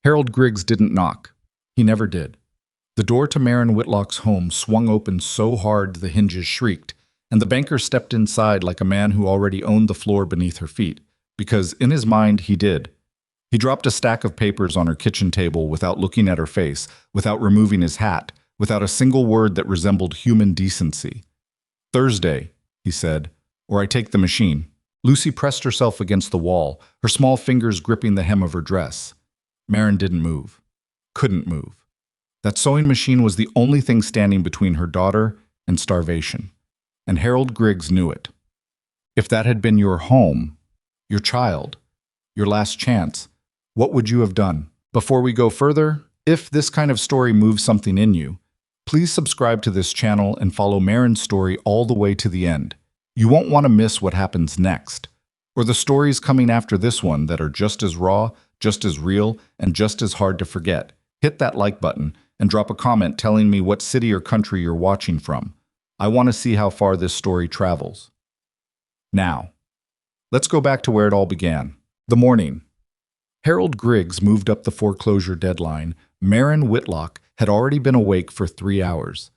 Harold Griggs didn't knock. He never did. The door to Maren Whitlock's home swung open so hard the hinges shrieked, and the banker stepped inside like a man who already owned the floor beneath her feet, because in his mind he did. He dropped a stack of papers on her kitchen table without looking at her face, without removing his hat, without a single word that resembled human decency. "Thursday," he said, "or I take the machine." Lucy pressed herself against the wall, her small fingers gripping the hem of her dress. Maren didn't move. Couldn't move. That sewing machine was the only thing standing between her daughter and starvation. And Harold Griggs knew it. If that had been your home, your child, your last chance, what would you have done? Before we go further, if this kind of story moves something in you, please subscribe to this channel and follow Maren's story all the way to the end. You won't want to miss what happens next, or the stories coming after this one that are just as raw, just as real, and just as hard to forget. Hit that like button and drop a comment telling me what city or country you're watching from. I want to see how far this story travels. Now, let's go back to where it all began. The morning. Harold Griggs moved up the foreclosure deadline. Maren Whitlock had already been awake for 3 hours.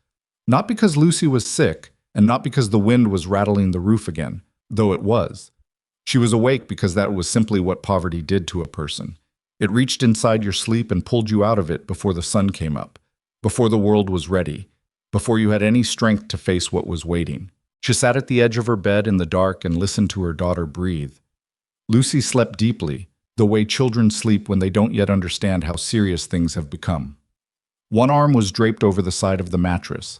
Not because Lucy was sick, and not because the wind was rattling the roof again, though it was. She was awake because that was simply what poverty did to a person. It reached inside your sleep and pulled you out of it before the sun came up, before the world was ready, before you had any strength to face what was waiting. She sat at the edge of her bed in the dark and listened to her daughter breathe. Lucy slept deeply, the way children sleep when they don't yet understand how serious things have become. One arm was draped over the side of the mattress.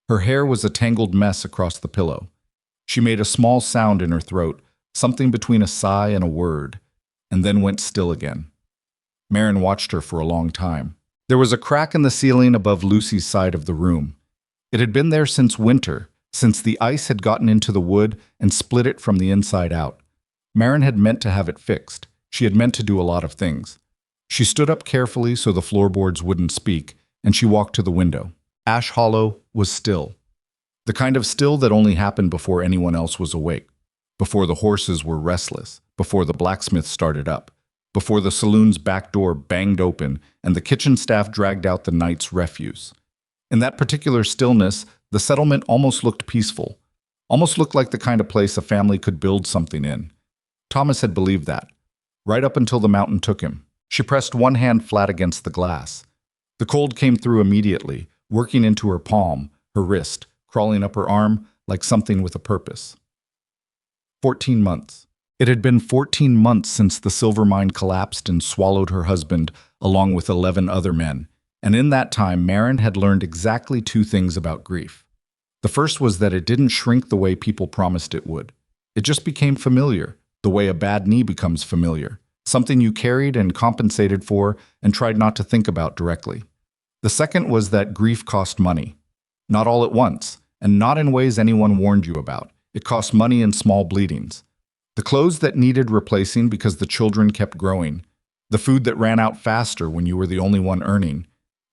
Her hair was a tangled mess across the pillow. She made a small sound in her throat, something between a sigh and a word, and then went still again. Maren watched her for a long time. There was a crack in the ceiling above Lucy's side of the room. It had been there since winter, since the ice had gotten into the wood and split it from the inside out. Maren had meant to have it fixed. She had meant to do a lot of things. She stood up carefully so the floorboards wouldn't speak, and she walked to the window. Ash Hollow was still. The kind of still that only happened before anyone else was awake, before the horses were restless, before the blacksmith started up, before the saloon's back door banged open and the kitchen staff dragged out the night's refuse. In that particular stillness, the settlement almost looked peaceful, almost looked like the kind of place a family could build something in. Thomas had believed that, right up until the mountain took him. She pressed one hand flat against the glass. The cold came through immediately, working into her palm, her wrist, crawling up her arm like something with a purpose. 14 months. It had been 14 months since the silver mine collapsed and swallowed her husband, along with 11 other men. And in that time, Maren had learned exactly 2 things about grief. The first was that it didn't shrink the way people promised it would. It just became familiar, the way a bad knee becomes familiar, something you carried and compensated for and tried not to think about directly. The second was that grief cost money. Not all at once, and not in ways anyone warned you about. It cost money in small bleedings. The clothes that needed replacing because the children kept growing. The food that ran out faster when you were the only one earning.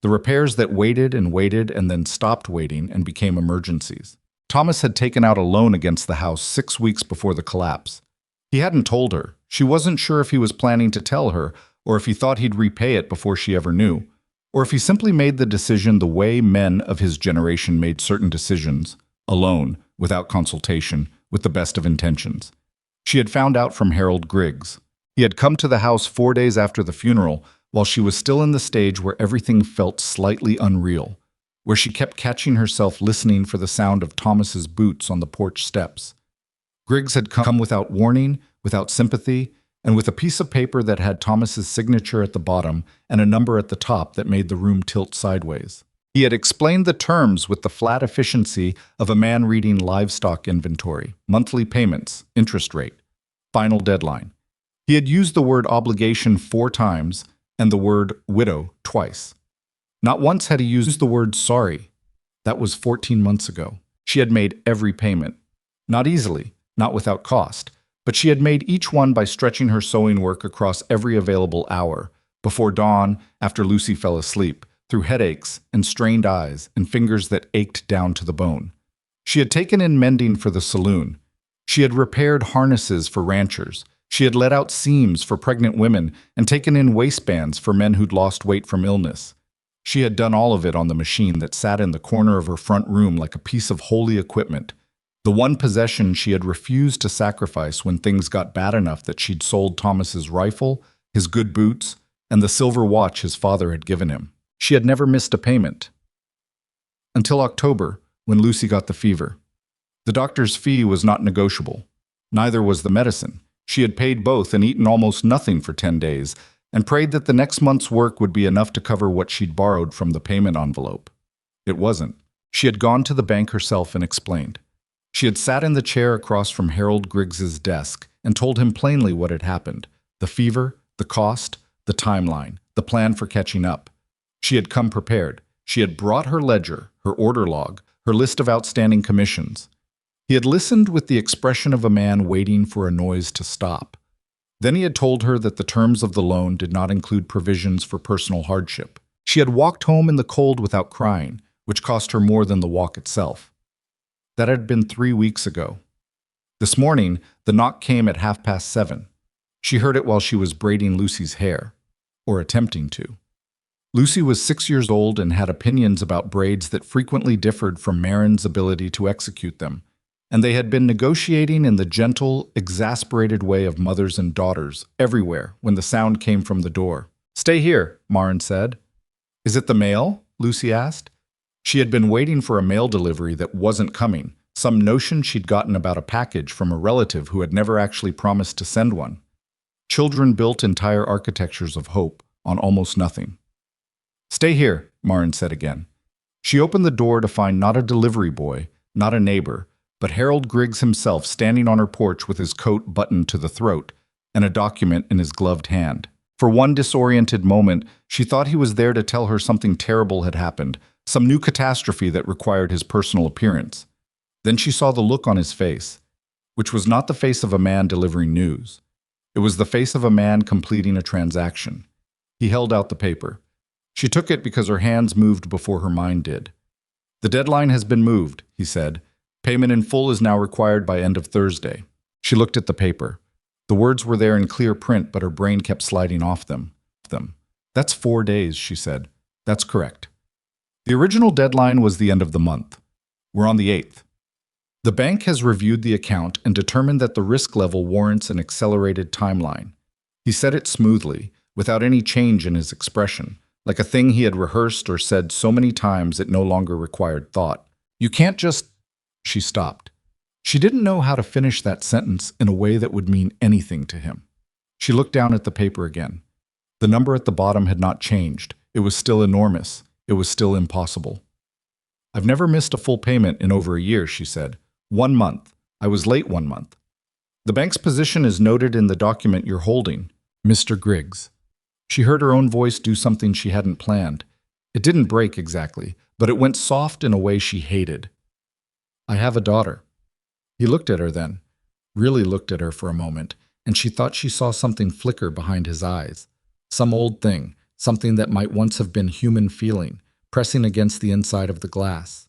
The repairs that waited and then stopped waiting and became emergencies. Thomas had taken out a loan against the house 6 weeks before the collapse. He hadn't told her. She wasn't sure if he was planning to tell her, or if he thought he'd repay it before she ever knew, or if he simply made the decision the way men of his generation made certain decisions, alone, without consultation, with the best of intentions. She had found out from Harold Griggs. He had come to the house 4 days after the funeral, while she was still in the stage where everything felt slightly unreal, where she kept catching herself listening for the sound of Thomas's boots on the porch steps. Griggs had come without warning, without sympathy, and with a piece of paper that had Thomas's signature at the bottom and a number at the top that made the room tilt sideways. He had explained the terms with the flat efficiency of a man reading livestock inventory, monthly payments, interest rate, final deadline. He had used the word obligation 4 times and the word widow twice. Not once had he used the word sorry. That was 14 months ago. She had made every payment. Not easily, not without cost, but she had made each one by stretching her sewing work across every available hour, before dawn, after Lucy fell asleep, through headaches and strained eyes and fingers that ached down to the bone. She had taken in mending for the saloon. She had repaired harnesses for ranchers. She had let out seams for pregnant women and taken in waistbands for men who'd lost weight from illness. She had done all of it on the machine that sat in the corner of her front room like a piece of holy equipment, the one possession she had refused to sacrifice when things got bad enough that she'd sold Thomas's rifle, his good boots, and the silver watch his father had given him. She had never missed a payment. Until October, when Lucy got the fever. The doctor's fee was not negotiable. Neither was the medicine. She had paid both and eaten almost nothing for 10 days, and prayed that the next month's work would be enough to cover what she'd borrowed from the payment envelope. It wasn't. She had gone to the bank herself and explained. She had sat in the chair across from Harold Griggs's desk and told him plainly what had happened: the fever, the cost, the timeline, the plan for catching up. She had come prepared. She had brought her ledger, her order log, her list of outstanding commissions. He had listened with the expression of a man waiting for a noise to stop. Then he had told her that the terms of the loan did not include provisions for personal hardship. She had walked home in the cold without crying, which cost her more than the walk itself. That had been 3 weeks ago. This morning, the knock came at 7:30. She heard it while she was braiding Lucy's hair, or attempting to. Lucy was 6 years old and had opinions about braids that frequently differed from Maren's ability to execute them, and they had been negotiating in the gentle, exasperated way of mothers and daughters everywhere when the sound came from the door. "Stay here," Maren said. "Is it the mail?" Lucy asked. She had been waiting for a mail delivery that wasn't coming, some notion she'd gotten about a package from a relative who had never actually promised to send one. Children built entire architectures of hope on almost nothing. "Stay here," Maren said again. She opened the door to find not a delivery boy, not a neighbor, but Harold Griggs himself standing on her porch with his coat buttoned to the throat and a document in his gloved hand. For one disoriented moment, she thought he was there to tell her something terrible had happened, some new catastrophe that required his personal appearance. Then she saw the look on his face, which was not the face of a man delivering news. It was the face of a man completing a transaction. He held out the paper. She took it because her hands moved before her mind did. "The deadline has been moved," he said. "Payment in full is now required by end of Thursday." She looked at the paper. The words were there in clear print, but her brain kept sliding off them. "That's 4 days," she said. "That's correct." The original deadline was the end of the month. We're on the 8th. The bank has reviewed the account and determined that the risk level warrants an accelerated timeline. He said it smoothly, without any change in his expression, like a thing he had rehearsed or said so many times it no longer required thought. "You can't just—" She stopped. She didn't know how to finish that sentence in a way that would mean anything to him. She looked down at the paper again. The number at the bottom had not changed. It was still enormous. It was still impossible. "I've never missed a full payment in over a year," she said. 1 month. I was late 1 month. The bank's position is noted in the document you're holding, Mr. Griggs." She heard her own voice do something she hadn't planned. It didn't break exactly, but it went soft in a way she hated. "I have a daughter." He looked at her then, really looked at her for a moment, and she thought she saw something flicker behind his eyes. Some old thing, something that might once have been human feeling, pressing against the inside of the glass.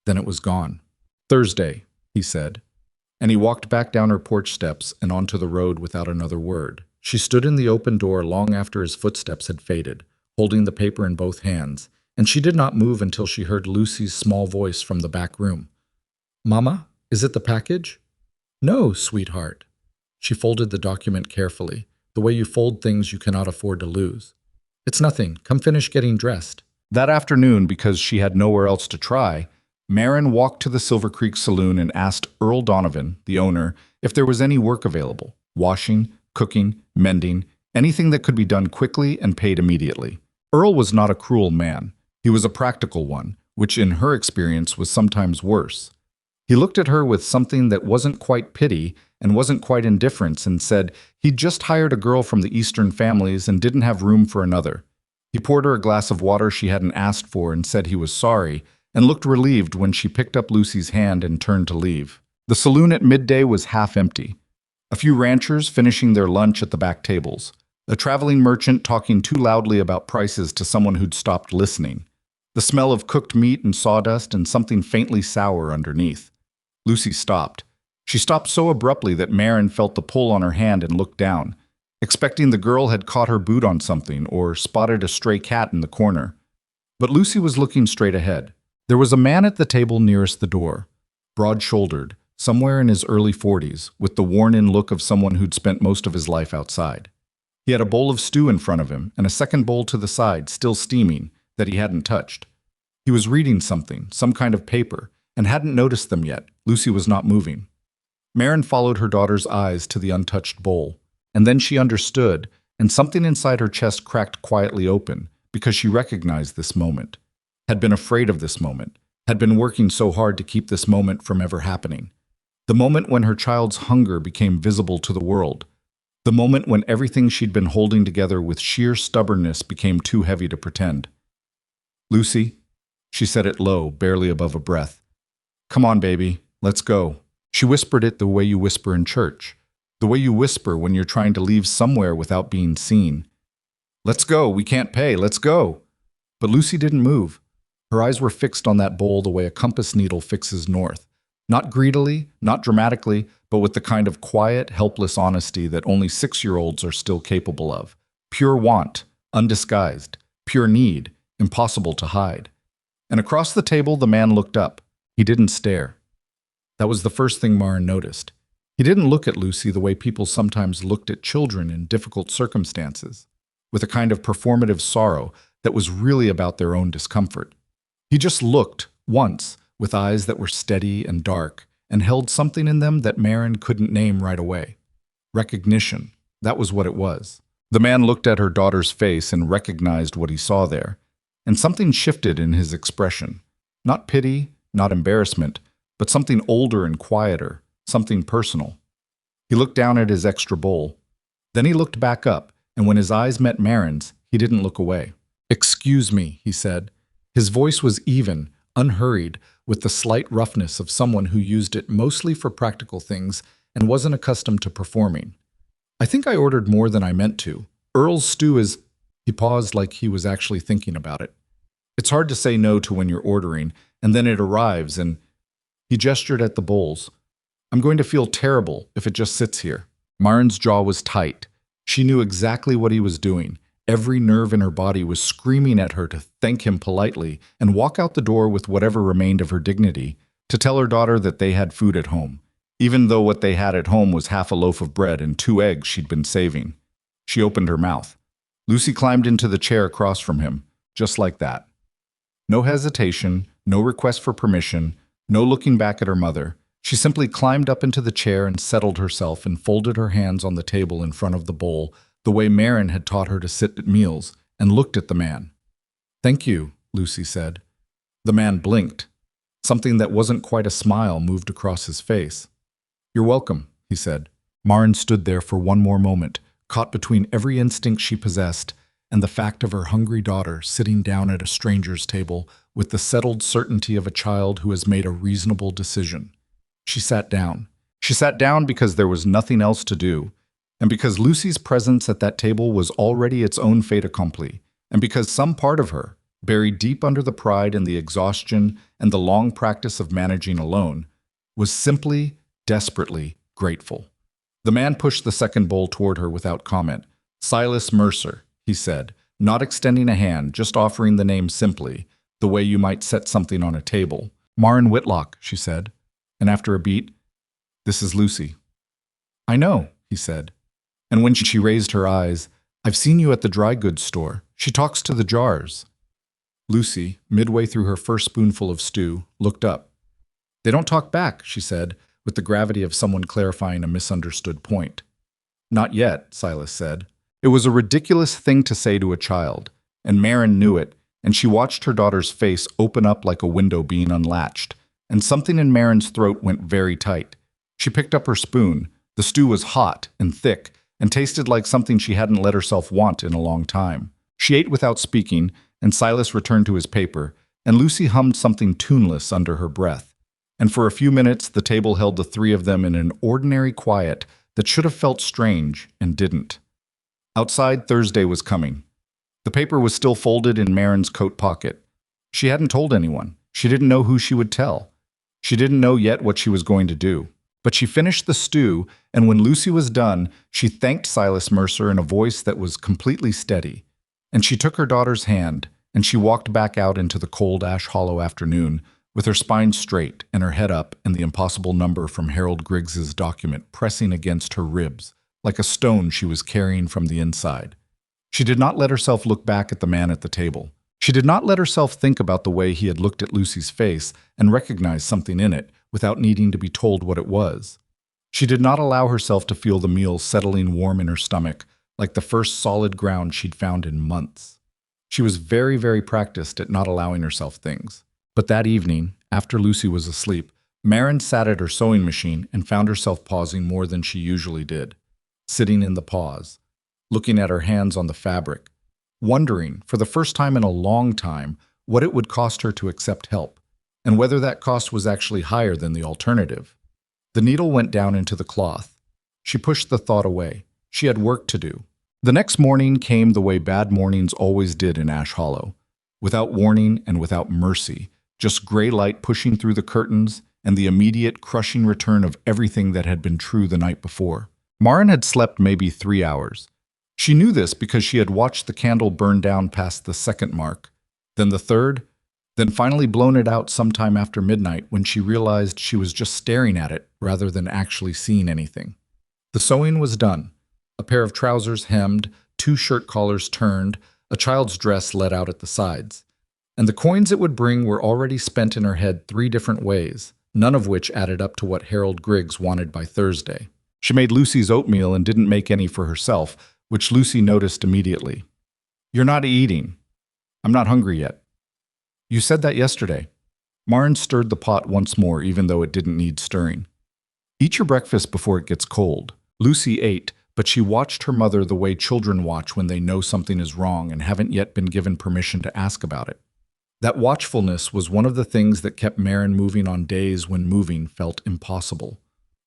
Then it was gone. "Thursday," he said, and he walked back down her porch steps and onto the road without another word. She stood in the open door long after his footsteps had faded, holding the paper in both hands, and she did not move until she heard Lucy's small voice from the back room. "Mama, is it the package?" "No, sweetheart." She folded the document carefully, the way you fold things you cannot afford to lose. "It's nothing. Come finish getting dressed." That afternoon, because she had nowhere else to try, Maren walked to the Silver Creek Saloon and asked Earl Donovan, the owner, if there was any work available: washing, cooking, mending, anything that could be done quickly and paid immediately. Earl was not a cruel man. He was a practical one, which in her experience was sometimes worse. He looked at her with something that wasn't quite pity and wasn't quite indifference and said he'd just hired a girl from the Eastern families and didn't have room for another. He poured her a glass of water she hadn't asked for and said he was sorry, and looked relieved when she picked up Lucy's hand and turned to leave. The saloon at midday was half empty. A few ranchers finishing their lunch at the back tables. A traveling merchant talking too loudly about prices to someone who'd stopped listening. The smell of cooked meat and sawdust and something faintly sour underneath. Lucy stopped. She stopped so abruptly that Maren felt the pull on her hand and looked down, expecting the girl had caught her boot on something or spotted a stray cat in the corner. But Lucy was looking straight ahead. There was a man at the table nearest the door, broad-shouldered, somewhere in his early 40s, with the worn-in look of someone who'd spent most of his life outside. He had a bowl of stew in front of him and a second bowl to the side, still steaming, that he hadn't touched. He was reading something, some kind of paper, and hadn't noticed them yet. Lucy was not moving. Maren followed her daughter's eyes to the untouched bowl, and then she understood, and something inside her chest cracked quietly open, because she recognized this moment, had been afraid of this moment, had been working so hard to keep this moment from ever happening. The moment when her child's hunger became visible to the world. The moment when everything she'd been holding together with sheer stubbornness became too heavy to pretend. "Lucy," she said it low, barely above a breath. "Come on, baby, let's go." She whispered it the way you whisper in church, the way you whisper when you're trying to leave somewhere without being seen. "Let's go, we can't pay, let's go." But Lucy didn't move. Her eyes were fixed on that bowl the way a compass needle fixes north. Not greedily, not dramatically, but with the kind of quiet, helpless honesty that only 6-year-olds are still capable of. Pure want, undisguised, pure need, impossible to hide. And across the table, the man looked up. He didn't stare. That was the first thing Maren noticed. He didn't look at Lucy the way people sometimes looked at children in difficult circumstances, with a kind of performative sorrow that was really about their own discomfort. He just looked, once, with eyes that were steady and dark, and held something in them that Maren couldn't name right away. Recognition. That was what it was. The man looked at her daughter's face and recognized what he saw there, and something shifted in his expression. Not pity, not embarrassment, but something older and quieter, something personal. He looked down at his extra bowl. Then he looked back up, and when his eyes met Maren's, he didn't look away. "Excuse me," he said. His voice was even, unhurried, with the slight roughness of someone who used it mostly for practical things and wasn't accustomed to performing. "I think I ordered more than I meant to. Earl's stew is—" He paused like he was actually thinking about it. "It's hard to say no to when you're ordering, and then it arrives and—" He gestured at the bowls. "I'm going to feel terrible if it just sits here." Maren's jaw was tight. She knew exactly what he was doing. Every nerve in her body was screaming at her to thank him politely and walk out the door with whatever remained of her dignity, to tell her daughter that they had food at home, even though what they had at home was half a loaf of bread and 2 eggs she'd been saving. She opened her mouth. Lucy climbed into the chair across from him, just like that. No hesitation, no request for permission, no looking back at her mother. She simply climbed up into the chair and settled herself and folded her hands on the table in front of the bowl, the way Maren had taught her to sit at meals, and looked at the man. "Thank you," Lucy said. The man blinked. Something that wasn't quite a smile moved across his face. "You're welcome," he said. Maren stood there for one more moment, caught between every instinct she possessed and the fact of her hungry daughter sitting down at a stranger's table with the settled certainty of a child who has made a reasonable decision. She sat down. She sat down because there was nothing else to do, and because Lucy's presence at that table was already its own fait accompli, and because some part of her, buried deep under the pride and the exhaustion and the long practice of managing alone, was simply, desperately grateful. The man pushed the second bowl toward her without comment. "Silas Mercer," he said, not extending a hand, just offering the name simply, the way you might set something on a table. "Maren Whitlock," she said, and after a beat, "This is Lucy." "I know," he said. And when she raised her eyes, "I've seen you at the dry goods store. She talks to the jars." Lucy, midway through her first spoonful of stew, looked up. "They don't talk back," she said, with the gravity of someone clarifying a misunderstood point. "Not yet," Silas said. It was a ridiculous thing to say to a child, and Maren knew it, and she watched her daughter's face open up like a window being unlatched, and something in Maren's throat went very tight. She picked up her spoon. The stew was hot and thick, and tasted like something she hadn't let herself want in a long time. She ate without speaking, and Silas returned to his paper, and Lucy hummed something tuneless under her breath. And for a few minutes, the table held the three of them in an ordinary quiet that should have felt strange and didn't. Outside, Thursday was coming. The paper was still folded in Maren's coat pocket. She hadn't told anyone. She didn't know who she would tell. She didn't know yet what she was going to do. But she finished the stew, and when Lucy was done, she thanked Silas Mercer in a voice that was completely steady. And she took her daughter's hand, and she walked back out into the cold Ash Hollow afternoon, with her spine straight and her head up and the impossible number from Harold Griggs's document pressing against her ribs, like a stone she was carrying from the inside. She did not let herself look back at the man at the table. She did not let herself think about the way he had looked at Lucy's face and recognize something in it without needing to be told what it was. She did not allow herself to feel the meal settling warm in her stomach, like the first solid ground she'd found in months. She was very, very practiced at not allowing herself things. But that evening, after Lucy was asleep, Maren sat at her sewing machine and found herself pausing more than she usually did, sitting in the pause, looking at her hands on the fabric, wondering, for the first time in a long time, what it would cost her to accept help, and whether that cost was actually higher than the alternative. The needle went down into the cloth. She pushed the thought away. She had work to do. The next morning came the way bad mornings always did in Ash Hollow, without warning and without mercy, just gray light pushing through the curtains and the immediate crushing return of everything that had been true the night before. Maren had slept maybe 3 hours. She knew this because she had watched the candle burn down past the second mark, then the third, then finally blown it out sometime after midnight when she realized she was just staring at it rather than actually seeing anything. The sewing was done. A pair of trousers hemmed, 2 shirt collars turned, a child's dress let out at the sides. And the coins it would bring were already spent in her head 3 different ways, none of which added up to what Harold Griggs wanted by Thursday. She made Lucy's oatmeal and didn't make any for herself, which Lucy noticed immediately. "You're not eating." "I'm not hungry yet." "You said that yesterday." Maren stirred the pot once more, even though it didn't need stirring. "Eat your breakfast before it gets cold." Lucy ate, but she watched her mother the way children watch when they know something is wrong and haven't yet been given permission to ask about it. That watchfulness was one of the things that kept Maren moving on days when moving felt impossible.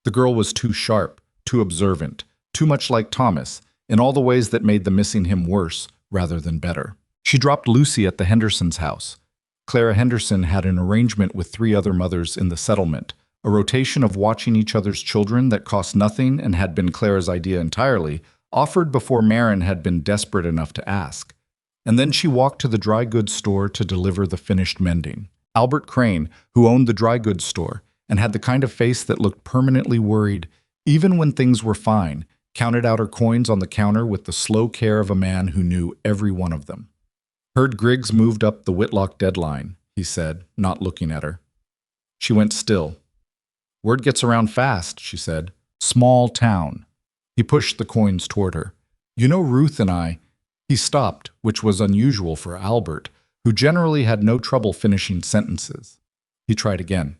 The girl was too sharp, too observant, too much like Thomas, in all the ways that made the missing him worse rather than better. She dropped Lucy at the Hendersons' house. Clara Henderson had an arrangement with 3 other mothers in the settlement, a rotation of watching each other's children that cost nothing and had been Clara's idea entirely, offered before Maren had been desperate enough to ask. And then she walked to the dry goods store to deliver the finished mending. Albert Crane, who owned the dry goods store and had the kind of face that looked permanently worried, even when things were fine, counted out her coins on the counter with the slow care of a man who knew every one of them. "Heard Griggs moved up the Whitlock deadline," he said, not looking at her. She went still. "Word gets around fast," she said. "Small town." He pushed the coins toward her. "You know Ruth and I—" He stopped, which was unusual for Albert, who generally had no trouble finishing sentences. He tried again.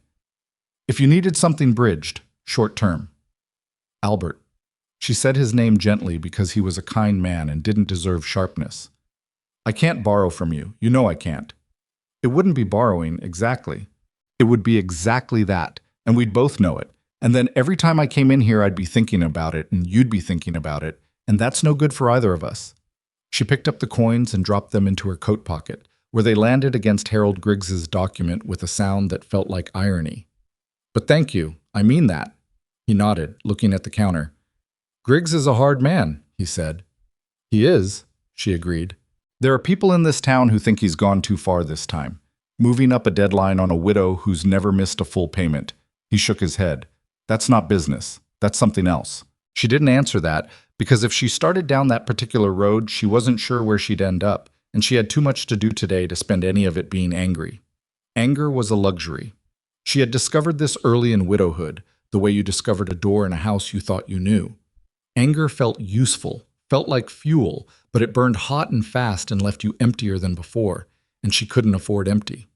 "If you needed something bridged, short term." "Albert." She said his name gently because he was a kind man and didn't deserve sharpness. "I can't borrow from you. You know I can't." "It wouldn't be borrowing, exactly. It would be exactly that, and we'd both know it. And then every time I came in here I'd be thinking about it, and you'd be thinking about it, and that's no good for either of us." She picked up the coins and dropped them into her coat pocket, where they landed against Harold Griggs's document with a sound that felt like irony. "But thank you. I mean that." He nodded, looking at the counter. "Griggs is a hard man," he said. "He is," she agreed. "There are people in this town who think he's gone too far this time, moving up a deadline on a widow who's never missed a full payment." He shook his head. "That's not business. That's something else." She didn't answer that, because if she started down that particular road, she wasn't sure where she'd end up, and she had too much to do today to spend any of it being angry. Anger was a luxury. She had discovered this early in widowhood, the way you discovered a door in a house you thought you knew. Anger felt useful, felt like fuel, but it burned hot and fast and left you emptier than before, and she couldn't afford empty.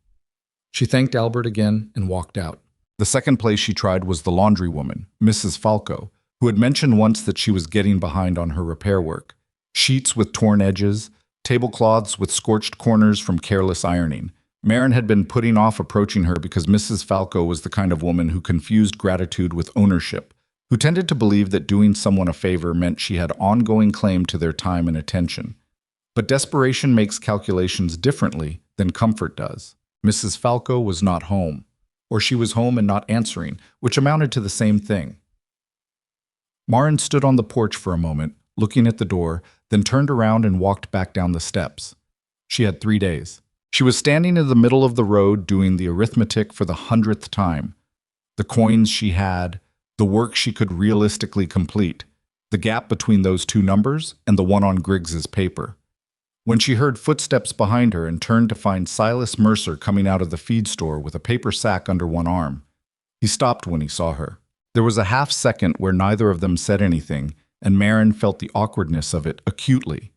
She thanked Albert again and walked out. The second place she tried was the laundry woman, Mrs. Falco, who had mentioned once that she was getting behind on her repair work. Sheets with torn edges, tablecloths with scorched corners from careless ironing. Maren had been putting off approaching her because Mrs. Falco was the kind of woman who confused gratitude with ownership, who tended to believe that doing someone a favor meant she had ongoing claim to their time and attention. But desperation makes calculations differently than comfort does. Mrs. Falco was not home, or she was home and not answering, which amounted to the same thing. Maren stood on the porch for a moment, looking at the door, then turned around and walked back down the steps. She had 3 days. She was standing in the middle of the road doing the arithmetic for the 100th time. The coins she had, the work she could realistically complete, the gap between those two numbers and the one on Griggs's paper. When she heard footsteps behind her and turned to find Silas Mercer coming out of the feed store with a paper sack under one arm, he stopped when he saw her. There was a half-second where neither of them said anything, and Maren felt the awkwardness of it acutely.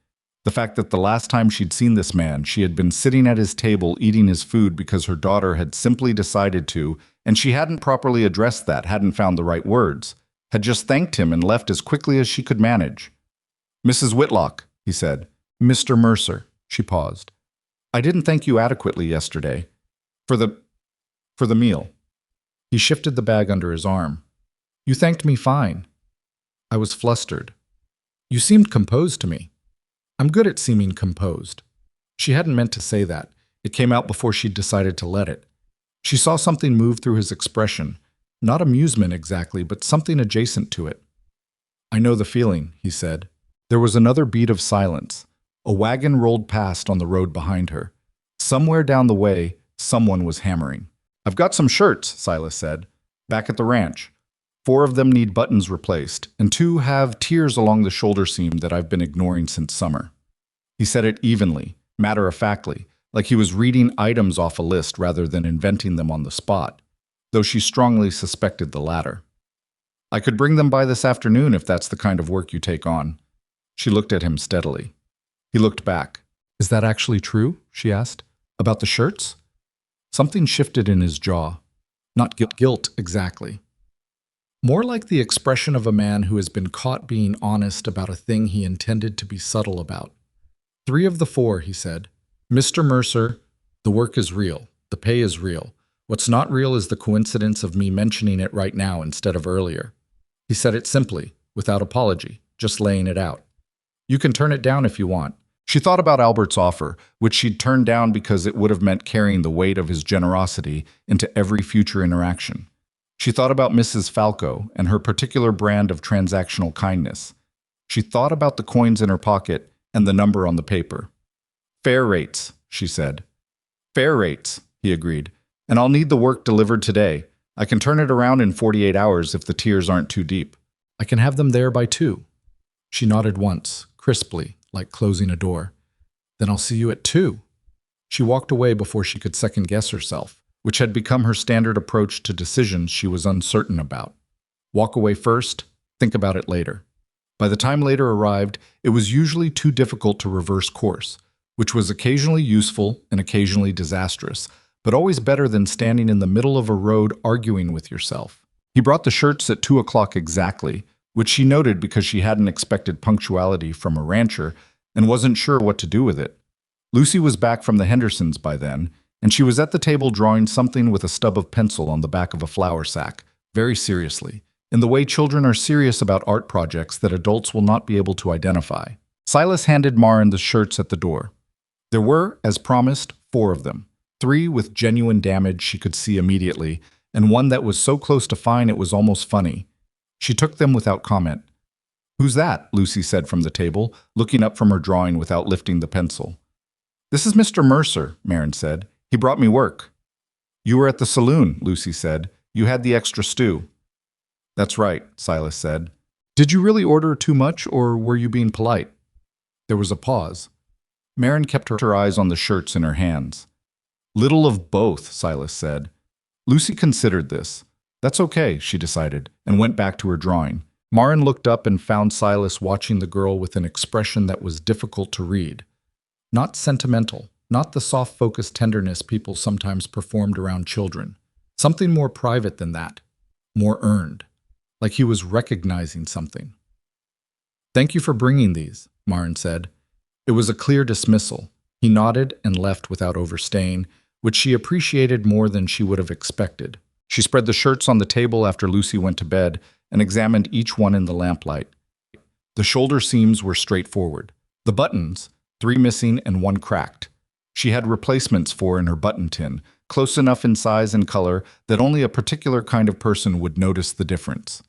The fact that the last time she'd seen this man, she had been sitting at his table eating his food because her daughter had simply decided to, and she hadn't properly addressed that, hadn't found the right words, had just thanked him and left as quickly as she could manage. "Mrs. Whitlock," he said. "Mr. Mercer," she paused. "I didn't thank you adequately yesterday. For the meal." He shifted the bag under his arm. "You thanked me fine." I was flustered. "You seemed composed to me." "I'm good at seeming composed." She hadn't meant to say that. It came out before she'd decided to let it. She saw something move through his expression. Not amusement exactly, but something adjacent to it. "I know the feeling," he said. There was another beat of silence. A wagon rolled past on the road behind her. Somewhere down the way, someone was hammering. "I've got some shirts," Silas said. "Back at the ranch. 4 of them need buttons replaced, and 2 have tears along the shoulder seam that I've been ignoring since summer." He said it evenly, matter-of-factly, like he was reading items off a list rather than inventing them on the spot, though she strongly suspected the latter. "I could bring them by this afternoon if that's the kind of work you take on." She looked at him steadily. He looked back. "Is that actually true?" she asked. "About the shirts?" Something shifted in his jaw. Not guilt exactly. More like the expression of a man who has been caught being honest about a thing he intended to be subtle about. 3 of the 4, he said. "Mr. Mercer, the work is real. The pay is real. What's not real is the coincidence of me mentioning it right now instead of earlier." He said it simply, without apology, just laying it out. "You can turn it down if you want." She thought about Albert's offer, which she'd turned down because it would have meant carrying the weight of his generosity into every future interaction. She thought about Mrs. Falco and her particular brand of transactional kindness. She thought about the coins in her pocket and the number on the paper. "Fair rates," she said. "Fair rates," he agreed. "And I'll need the work delivered today. I can turn it around in 48 hours if the tears aren't too deep. I can have them there by 2. She nodded once, crisply, like closing a door. "Then I'll see you at 2. She walked away before she could second-guess herself, which had become her standard approach to decisions she was uncertain about. Walk away first, think about it later. By the time later arrived, it was usually too difficult to reverse course, which was occasionally useful and occasionally disastrous, but always better than standing in the middle of a road arguing with yourself. He brought the shirts at 2 o'clock exactly, which she noted because she hadn't expected punctuality from a rancher and wasn't sure what to do with it. Lucy was back from the Hendersons by then, and she was at the table drawing something with a stub of pencil on the back of a flour sack, very seriously, in the way children are serious about art projects that adults will not be able to identify. Silas handed Maren the shirts at the door. There were, as promised, 4 of them, 3 with genuine damage she could see immediately, and one that was so close to fine it was almost funny. She took them without comment. "Who's that?" Lucy said from the table, looking up from her drawing without lifting the pencil. "This is Mr. Mercer," Maren said. "He brought me work." "You were at the saloon," Lucy said. "You had the extra stew." "That's right," Silas said. "Did you really order too much, or were you being polite?" There was a pause. Maren kept her eyes on the shirts in her hands. "Little of both," Silas said. Lucy considered this. "That's okay," she decided, and went back to her drawing. Maren looked up and found Silas watching the girl with an expression that was difficult to read. Not sentimental, not the soft-focused tenderness people sometimes performed around children. Something more private than that, more earned, like he was recognizing something. "Thank you for bringing these," Maren said. It was a clear dismissal. He nodded and left without overstaying, which she appreciated more than she would have expected. She spread the shirts on the table after Lucy went to bed and examined each one in the lamplight. The shoulder seams were straightforward. The buttons, 3 missing and 1 cracked. She had replacements for in her button tin, close enough in size and color that only a particular kind of person would notice the difference.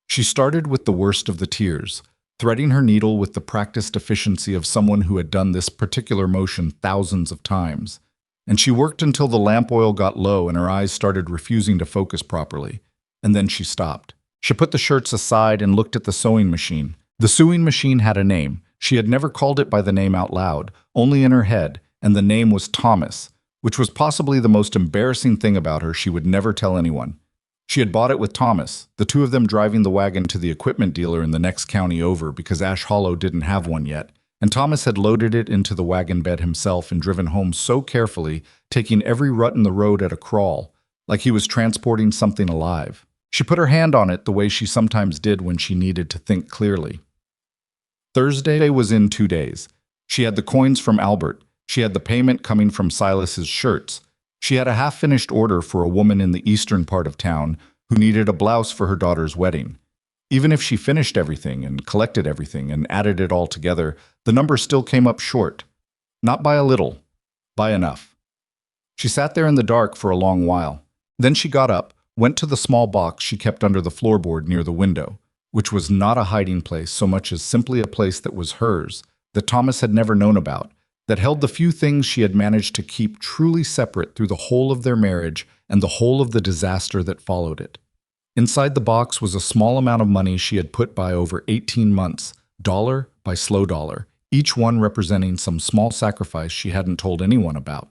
She started with the worst of the tears, threading her needle with the practiced efficiency of someone who had done this particular motion thousands of times. And she worked until the lamp oil got low and her eyes started refusing to focus properly. And then she stopped. She put the shirts aside and looked at the sewing machine. The sewing machine had a name. She had never called it by the name out loud, only in her head, and the name was Thomas, which was possibly the most embarrassing thing about her. She would never tell anyone. She had bought it with Thomas, the two of them driving the wagon to the equipment dealer in the next county over because Ash Hollow didn't have one yet, and Thomas had loaded it into the wagon bed himself and driven home so carefully, taking every rut in the road at a crawl, like he was transporting something alive. She put her hand on it the way she sometimes did when she needed to think clearly. Thursday was in 2 days. She had the coins from Albert. She had the payment coming from Silas's shirts. She had a half-finished order for a woman in the eastern part of town who needed a blouse for her daughter's wedding. Even if she finished everything and collected everything and added it all together, the number still came up short. Not by a little, by enough. She sat there in the dark for a long while. Then she got up, went to the small box she kept under the floorboard near the window, which was not a hiding place so much as simply a place that was hers, that Thomas had never known about, that held the few things she had managed to keep truly separate through the whole of their marriage and the whole of the disaster that followed it. Inside the box was a small amount of money she had put by over 18 months, dollar by slow dollar, each one representing some small sacrifice she hadn't told anyone about.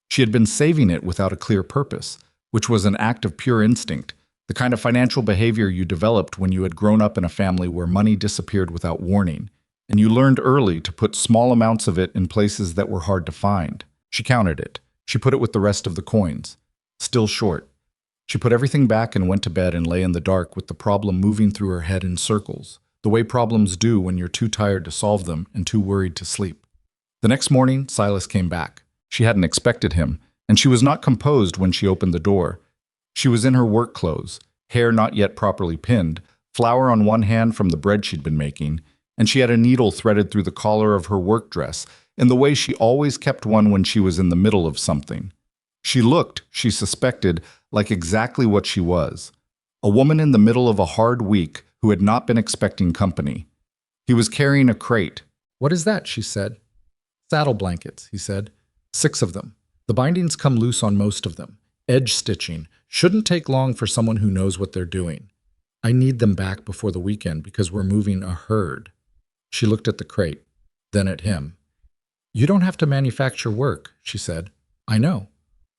She had been saving it without a clear purpose, which was an act of pure instinct, the kind of financial behavior you developed when you had grown up in a family where money disappeared without warning, and you learned early to put small amounts of it in places that were hard to find. She counted it. She put it with the rest of the coins. Still short. She put everything back and went to bed and lay in the dark with the problem moving through her head in circles, the way problems do when you're too tired to solve them and too worried to sleep. The next morning, Silas came back. She hadn't expected him, and she was not composed when she opened the door. She was in her work clothes, hair not yet properly pinned, flour on one hand from the bread she'd been making, and she had a needle threaded through the collar of her work dress in the way she always kept one when she was in the middle of something. She looked, she suspected, like exactly what she was, a woman in the middle of a hard week who had not been expecting company. He was carrying a crate. "What is that?" she said. "Saddle blankets," he said. 6 of them. The bindings come loose on most of them. Edge stitching. Shouldn't take long for someone who knows what they're doing. I need them back before the weekend because we're moving a herd. She looked at the crate, then at him. "You don't have to manufacture work," she said. "I know.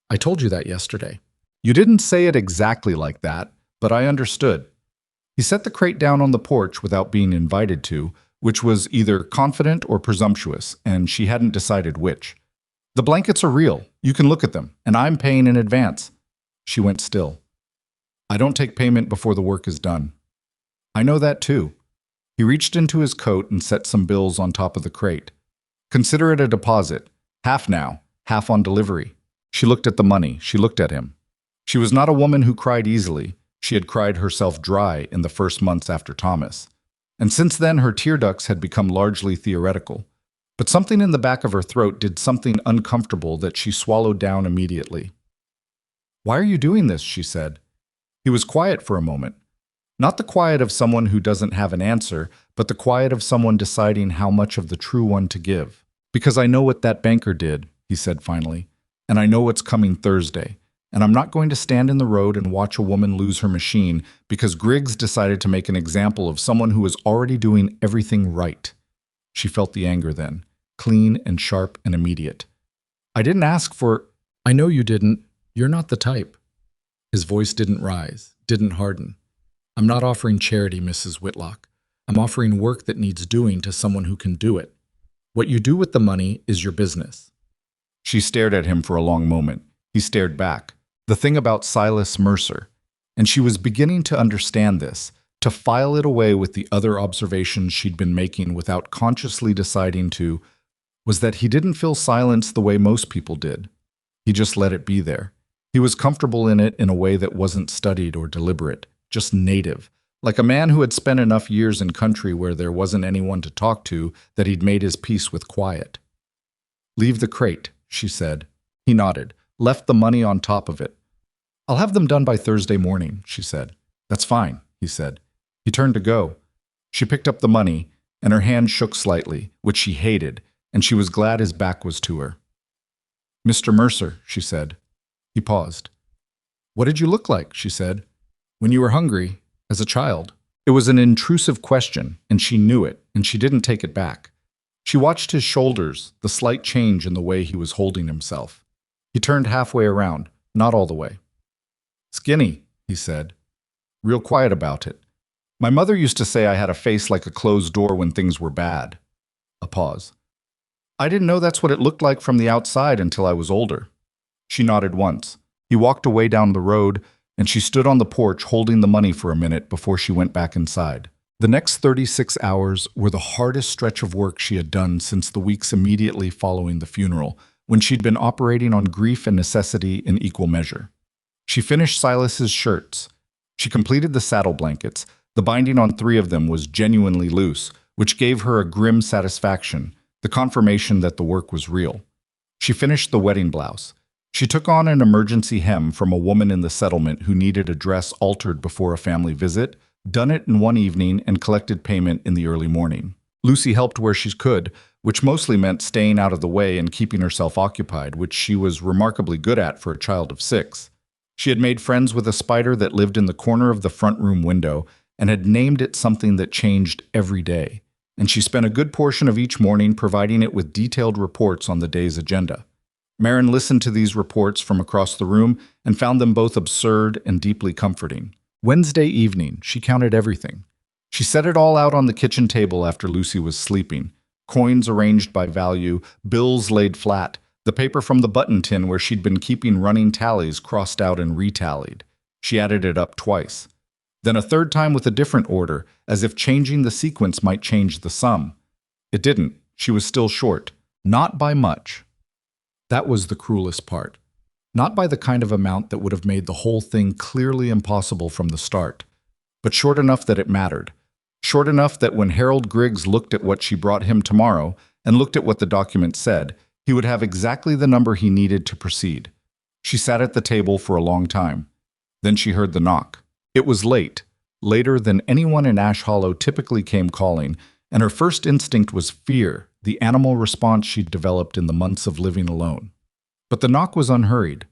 I told you that yesterday." "You didn't say it exactly like that, but I understood." He set the crate down on the porch without being invited to, which was either confident or presumptuous, and she hadn't decided which. "The blankets are real. You can look at them, and I'm paying in advance." She went still. "I don't take payment before the work is done." "I know that too." He reached into his coat and set some bills on top of the crate. "Consider it a deposit. Half now, half on delivery." She looked at the money. She looked at him. She was not a woman who cried easily. She had cried herself dry in the first months after Thomas. And since then her tear ducts had become largely theoretical. But something in the back of her throat did something uncomfortable that she swallowed down immediately. "Why are you doing this?" she said. He was quiet for a moment. Not the quiet of someone who doesn't have an answer, but the quiet of someone deciding how much of the true one to give. "Because I know what that banker did," he said finally, "and I know what's coming Thursday. And I'm not going to stand in the road and watch a woman lose her machine because Griggs decided to make an example of someone who was already doing everything right." She felt the anger then, clean and sharp and immediate. "I didn't ask for—" "I know you didn't. You're not the type." His voice didn't rise, didn't harden. "I'm not offering charity, Mrs. Whitlock. I'm offering work that needs doing to someone who can do it. What you do with the money is your business." She stared at him for a long moment. He stared back. The thing about Silas Mercer. And she was beginning to understand this, to file it away with the other observations she'd been making without consciously deciding to, was that he didn't feel silence the way most people did. He just let it be there. He was comfortable in it in a way that wasn't studied or deliberate, just native, like a man who had spent enough years in country where there wasn't anyone to talk to that he'd made his peace with quiet. "Leave the crate," she said. He nodded. left the money on top of it. "I'll have them done by Thursday morning," she said. "That's fine," he said. He turned to go. She picked up the money, and her hand shook slightly, which she hated, and she was glad his back was to her. "Mr. Mercer," she said. He paused. "What did you look like?" she said. "When you were hungry, as a child." It was an intrusive question, and she knew it, and she didn't take it back. She watched his shoulders, the slight change in the way he was holding himself. He turned halfway around, not all the way. "Skinny," he said. "Real quiet about it. My mother used to say I had a face like a closed door when things were bad." A pause. "I didn't know that's what it looked like from the outside until I was older." She nodded once. He walked away down the road, and she stood on the porch holding the money for a minute before she went back inside. The next 36 hours were the hardest stretch of work she had done since the weeks immediately following the funeral, when she'd been operating on grief and necessity in equal measure. She finished Silas's shirts. She completed the saddle blankets. The binding on 3 of them was genuinely loose, which gave her a grim satisfaction, the confirmation that the work was real. She finished the wedding blouse. She took on an emergency hem from a woman in the settlement who needed a dress altered before a family visit, done it in one evening, and collected payment in the early morning. Lucy helped where she could, which mostly meant staying out of the way and keeping herself occupied, which she was remarkably good at for a child of 6. She had made friends with a spider that lived in the corner of the front room window and had named it something that changed every day, and she spent a good portion of each morning providing it with detailed reports on the day's agenda. Maren listened to these reports from across the room and found them both absurd and deeply comforting. Wednesday evening, she counted everything. She set it all out on the kitchen table after Lucy was sleeping. Coins arranged by value, bills laid flat, the paper from the button tin where she'd been keeping running tallies crossed out and retallied. She added it up twice. Then a third time with a different order, as if changing the sequence might change the sum. It didn't. She was still short. Not by much. That was the cruelest part. Not by the kind of amount that would have made the whole thing clearly impossible from the start, but short enough that it mattered. Short enough that when Harold Griggs looked at what she brought him tomorrow and looked at what the document said, he would have exactly the number he needed to proceed. She sat at the table for a long time. Then she heard the knock. It was late, later than anyone in Ash Hollow typically came calling, and her first instinct was fear, the animal response she'd developed in the months of living alone. But the knock was unhurried.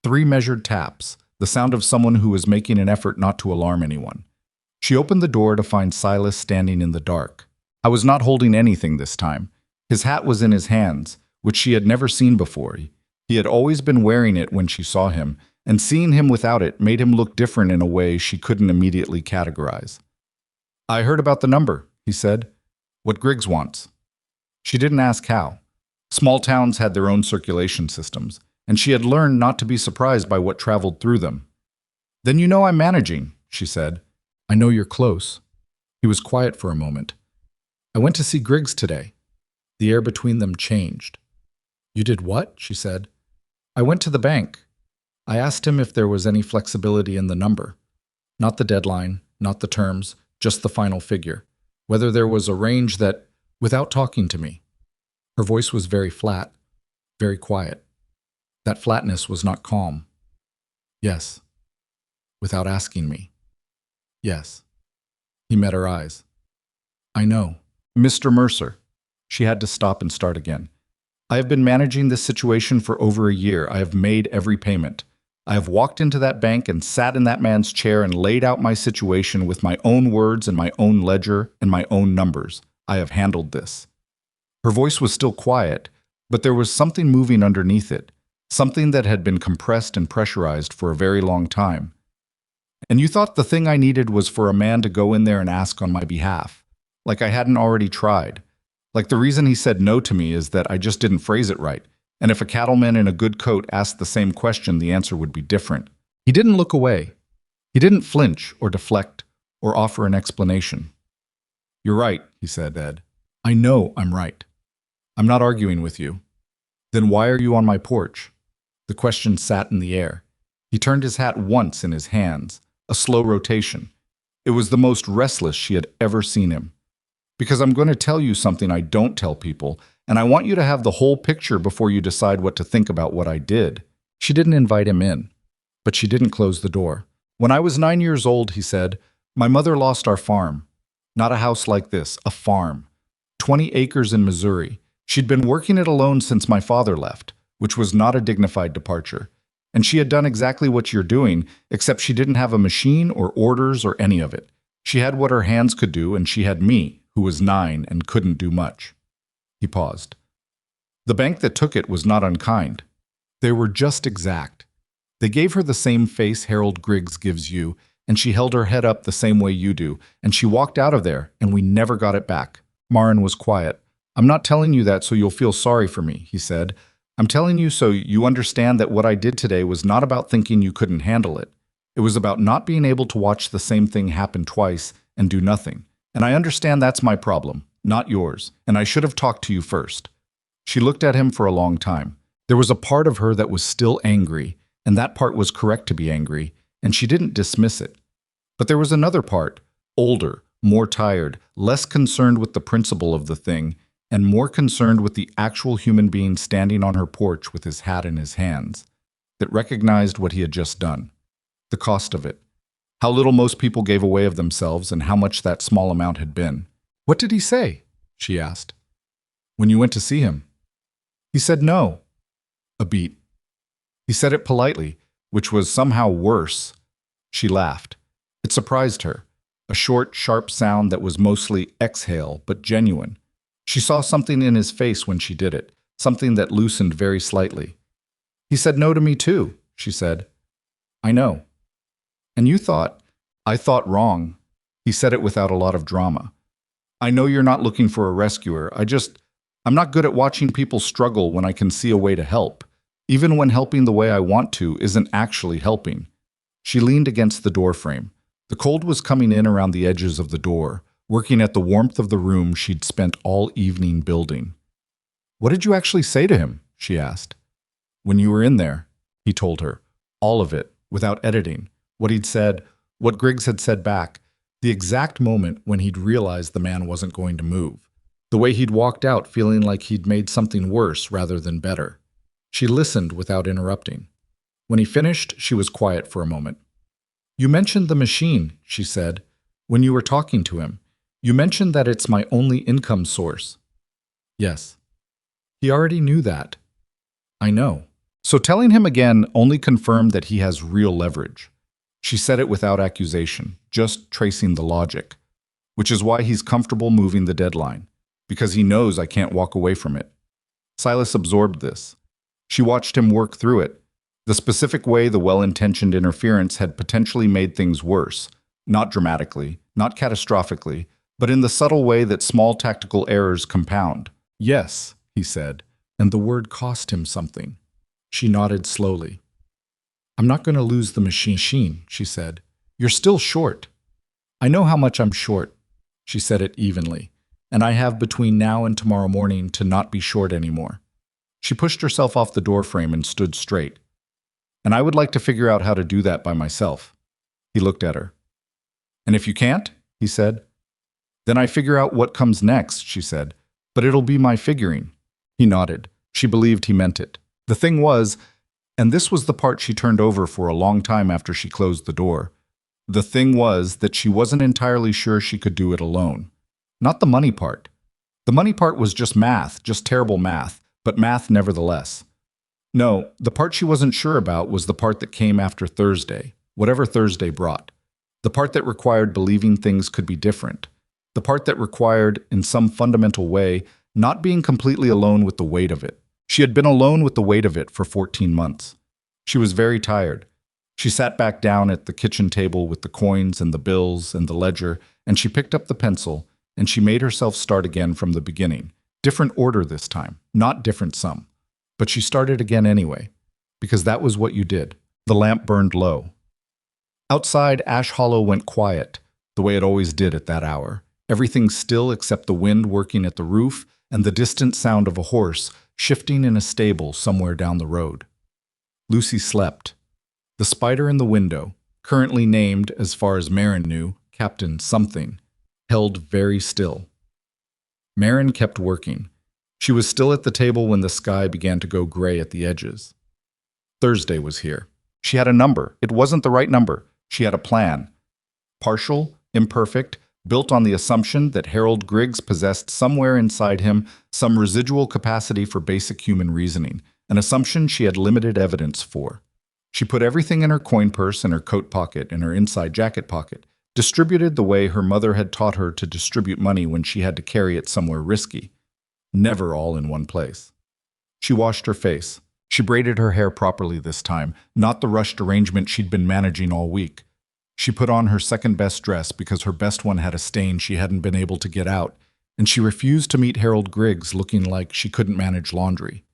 3 measured taps, the sound of someone who was making an effort not to alarm anyone. She opened the door to find Silas standing in the dark. I was not holding anything this time. His hat was in his hands, which she had never seen before. He had always been wearing it when she saw him, and seeing him without it made him look different in a way she couldn't immediately categorize. "I heard about the number," he said. "What Griggs wants." She didn't ask how. Small towns had their own circulation systems, and she had learned not to be surprised by what traveled through them. "Then you know I'm managing," she said. "I know you're close." He was quiet for a moment. "I went to see Griggs today." The air between them changed. "You did what?" she said. "I went to the bank. I asked him if there was any flexibility in the number. Not the deadline, not the terms, just the final figure. Whether there was a range that, without talking to me." Her voice was very flat, very quiet. That flatness was not calm. "Yes." "Without asking me." "Yes." He met her eyes. "I know. Mr. Mercer." She had to stop and start again. "I have been managing this situation for over a year. I have made every payment. I have walked into that bank and sat in that man's chair and laid out my situation with my own words and my own ledger and my own numbers. I have handled this." Her voice was still quiet, but there was something moving underneath it, something that had been compressed and pressurized for a very long time. "And you thought the thing I needed was for a man to go in there and ask on my behalf, like I hadn't already tried. Like the reason he said no to me is that I just didn't phrase it right, and if a cattleman in a good coat asked the same question, the answer would be different." He didn't look away. He didn't flinch or deflect or offer an explanation. "You're right," he said, Ed. "I know I'm right. I'm not arguing with you." "Then why are you on my porch?" The question sat in the air. He turned his hat once in his hands, a slow rotation. It was the most restless she had ever seen him. "Because I'm going to tell you something I don't tell people, and I want you to have the whole picture before you decide what to think about what I did." She didn't invite him in, but she didn't close the door. When I was 9 years old, he said, my mother lost our farm. Not a house like this, a farm. 20 acres in Missouri. She'd been working it alone since my father left, which was not a dignified departure. And she had done exactly what you're doing, except she didn't have a machine or orders or any of it. She had what her hands could do, and she had me, who was 9 and couldn't do much. He paused. The bank that took it was not unkind. They were just exact. They gave her the same face Harold Griggs gives you, and she held her head up the same way you do, and she walked out of there, and we never got it back. Maren was quiet. I'm not telling you that so you'll feel sorry for me, he said. I'm telling you so you understand that what I did today was not about thinking you couldn't handle it. It was about not being able to watch the same thing happen twice and do nothing. And I understand that's my problem, not yours, and I should have talked to you first. She looked at him for a long time. There was a part of her that was still angry, and that part was correct to be angry, and she didn't dismiss it. But there was another part, older, more tired, less concerned with the principle of the thing, and more concerned with the actual human being standing on her porch with his hat in his hands, that recognized what he had just done. The cost of it. How little most people gave away of themselves and how much that small amount had been. What did he say? She asked. When you went to see him? He said no. A beat. He said it politely, which was somehow worse. She laughed. It surprised her. A short, sharp sound that was mostly exhale, but genuine. She saw something in his face when she did it, something that loosened very slightly. He said no to me too, she said. I know. And you thought, I thought wrong. He said it without a lot of drama. I know you're not looking for a rescuer. I'm not good at watching people struggle when I can see a way to help, even when helping the way I want to isn't actually helping. She leaned against the door frame. The cold was coming in around the edges of the door, working at the warmth of the room she'd spent all evening building. What did you actually say to him? She asked. When you were in there, he told her. All of it, without editing. What he'd said, what Griggs had said back, the exact moment when he'd realized the man wasn't going to move. The way he'd walked out feeling like he'd made something worse rather than better. She listened without interrupting. When he finished, she was quiet for a moment. You mentioned the machine, she said, when you were talking to him. You mentioned that it's my only income source. Yes. He already knew that. I know. So telling him again only confirmed that he has real leverage. She said it without accusation, just tracing the logic. Which is why he's comfortable moving the deadline. Because he knows I can't walk away from it. Silas absorbed this. She watched him work through it. The specific way the well-intentioned interference had potentially made things worse. Not dramatically, not catastrophically, but in the subtle way that small tactical errors compound. Yes, he said, and the word cost him something. She nodded slowly. I'm not going to lose the machine, she said. You're still short. I know how much I'm short. She said it evenly. And I have between now and tomorrow morning to not be short anymore. She pushed herself off the doorframe and stood straight. And I would like to figure out how to do that by myself. He looked at her. And if you can't, he said, then I figure out what comes next, she said. But it'll be my figuring. He nodded. She believed he meant it. The thing was, and this was the part she turned over for a long time after she closed the door, the thing was that she wasn't entirely sure she could do it alone. Not the money part. The money part was just math, just terrible math, but math nevertheless. No, the part she wasn't sure about was the part that came after Thursday, whatever Thursday brought. The part that required believing things could be different. The part that required, in some fundamental way, not being completely alone with the weight of it. She had been alone with the weight of it for 14 months. She was very tired. She sat back down at the kitchen table with the coins and the bills and the ledger, and she picked up the pencil, and she made herself start again from the beginning. Different order this time, not different sum. But she started again anyway, because that was what you did. The lamp burned low. Outside, Ash Hollow went quiet, the way it always did at that hour. Everything still except the wind working at the roof and the distant sound of a horse shifting in a stable somewhere down the road. Lucy slept. The spider in the window, currently named, as far as Maren knew, Captain Something, held very still. Maren kept working. She was still at the table when the sky began to go gray at the edges. Thursday was here. She had a number. It wasn't the right number. She had a plan. Partial, imperfect, built on the assumption that Harold Griggs possessed somewhere inside him some residual capacity for basic human reasoning, an assumption she had limited evidence for. She put everything in her coin purse, in her coat pocket, in her inside jacket pocket, distributed the way her mother had taught her to distribute money when she had to carry it somewhere risky. Never all in one place. She washed her face. She braided her hair properly this time, not the rushed arrangement she'd been managing all week. She put on her second-best dress because her best one had a stain she hadn't been able to get out, and she refused to meet Harold Griggs looking like she couldn't manage laundry.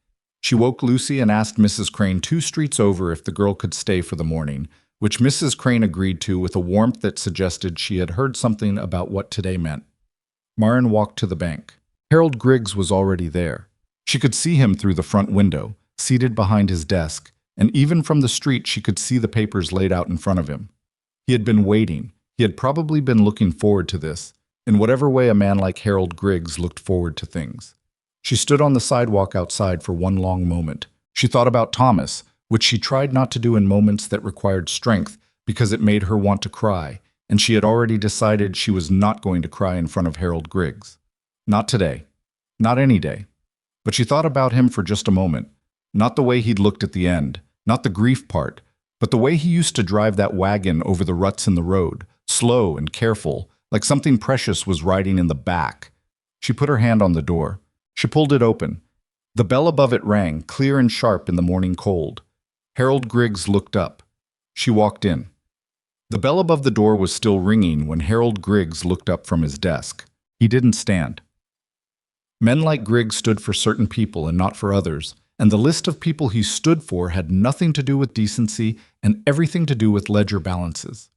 She woke Lucy and asked Mrs. Crane 2 streets over if the girl could stay for the morning, which Mrs. Crane agreed to with a warmth that suggested she had heard something about what today meant. Maren walked to the bank. Harold Griggs was already there. She could see him through the front window, seated behind his desk, and even from the street she could see the papers laid out in front of him. He had been waiting. He had probably been looking forward to this, in whatever way a man like Harold Griggs looked forward to things. She stood on the sidewalk outside for one long moment. She thought about Thomas, which she tried not to do in moments that required strength because it made her want to cry, and she had already decided she was not going to cry in front of Harold Griggs. Not today. Not any day. But she thought about him for just a moment. Not the way he'd looked at the end, not the grief part, but the way he used to drive that wagon over the ruts in the road, slow and careful, like something precious was riding in the back. She put her hand on the door. She pulled it open. The bell above it rang, clear and sharp in the morning cold. Harold Griggs looked up. She walked in. The bell above the door was still ringing when Harold Griggs looked up from his desk. He didn't stand. Men like Griggs stood for certain people and not for others, and the list of people he stood for had nothing to do with decency and everything to do with ledger balances.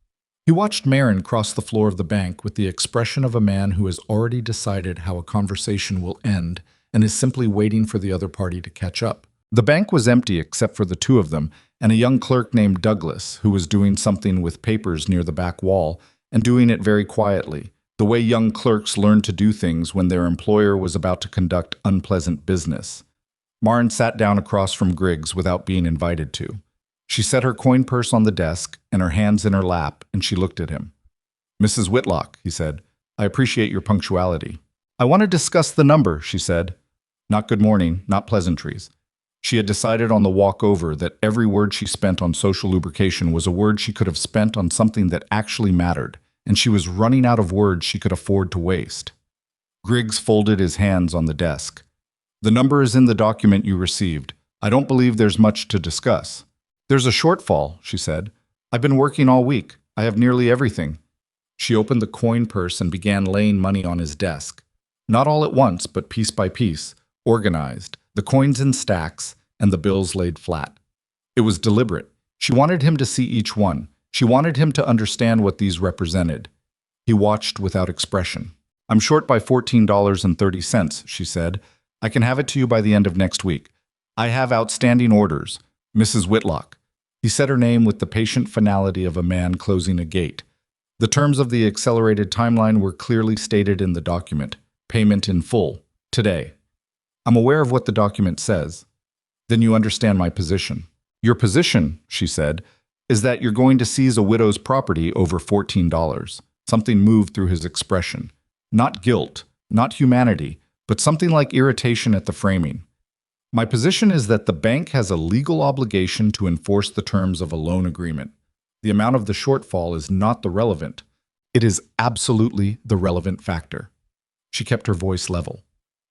He watched Maren cross the floor of the bank with the expression of a man who has already decided how a conversation will end and is simply waiting for the other party to catch up. The bank was empty except for the 2 of them and a young clerk named Douglas, who was doing something with papers near the back wall and doing it very quietly, the way young clerks learn to do things when their employer was about to conduct unpleasant business. Maren sat down across from Griggs without being invited to. She set her coin purse on the desk and her hands in her lap, and she looked at him. "Mrs. Whitlock," he said, "I appreciate your punctuality." "I want to discuss the number," she said. Not good morning, not pleasantries. She had decided on the walk over that every word she spent on social lubrication was a word she could have spent on something that actually mattered, and she was running out of words she could afford to waste. Griggs folded his hands on the desk. "The number is in the document you received. I don't believe there's much to discuss." "There's a shortfall," she said. "I've been working all week. I have nearly everything." She opened the coin purse and began laying money on his desk. Not all at once, but piece by piece, organized, the coins in stacks and the bills laid flat. It was deliberate. She wanted him to see each one. She wanted him to understand what these represented. He watched without expression. "I'm short by $14.30, she said. "I can have it to you by the end of next week. I have outstanding orders. Mrs. Whitlock." He said her name with the patient finality of a man closing a gate. The terms of the accelerated timeline were clearly stated in the document. Payment in full. Today. "I'm aware of what the document says." "Then you understand my position." "Your position," she said, "is that you're going to seize a widow's property over $14. Something moved through his expression. Not guilt, not humanity, but something like irritation at the framing. "My position is that the bank has a legal obligation to enforce the terms of a loan agreement. The amount of the shortfall is not the relevant. It is absolutely the relevant factor." She kept her voice level.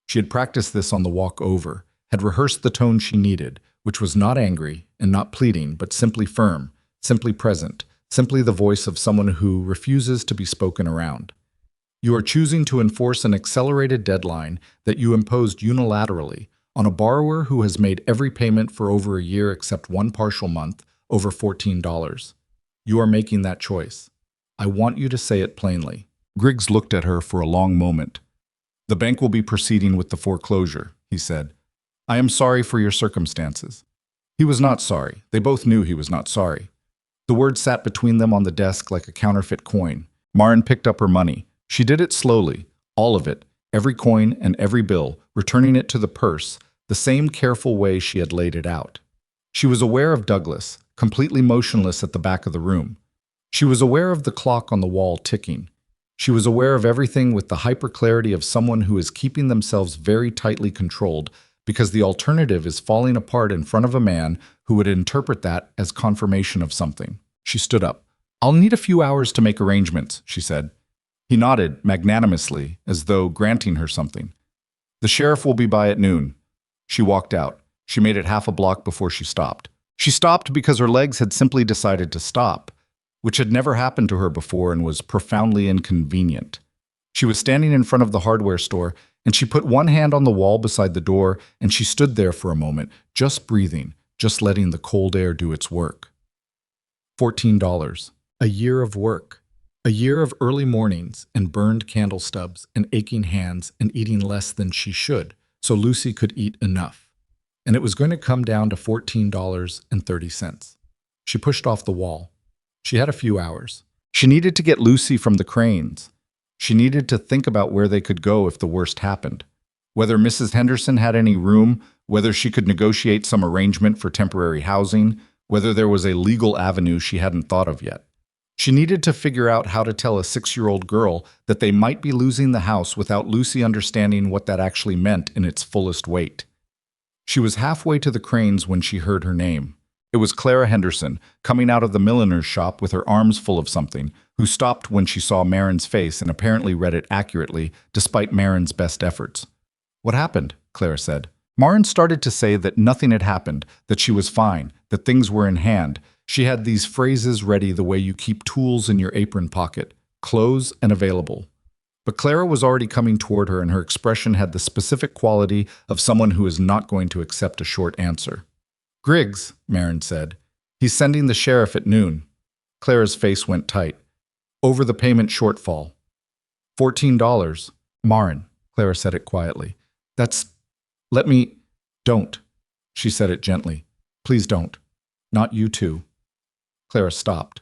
She had practiced this on the walk over, had rehearsed the tone she needed, which was not angry and not pleading, but simply firm, simply present, simply the voice of someone who refuses to be spoken around. "You are choosing to enforce an accelerated deadline that you imposed unilaterally on a borrower who has made every payment for over a year except one partial month, over $14. You are making that choice. I want you to say it plainly." Griggs looked at her for a long moment. "The bank will be proceeding with the foreclosure," he said. "I am sorry for your circumstances." He was not sorry. They both knew he was not sorry. The words sat between them on the desk like a counterfeit coin. Maren picked up her money. She did it slowly, all of it, every coin and every bill, returning it to the purse, the same careful way she had laid it out. She was aware of Douglas, completely motionless at the back of the room. She was aware of the clock on the wall ticking. She was aware of everything with the hyperclarity of someone who is keeping themselves very tightly controlled because the alternative is falling apart in front of a man who would interpret that as confirmation of something. She stood up. "I'll need a few hours to make arrangements," she said. He nodded magnanimously, as though granting her something. "The sheriff will be by at noon." She walked out. She made it half a block before she stopped. She stopped because her legs had simply decided to stop, which had never happened to her before and was profoundly inconvenient. She was standing in front of the hardware store, and she put one hand on the wall beside the door, and she stood there for a moment, just breathing, just letting the cold air do its work. $14. A year of work. A year of early mornings and burned candle stubs and aching hands and eating less than she should, so Lucy could eat enough. And it was going to come down to $14.30. She pushed off the wall. She had a few hours. She needed to get Lucy from the Cranes. She needed to think about where they could go if the worst happened. Whether Mrs. Henderson had any room, whether she could negotiate some arrangement for temporary housing, whether there was a legal avenue she hadn't thought of yet. She needed to figure out how to tell a 6-year-old girl that they might be losing the house without Lucy understanding what that actually meant in its fullest weight. She was halfway to the Cranes when she heard her name. It was Clara Henderson, coming out of the milliner's shop with her arms full of something, who stopped when she saw Maren's face and apparently read it accurately, despite Maren's best efforts. "What happened?" Clara said. Maren started to say that nothing had happened, that she was fine, that things were in hand. She had these phrases ready the way you keep tools in your apron pocket, clothes and available. But Clara was already coming toward her, and her expression had the specific quality of someone who is not going to accept a short answer. "Griggs," Maren said. "He's sending the sheriff at noon." Clara's face went tight. "Over the payment shortfall." $14. "Maren," Clara said it quietly. Let me, don't." She said it gently. "Please don't. Not you too." Clara stopped.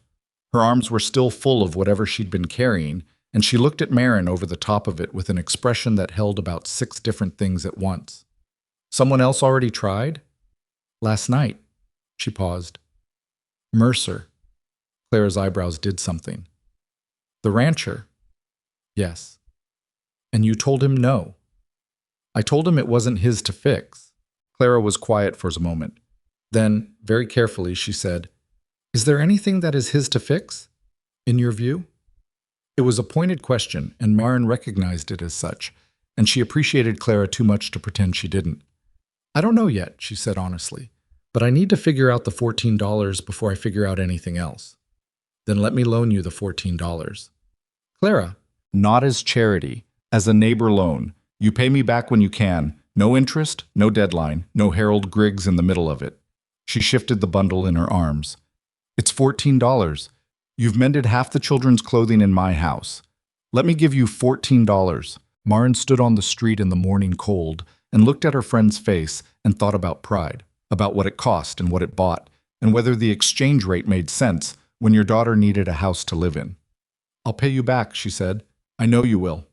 Her arms were still full of whatever she'd been carrying, and she looked at Maren over the top of it with an expression that held about 6 different things at once. "Someone else already tried?" "Last night." She paused. "Mercer." Clara's eyebrows did something. "The rancher?" "Yes." "And you told him no?" "I told him it wasn't his to fix." Clara was quiet for a moment. Then, very carefully, she said, "Is there anything that is his to fix, in your view?" It was a pointed question, and Maren recognized it as such, and she appreciated Clara too much to pretend she didn't. "I don't know yet," she said honestly, "but I need to figure out the $14 before I figure out anything else." "Then let me loan you the $14. "Clara." "Not as charity, as a neighbor loan. You pay me back when you can. No interest, no deadline, no Harold Griggs in the middle of it." She shifted the bundle in her arms. "It's $14. You've mended half the children's clothing in my house. Let me give you $14. Maren stood on the street in the morning cold and looked at her friend's face and thought about pride, about what it cost and what it bought, and whether the exchange rate made sense when your daughter needed a house to live in. "I'll pay you back," she said. "I know you will."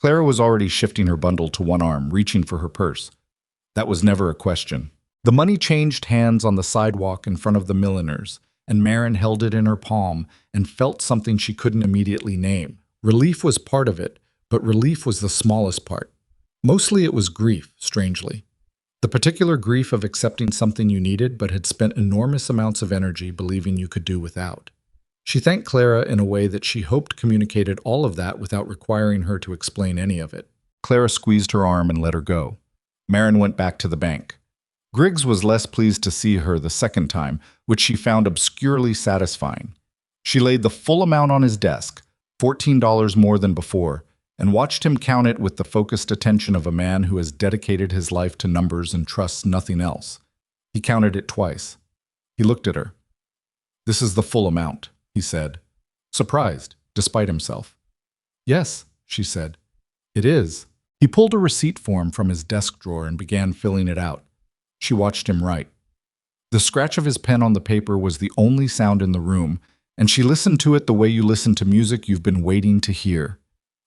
Clara was already shifting her bundle to one arm, reaching for her purse. That was never a question. The money changed hands on the sidewalk in front of the milliner's, and Maren held it in her palm and felt something she couldn't immediately name. Relief was part of it, but relief was the smallest part. Mostly it was grief, strangely. The particular grief of accepting something you needed but had spent enormous amounts of energy believing you could do without. She thanked Clara in a way that she hoped communicated all of that without requiring her to explain any of it. Clara squeezed her arm and let her go. Maren went back to the bank. Griggs was less pleased to see her the second time, which she found obscurely satisfying. She laid the full amount on his desk, $14 more than before, and watched him count it with the focused attention of a man who has dedicated his life to numbers and trusts nothing else. He counted it twice. He looked at her. "This is the full amount," he said, surprised, despite himself. "Yes," she said. "It is." He pulled a receipt form from his desk drawer and began filling it out. She watched him write. The scratch of his pen on the paper was the only sound in the room, and she listened to it the way you listen to music you've been waiting to hear.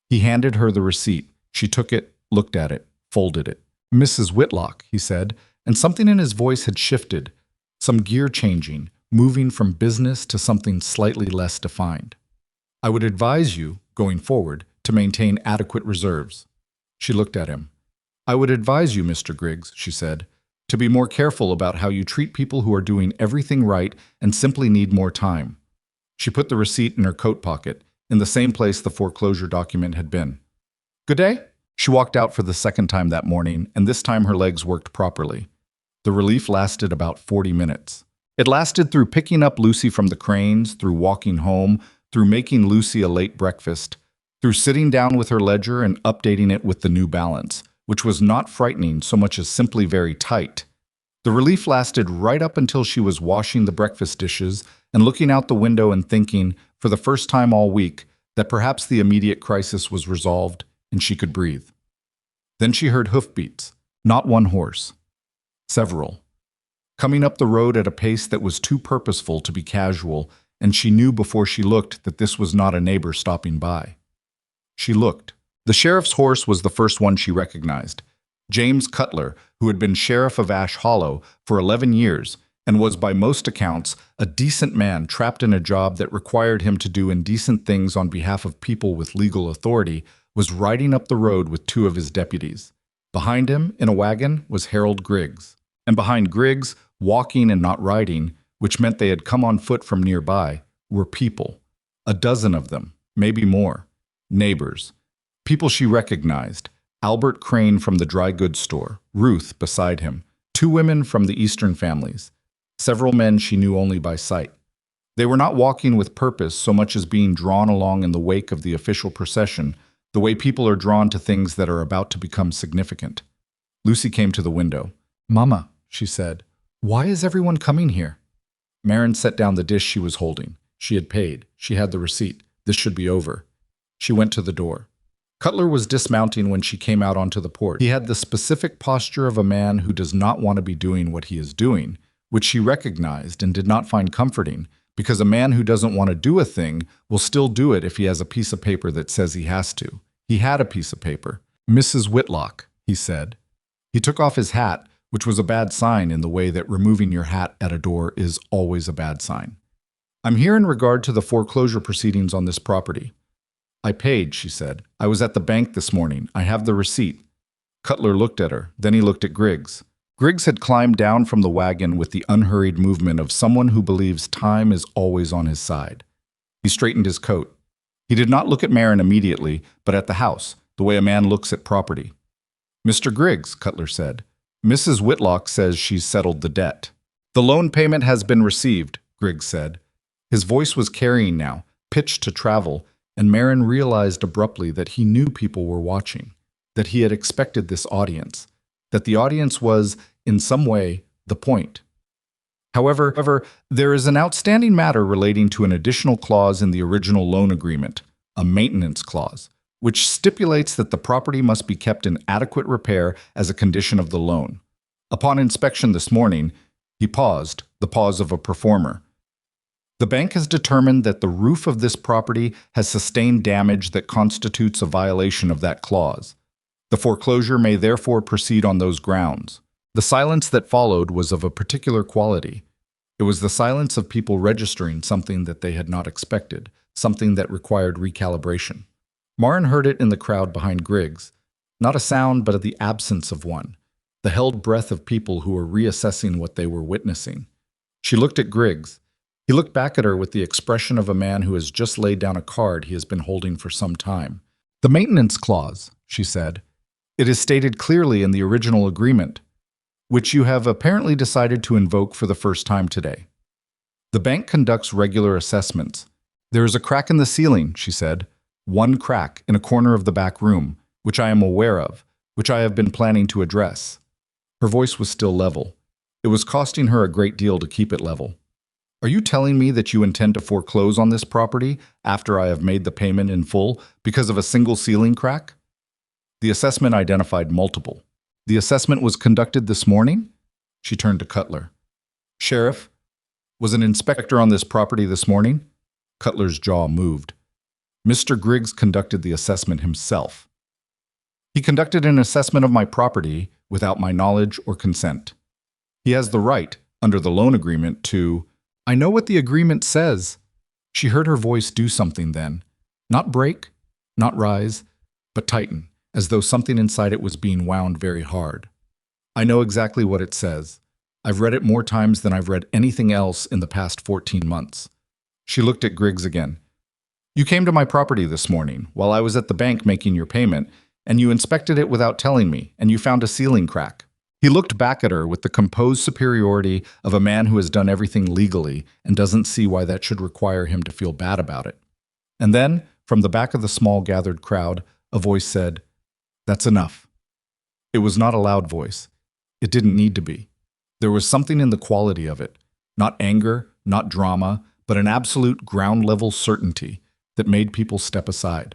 He handed her the receipt. She took it, looked at it, folded it. "Mrs. Whitlock," he said, and something in his voice had shifted. some gear changing, moving from business to something slightly less defined. I would advise you, going forward, to maintain adequate reserves. She looked at him. I would advise you, Mr. Griggs, she said, to be more careful about how you treat people who are doing everything right and simply need more time. She put the receipt in her coat pocket, in the same place the foreclosure document had been. Good day? She walked out for the second time that morning, and this time her legs worked properly. The relief lasted about 40 minutes. It lasted through picking up Lucy from the cranes, through walking home, through making Lucy a late breakfast, through sitting down with her ledger and updating it with the new balance, which was not frightening so much as simply very tight. The relief lasted right up until she was washing the breakfast dishes and looking out the window and thinking, for the first time all week, that perhaps the immediate crisis was resolved and she could breathe. Then she heard hoofbeats, not one horse, several, coming up the road at a pace that was too purposeful to be casual, and she knew before she looked that this was not a neighbor stopping by. She looked. The sheriff's horse was the first one she recognized. James Cutler, who had been sheriff of Ash Hollow for 11 years and was by most accounts a decent man trapped in a job that required him to do indecent things on behalf of people with legal authority, was riding up the road with two of his deputies. Behind him, in a wagon, was Harold Griggs. And behind Griggs, walking and not riding, which meant they had come on foot from nearby, were people. A dozen of them, maybe more. Neighbors. People she recognized. Albert Crane from the dry goods store, Ruth beside him, two women from the Eastern families, several men she knew only by sight. They were not walking with purpose so much as being drawn along in the wake of the official procession, the way people are drawn to things that are about to become significant. Lucy came to the window. Mama, she said, why is everyone coming here? Maren set down the dish she was holding. She had paid. She had the receipt. This should be over. She went to the door. Cutler was dismounting when she came out onto the porch. He had the specific posture of a man who does not want to be doing what he is doing, which she recognized and did not find comforting, because a man who doesn't want to do a thing will still do it if he has a piece of paper that says he has to. He had a piece of paper. Mrs. Whitlock, he said. He took off his hat, which was a bad sign in the way that removing your hat at a door is always a bad sign. I'm here in regard to the foreclosure proceedings on this property. I paid, she said. I was at the bank this morning. I have the receipt. Cutler looked at her. Then he looked at Griggs. Griggs had climbed down from the wagon with the unhurried movement of someone who believes time is always on his side. He straightened his coat. He did not look at Maren immediately, but at the house, the way a man looks at property. Mr. Griggs, Cutler said, Mrs. Whitlock says she's settled the debt. The loan payment has been received, Griggs said. His voice was carrying now, pitched to travel, and Maren realized abruptly that he knew people were watching, that he had expected this audience, that the audience was, in some way, the point. However, there is an outstanding matter relating to an additional clause in the original loan agreement, a maintenance clause, which stipulates that the property must be kept in adequate repair as a condition of the loan. Upon inspection this morning, he paused, the pause of a performer. The bank has determined that the roof of this property has sustained damage that constitutes a violation of that clause. The foreclosure may therefore proceed on those grounds. The silence that followed was of a particular quality. It was the silence of people registering something that they had not expected, something that required recalibration. Maren heard it in the crowd behind Griggs. Not a sound, but the absence of one. The held breath of people who were reassessing what they were witnessing. She looked at Griggs. He looked back at her with the expression of a man who has just laid down a card he has been holding for some time. The maintenance clause, she said. It is stated clearly in the original agreement, which you have apparently decided to invoke for the first time today. The bank conducts regular assessments. There is a crack in the ceiling, she said. One crack in a corner of the back room, which I am aware of, which I have been planning to address. Her voice was still level. It was costing her a great deal to keep it level. Are you telling me that you intend to foreclose on this property after I have made the payment in full because of a single ceiling crack? The assessment identified multiple. The assessment was conducted this morning? She turned to Cutler. Sheriff, was an inspector on this property this morning? Cutler's jaw moved. Mr. Griggs conducted the assessment himself. He conducted an assessment of my property without my knowledge or consent. He has the right, under the loan agreement to, I know what the agreement says. She heard her voice do something then. Not break, not rise, but tighten, as though something inside it was being wound very hard. I know exactly what it says. I've read it more times than I've read anything else in the past 14 months. She looked at Griggs again. You came to my property this morning while I was at the bank making your payment, and you inspected it without telling me, and you found a ceiling crack. He looked back at her with the composed superiority of a man who has done everything legally and doesn't see why that should require him to feel bad about it. And then, from the back of the small gathered crowd, a voice said, That's enough. It was not a loud voice. It didn't need to be. There was something in the quality of it, not anger, not drama, but an absolute ground-level certainty that made people step aside.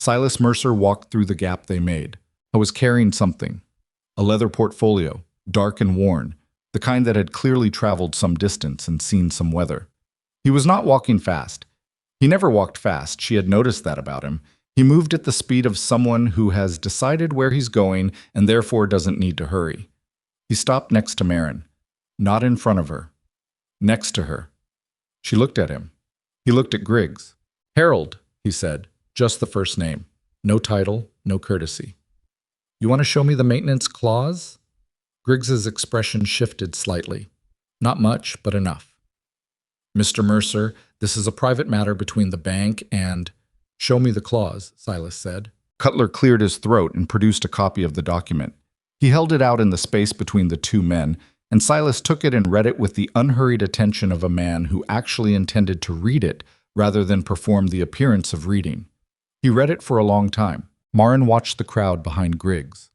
Silas Mercer walked through the gap they made. I was carrying something. A leather portfolio, dark and worn, the kind that had clearly traveled some distance and seen some weather. He was not walking fast. He never walked fast, she had noticed that about him. He moved at the speed of someone who has decided where he's going and therefore doesn't need to hurry. He stopped next to Maren, not in front of her, next to her. She looked at him. He looked at Griggs. Harold, he said, just the first name. No title, no courtesy. You want to show me the maintenance clause? Griggs's expression shifted slightly. Not much, but enough. Mr. Mercer, this is a private matter between the bank and— Show me the clause, Silas said. Cutler cleared his throat and produced a copy of the document. He held it out in the space between the two men, and Silas took it and read it with the unhurried attention of a man who actually intended to read it rather than perform the appearance of reading. He read it for a long time. Maren watched the crowd behind Griggs.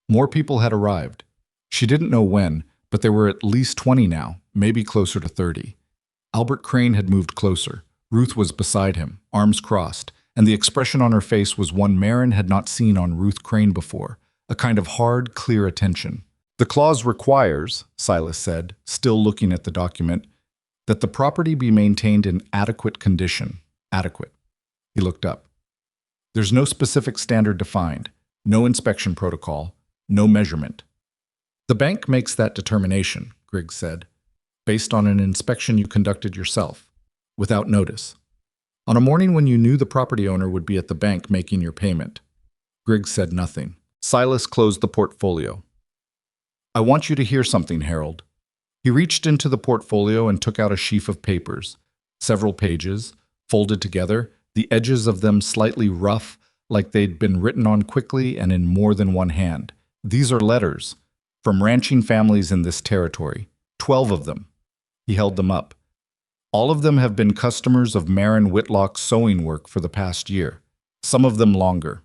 More people had arrived. She didn't know when, but there were at least 20 now, maybe closer to 30. Albert Crane had moved closer. Ruth was beside him, arms crossed, and the expression on her face was one Maren had not seen on Ruth Crane before, a kind of hard, clear attention. The clause requires, Silas said, still looking at the document, that the property be maintained in adequate condition. Adequate. He looked up. There's no specific standard defined, no inspection protocol, no measurement. The bank makes that determination, Griggs said, based on an inspection you conducted yourself, without notice. On a morning when you knew the property owner would be at the bank making your payment. Griggs said nothing. Silas closed the portfolio. I want you to hear something, Harold. He reached into the portfolio and took out a sheaf of papers, several pages, folded together, the edges of them slightly rough, like they'd been written on quickly and in more than one hand. These are letters from ranching families in this territory, 12 of them. He held them up. All of them have been customers of Maren Whitlock's sewing work for the past year, some of them longer.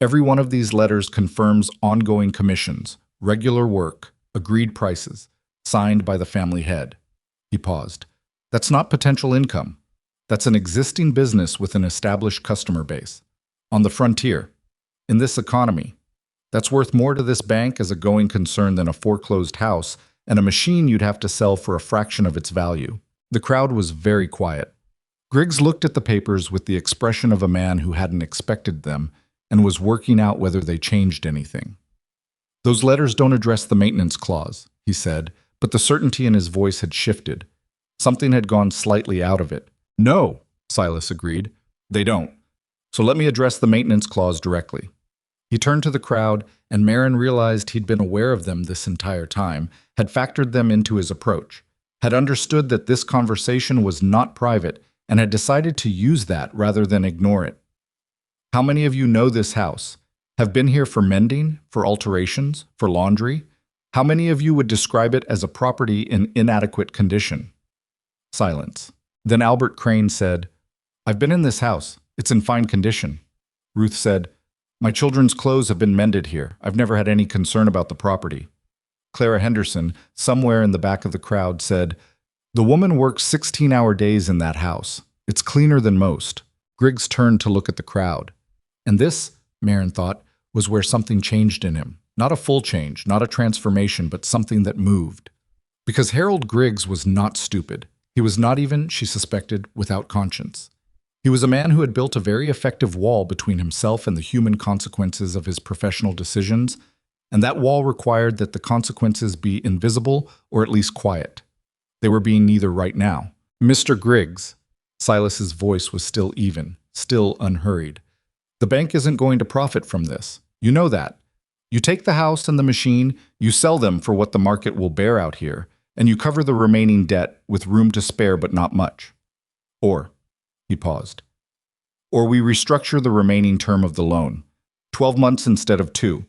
Every one of these letters confirms ongoing commissions, regular work, agreed prices, signed by the family head. He paused. That's not potential income. That's an existing business with an established customer base. On the frontier. In this economy. That's worth more to this bank as a going concern than a foreclosed house and a machine you'd have to sell for a fraction of its value. The crowd was very quiet. Griggs looked at the papers with the expression of a man who hadn't expected them and was working out whether they changed anything. Those letters don't address the maintenance clause, he said, but the certainty in his voice had shifted. Something had gone slightly out of it. No, Silas agreed. They don't. So let me address the maintenance clause directly. He turned to the crowd, and Maren realized he'd been aware of them this entire time, had factored them into his approach, had understood that this conversation was not private, and had decided to use that rather than ignore it. How many of you know this house? Have been here for mending, for alterations, for laundry? How many of you would describe it as a property in inadequate condition? Silence. Then Albert Crane said, I've been in this house. It's in fine condition. Ruth said, My children's clothes have been mended here. I've never had any concern about the property. Clara Henderson, somewhere in the back of the crowd, said, The woman works 16-hour days in that house. It's cleaner than most. Griggs turned to look at the crowd. And this, Maren thought, was where something changed in him. Not a full change, not a transformation, but something that moved. Because Harold Griggs was not stupid. He was not even, she suspected, without conscience. He was a man who had built a very effective wall between himself and the human consequences of his professional decisions, And that wall required that the consequences be invisible or at least quiet. They were being neither right now. Mr. Griggs, Silas's voice was still even, still unhurried. The bank isn't going to profit from this. You know that. You take the house and the machine, you sell them for what the market will bear out here, and you cover the remaining debt with room to spare but not much. Or, he paused, or we restructure the remaining term of the loan, 12 months instead of 2.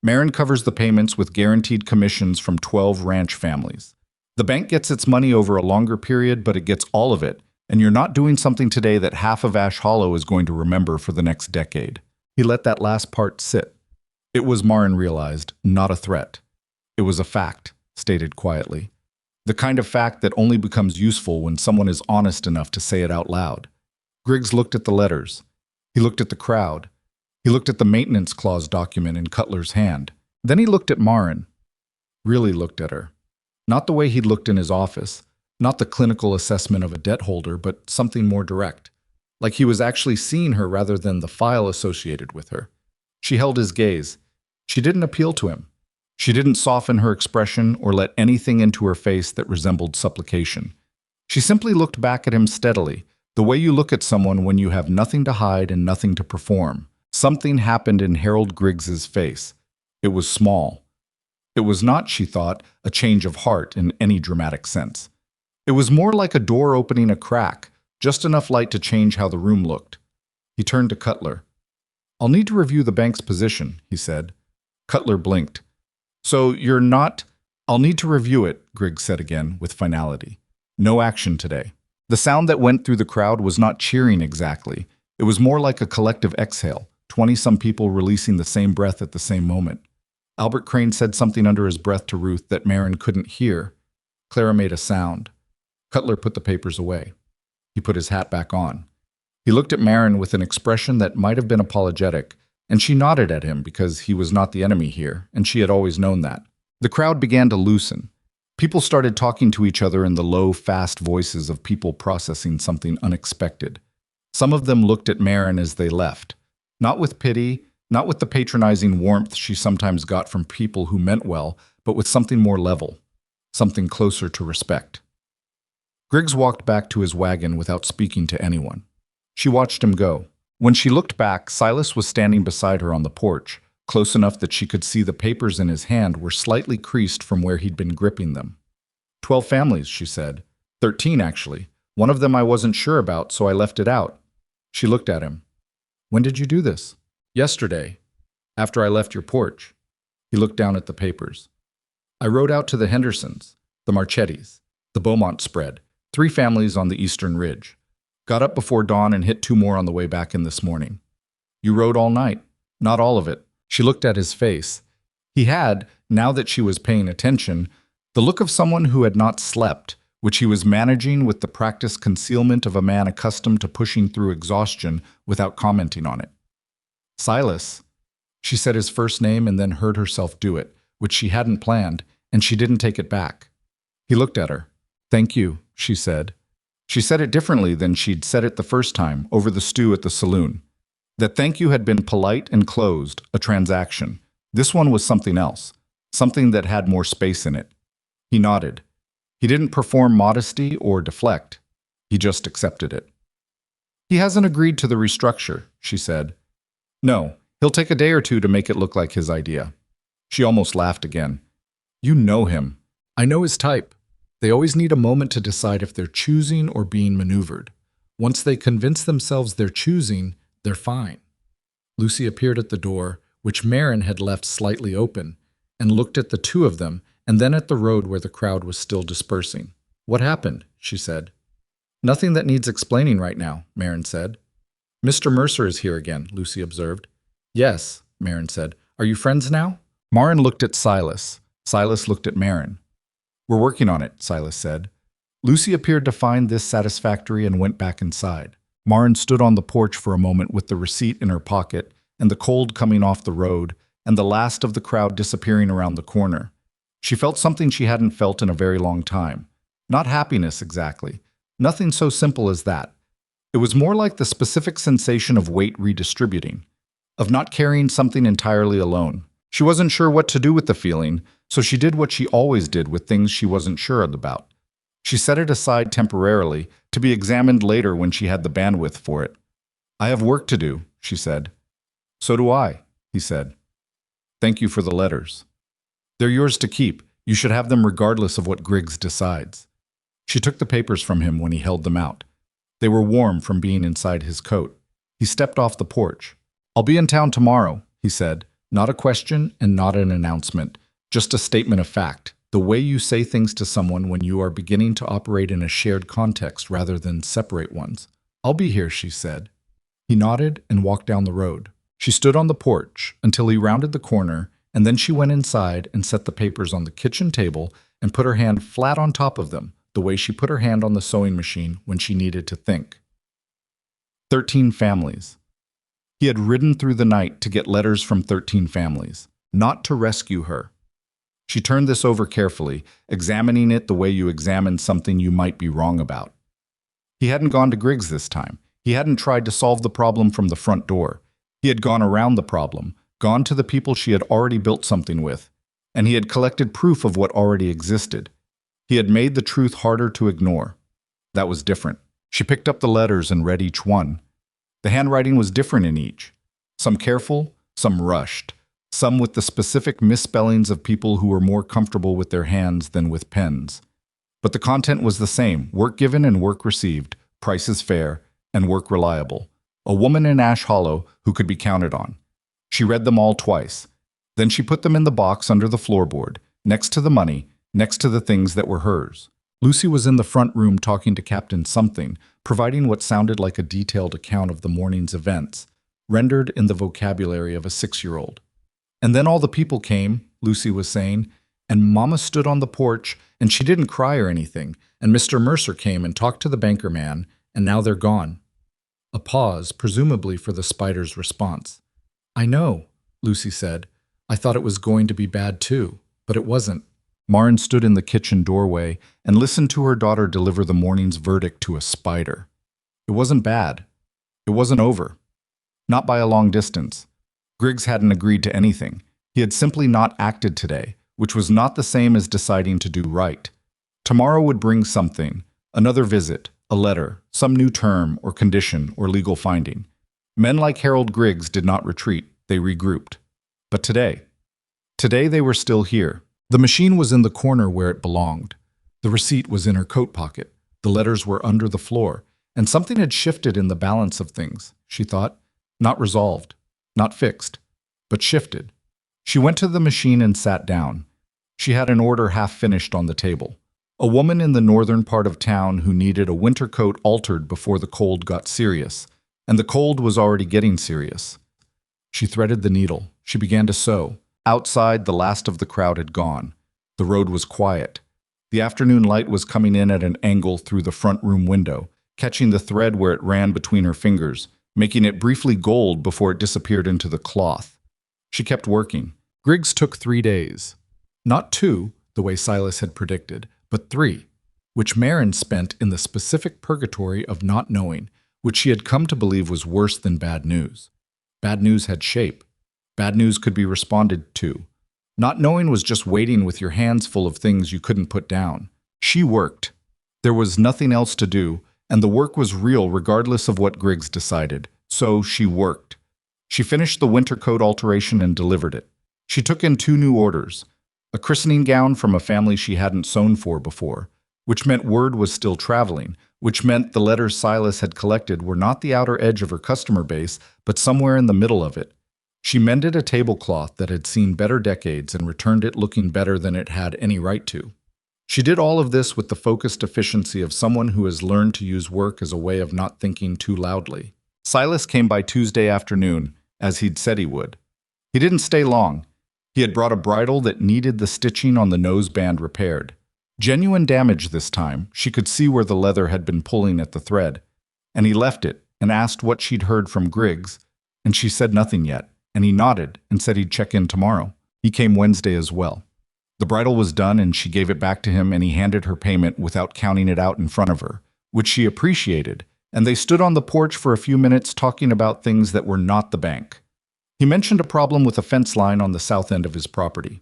Maren covers the payments with guaranteed commissions from 12 ranch families. The bank gets its money over a longer period, but it gets all of it, and you're not doing something today that half of Ash Hollow is going to remember for the next decade. He let that last part sit. It was, Maren realized, not a threat. It was a fact, stated quietly. The kind of fact that only becomes useful when someone is honest enough to say it out loud. Griggs looked at the letters. He looked at the crowd. He looked at the maintenance clause document in Cutler's hand. Then he looked at Maren. Really looked at her. Not the way he'd looked in his office, not the clinical assessment of a debt holder, but something more direct. Like he was actually seeing her rather than the file associated with her. She held his gaze. She didn't appeal to him. She didn't soften her expression or let anything into her face that resembled supplication. She simply looked back at him steadily, the way you look at someone when you have nothing to hide and nothing to perform. Something happened in Harold Griggs's face. It was small. It was not, she thought, a change of heart in any dramatic sense. It was more like a door opening a crack, just enough light to change how the room looked. He turned to Cutler. "I'll need to review the bank's position," he said. Cutler blinked. "So you're not—" "I'll need to review it," Griggs said again, with finality. "No action today." The sound that went through the crowd was not cheering exactly. It was more like a collective exhale, 20-some people releasing the same breath at the same moment. Albert Crane said something under his breath to Ruth that Maren couldn't hear. Clara made a sound. Cutler put the papers away. He put his hat back on. He looked at Maren with an expression that might have been apologetic, and she nodded at him because he was not the enemy here, and she had always known that. The crowd began to loosen. People started talking to each other in the low, fast voices of people processing something unexpected. Some of them looked at Maren as they left, not with pity, not with the patronizing warmth she sometimes got from people who meant well, but with something more level, something closer to respect. Griggs walked back to his wagon without speaking to anyone. She watched him go. When she looked back, Silas was standing beside her on the porch, close enough that she could see the papers in his hand were slightly creased from where he'd been gripping them. 12 families, she said. 13, actually. One of them I wasn't sure about, so I left it out. She looked at him. "When did you do this?" "Yesterday, after I left your porch." He looked down at the papers. "I rode out to the Hendersons, the Marchettis, the Beaumont spread, 3 families on the eastern ridge. Got up before dawn and hit 2 more on the way back in this morning." "You rode all night?" "Not all of it." She looked at his face. He had, now that she was paying attention, the look of someone who had not slept, which he was managing with the practiced concealment of a man accustomed to pushing through exhaustion without commenting on it. "Silas." She said his first name and then heard herself do it, which she hadn't planned, and she didn't take it back. He looked at her. "Thank you," she said. She said it differently than she'd said it the first time, over the stew at the saloon. That thank you had been polite and closed, a transaction. This one was something else, something that had more space in it. He nodded. He didn't perform modesty or deflect. He just accepted it. "He hasn't agreed to the restructure," she said. "No, he'll take a day or 2 to make it look like his idea." She almost laughed again. "You know him. I know his type. They always need a moment to decide if they're choosing or being maneuvered. Once they convince themselves they're choosing, they're fine." Lucy appeared at the door, which Maren had left slightly open, and looked at the 2 of them, and then at the road where the crowd was still dispersing. "What happened?" she said. "Nothing that needs explaining right now," Maren said. "Mr. Mercer is here again," Lucy observed. "Yes," Maren said. "Are you friends now?" Maren looked at Silas. Silas looked at Maren. "We're working on it," Silas said. Lucy appeared to find this satisfactory and went back inside. Maren stood on the porch for a moment with the receipt in her pocket and the cold coming off the road and the last of the crowd disappearing around the corner. She felt something she hadn't felt in a very long time. Not happiness exactly. Nothing so simple as that. It was more like the specific sensation of weight redistributing, of not carrying something entirely alone. She wasn't sure what to do with the feeling, so she did what she always did with things she wasn't sure about. She set it aside temporarily to be examined later when she had the bandwidth for it. "I have work to do," she said. "So do I," he said. "Thank you for the letters. They're yours to keep. You should have them regardless of what Griggs decides." She took the papers from him when he held them out. They were warm from being inside his coat. He stepped off the porch. "I'll be in town tomorrow," he said. Not a question and not an announcement, just a statement of fact. The way you say things to someone when you are beginning to operate in a shared context rather than separate ones. "I'll be here," she said. He nodded and walked down the road. She stood on the porch until he rounded the corner, and then she went inside and set the papers on the kitchen table and put her hand flat on top of them, the way she put her hand on the sewing machine when she needed to think. 13 families. He had ridden through the night to get letters from 13 families, not to rescue her. She turned this over carefully, examining it the way you examine something you might be wrong about. He hadn't gone to Griggs this time. He hadn't tried to solve the problem from the front door. He had gone around the problem, gone to the people she had already built something with, and he had collected proof of what already existed. He had made the truth harder to ignore. That was different. She picked up the letters and read each one. The handwriting was different in each. Some careful, some rushed, some with the specific misspellings of people who were more comfortable with their hands than with pens. But the content was the same: work given and work received, prices fair, and work reliable. A woman in Ash Hollow who could be counted on. She read them all twice. Then she put them in the box under the floorboard, next to the money, next to the things that were hers. Lucy was in the front room talking to Captain Something, providing what sounded like a detailed account of the morning's events, rendered in the vocabulary of a 6-year-old. "And then all the people came," Lucy was saying, "and Mama stood on the porch, and she didn't cry or anything, and Mr. Mercer came and talked to the banker man, and now they're gone." A pause, presumably for the spider's response. "I know," Lucy said. "I thought it was going to be bad too, but it wasn't." Maren stood in the kitchen doorway and listened to her daughter deliver the morning's verdict to a spider. It wasn't bad. It wasn't over. Not by a long distance. Griggs hadn't agreed to anything. He had simply not acted today, which was not the same as deciding to do right. Tomorrow would bring something, another visit, a letter, some new term or condition or legal finding. Men like Harold Griggs did not retreat, they regrouped. But today they were still here. The machine was in the corner where it belonged. The receipt was in her coat pocket. The letters were under the floor. And something had shifted in the balance of things, she thought. Not resolved, not fixed, but shifted. She went to the machine and sat down. She had an order half finished on the table. A woman in the northern part of town who needed a winter coat altered before the cold got serious. And the cold was already getting serious. She threaded the needle. She began to sew. Outside, the last of the crowd had gone. The road was quiet. The afternoon light was coming in at an angle through the front room window, catching the thread where it ran between her fingers, making it briefly gold before it disappeared into the cloth. She kept working. Griggs took 3 days. Not 2, the way Silas had predicted, but 3, which Maren spent in the specific purgatory of not knowing, which she had come to believe was worse than bad news. Bad news had shape. Bad news could be responded to. Not knowing was just waiting with your hands full of things you couldn't put down. She worked. There was nothing else to do, and the work was real regardless of what Griggs decided. So she worked. She finished the winter coat alteration and delivered it. She took in 2 new orders. A christening gown from a family she hadn't sewn for before, which meant word was still traveling, which meant the letters Silas had collected were not the outer edge of her customer base, but somewhere in the middle of it. She mended a tablecloth that had seen better decades and returned it looking better than it had any right to. She did all of this with the focused efficiency of someone who has learned to use work as a way of not thinking too loudly. Silas came by Tuesday afternoon, as he'd said he would. He didn't stay long. He had brought a bridle that needed the stitching on the noseband repaired. Genuine damage this time. She could see where the leather had been pulling at the thread. And he left it and asked what she'd heard from Griggs, and she said nothing yet. And he nodded and said he'd check in tomorrow. He came Wednesday as well. The bridle was done and she gave it back to him, and he handed her payment without counting it out in front of her, which she appreciated, and they stood on the porch for a few minutes talking about things that were not the bank. He mentioned a problem with a fence line on the south end of his property.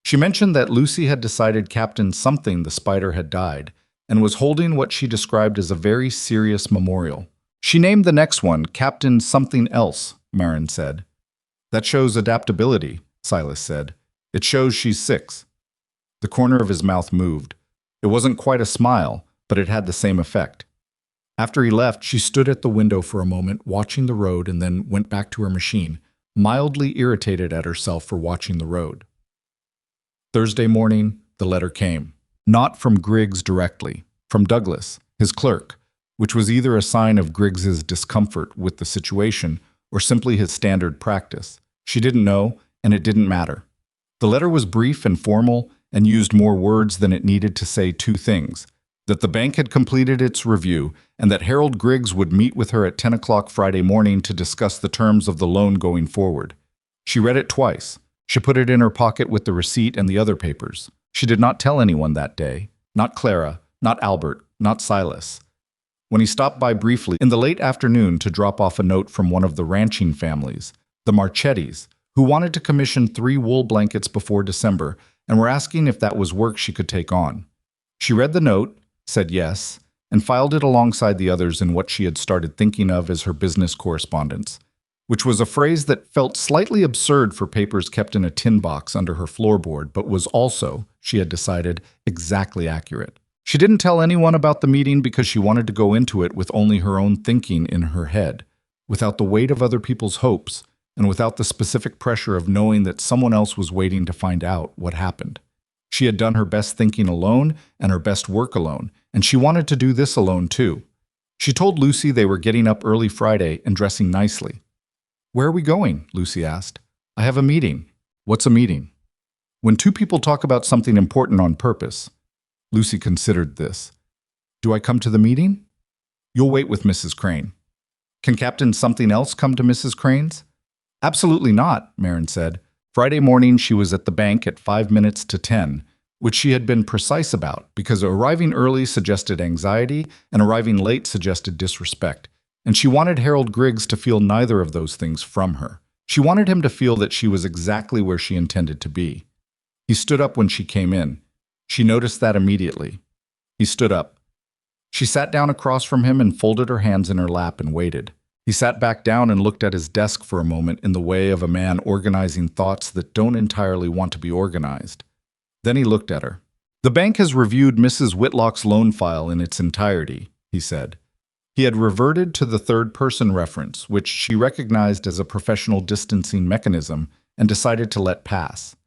She mentioned that Lucy had decided Captain Something the spider had died and was holding what she described as a very serious memorial. She named the next one Captain Something Else, Maren said. That shows adaptability, Silas said. It shows she's 6. The corner of his mouth moved. It wasn't quite a smile, but it had the same effect. After he left, she stood at the window for a moment, watching the road, and then went back to her machine, mildly irritated at herself for watching the road. Thursday morning, the letter came. Not from Griggs directly, from Douglas, his clerk, which was either a sign of Griggs's discomfort with the situation or simply his standard practice. She didn't know, and it didn't matter. The letter was brief and formal and used more words than it needed to say 2 things: that the bank had completed its review and that Harold Griggs would meet with her at 10 o'clock Friday morning to discuss the terms of the loan going forward. She read it twice. She put it in her pocket with the receipt and the other papers. She did not tell anyone that day. Not Clara, not Albert, not Silas. When he stopped by briefly in the late afternoon to drop off a note from one of the ranching families, the Marchettis, who wanted to commission 3 wool blankets before December and were asking if that was work she could take on. She read the note, said yes, and filed it alongside the others in what she had started thinking of as her business correspondence, which was a phrase that felt slightly absurd for papers kept in a tin box under her floorboard, but was also, she had decided, exactly accurate. She didn't tell anyone about the meeting because she wanted to go into it with only her own thinking in her head, without the weight of other people's hopes, and without the specific pressure of knowing that someone else was waiting to find out what happened. She had done her best thinking alone and her best work alone, and she wanted to do this alone too. She told Lucy they were getting up early Friday and dressing nicely. "Where are we going?" Lucy asked. "I have a meeting." "What's a meeting?" "When 2 people talk about something important on purpose." Lucy considered this. "Do I come to the meeting?" "You'll wait with Mrs. Crane." "Can Captain Something Else come to Mrs. Crane's?" "Absolutely not," Maren said. Friday morning she was at the bank at 5 minutes to 10, which she had been precise about because arriving early suggested anxiety and arriving late suggested disrespect, and she wanted Harold Griggs to feel neither of those things from her. She wanted him to feel that she was exactly where she intended to be. He stood up when she came in. She noticed that immediately. He stood up. She sat down across from him and folded her hands in her lap and waited. He sat back down and looked at his desk for a moment in the way of a man organizing thoughts that don't entirely want to be organized. Then he looked at her. "The bank has reviewed Mrs. Whitlock's loan file in its entirety," he said. He had reverted to the third-person reference, which she recognized as a professional distancing mechanism, and decided to let pass.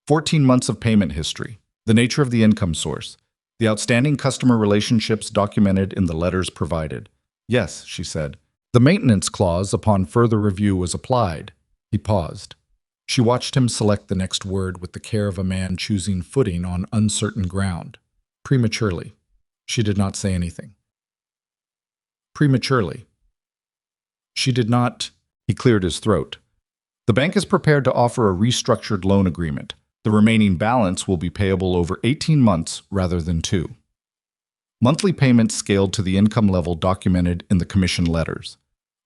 14 months of payment history, the nature of the income source, the outstanding customer relationships documented in the letters provided. "Yes," she said. "The maintenance clause upon further review was applied." He paused. She watched him select the next word with the care of a man choosing footing on uncertain ground. Prematurely. She did not say anything. Prematurely. She did not. He cleared his throat. "The bank is prepared to offer a restructured loan agreement. The remaining balance will be payable over 18 months rather than 2. Monthly payments scaled to the income level documented in the commission letters.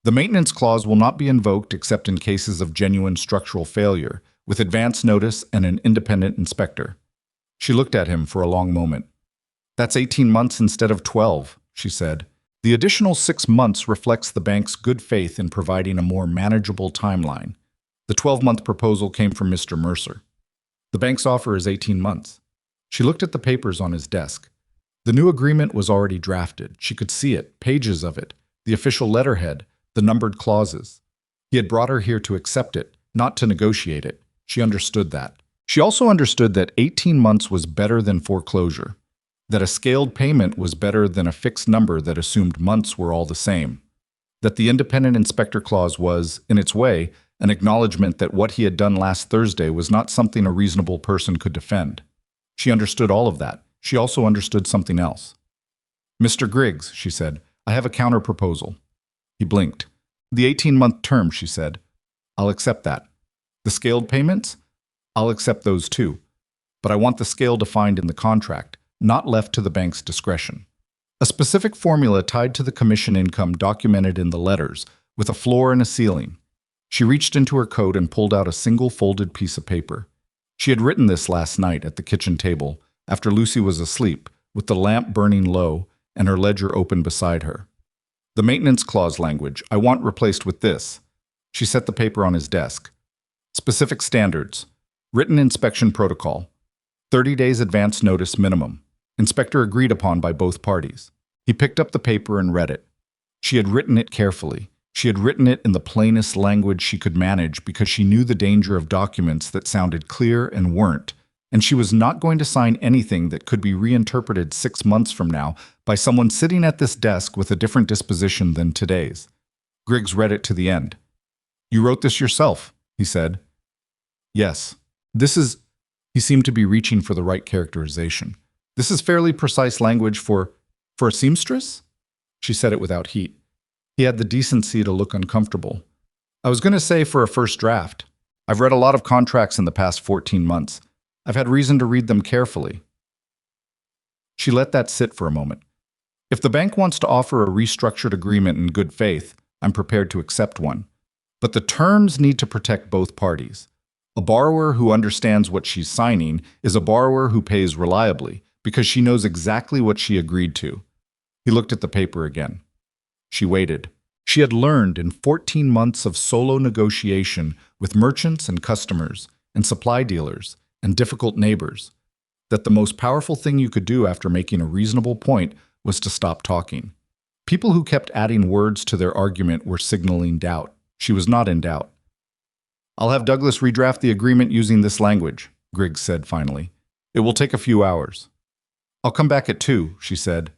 The maintenance clause will not be invoked except in cases of genuine structural failure, with advance notice and an independent inspector." She looked at him for a long moment. "That's 18 months instead of 12, she said. "The additional 6 months reflects the bank's good faith in providing a more manageable timeline. The 12-month proposal came from Mr. Mercer. The bank's offer is 18 months. She looked at the papers on his desk. The new agreement was already drafted. She could see it, pages of it, the official letterhead, the numbered clauses. He had brought her here to accept it, not to negotiate it. She understood that. She also understood that 18 months was better than foreclosure, that a scaled payment was better than a fixed number that assumed months were all the same, that the independent inspector clause was, in its way, an acknowledgement that what he had done last Thursday was not something a reasonable person could defend. She understood all of that. She also understood something else. "Mr. Griggs," she said, "I have a counter-proposal." He blinked. "The 18-month term," she said. "I'll accept that. The scaled payments? I'll accept those too. But I want the scale defined in the contract, not left to the bank's discretion. A specific formula tied to the commission income documented in the letters, with a floor and a ceiling. She reached into her coat and pulled out a single folded piece of paper. She had written this last night at the kitchen table, after Lucy was asleep, with the lamp burning low and her ledger open beside her. The maintenance clause language, I want replaced with this. She set the paper on his desk. Specific standards. Written inspection protocol. 30 days advance notice minimum. Inspector agreed upon by both parties. He picked up the paper and read it. She had written it carefully. She had written it in the plainest language she could manage because she knew the danger of documents that sounded clear and weren't, and she was not going to sign anything that could be reinterpreted 6 months from now by someone sitting at this desk with a different disposition than today's. Griggs read it to the end. You wrote this yourself, he said. Yes. This is... He seemed to be reaching for the right characterization. This is fairly precise language for a seamstress? She said it without heat. He had the decency to look uncomfortable. I was going to say for a first draft. I've read a lot of contracts in the past 14 months. I've had reason to read them carefully. She let that sit for a moment. If the bank wants to offer a restructured agreement in good faith, I'm prepared to accept one. But the terms need to protect both parties. A borrower who understands what she's signing is a borrower who pays reliably because she knows exactly what she agreed to. He looked at the paper again. She waited. She had learned in 14 months of solo negotiation with merchants and customers and supply dealers and difficult neighbors that the most powerful thing you could do after making a reasonable point was to stop talking. People who kept adding words to their argument were signaling doubt. She was not in doubt. I'll have Douglas redraft the agreement using this language, Griggs said finally. It will take a few hours. I'll come back at 2, she said.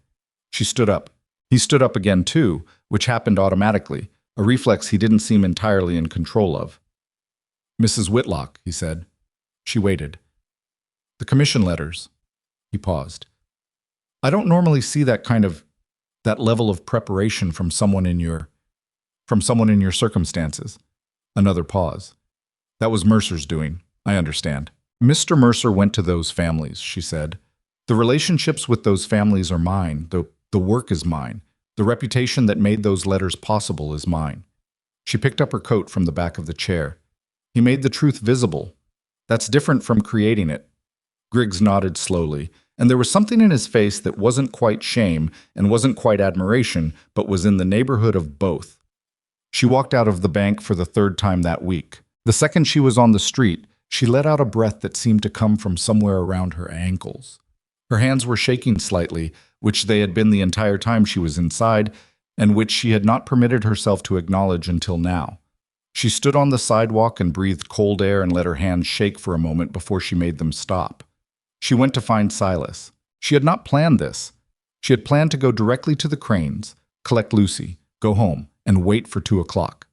She stood up. He stood up again too, which happened automatically, a reflex he didn't seem entirely in control of. Mrs. Whitlock, he said. She waited. The commission letters. He paused. I don't normally see that level of preparation from someone in your circumstances. Another pause. That was Mercer's doing, I understand. Mr. Mercer went to those families, she said. The relationships with those families are mine, the work is mine. The reputation that made those letters possible is mine. She picked up her coat from the back of the chair. He made the truth visible. That's different from creating it. Griggs nodded slowly, and there was something in his face that wasn't quite shame and wasn't quite admiration, but was in the neighborhood of both. She walked out of the bank for the 3rd time that week. The second she was on the street, she let out a breath that seemed to come from somewhere around her ankles. Her hands were shaking slightly, which they had been the entire time she was inside, and which she had not permitted herself to acknowledge until now. She stood on the sidewalk and breathed cold air and let her hands shake for a moment before she made them stop. She went to find Silas. She had not planned this. She had planned to go directly to the Cranes, collect Lucy, go home, and wait for 2 o'clock.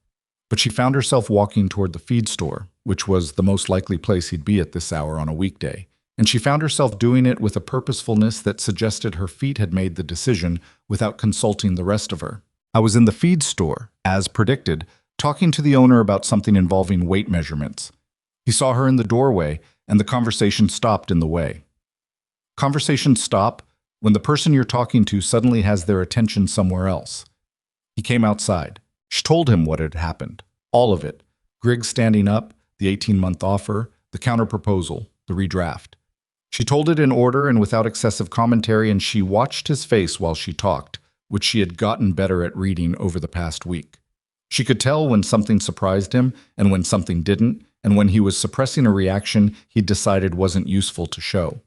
But she found herself walking toward the feed store, which was the most likely place he'd be at this hour on a weekday. And she found herself doing it with a purposefulness that suggested her feet had made the decision without consulting the rest of her. I was in the feed store, as predicted, talking to the owner about something involving weight measurements. He saw her in the doorway, and the conversation stopped in the way. Conversations stop when the person you're talking to suddenly has their attention somewhere else. He came outside. She told him what had happened. All of it. Griggs standing up, the 18-month offer, the counter-proposal, the redraft. She told it in order and without excessive commentary, and she watched his face while she talked, which she had gotten better at reading over the past week. She could tell when something surprised him and when something didn't, and when he was suppressing a reaction he'd decided wasn't useful to show.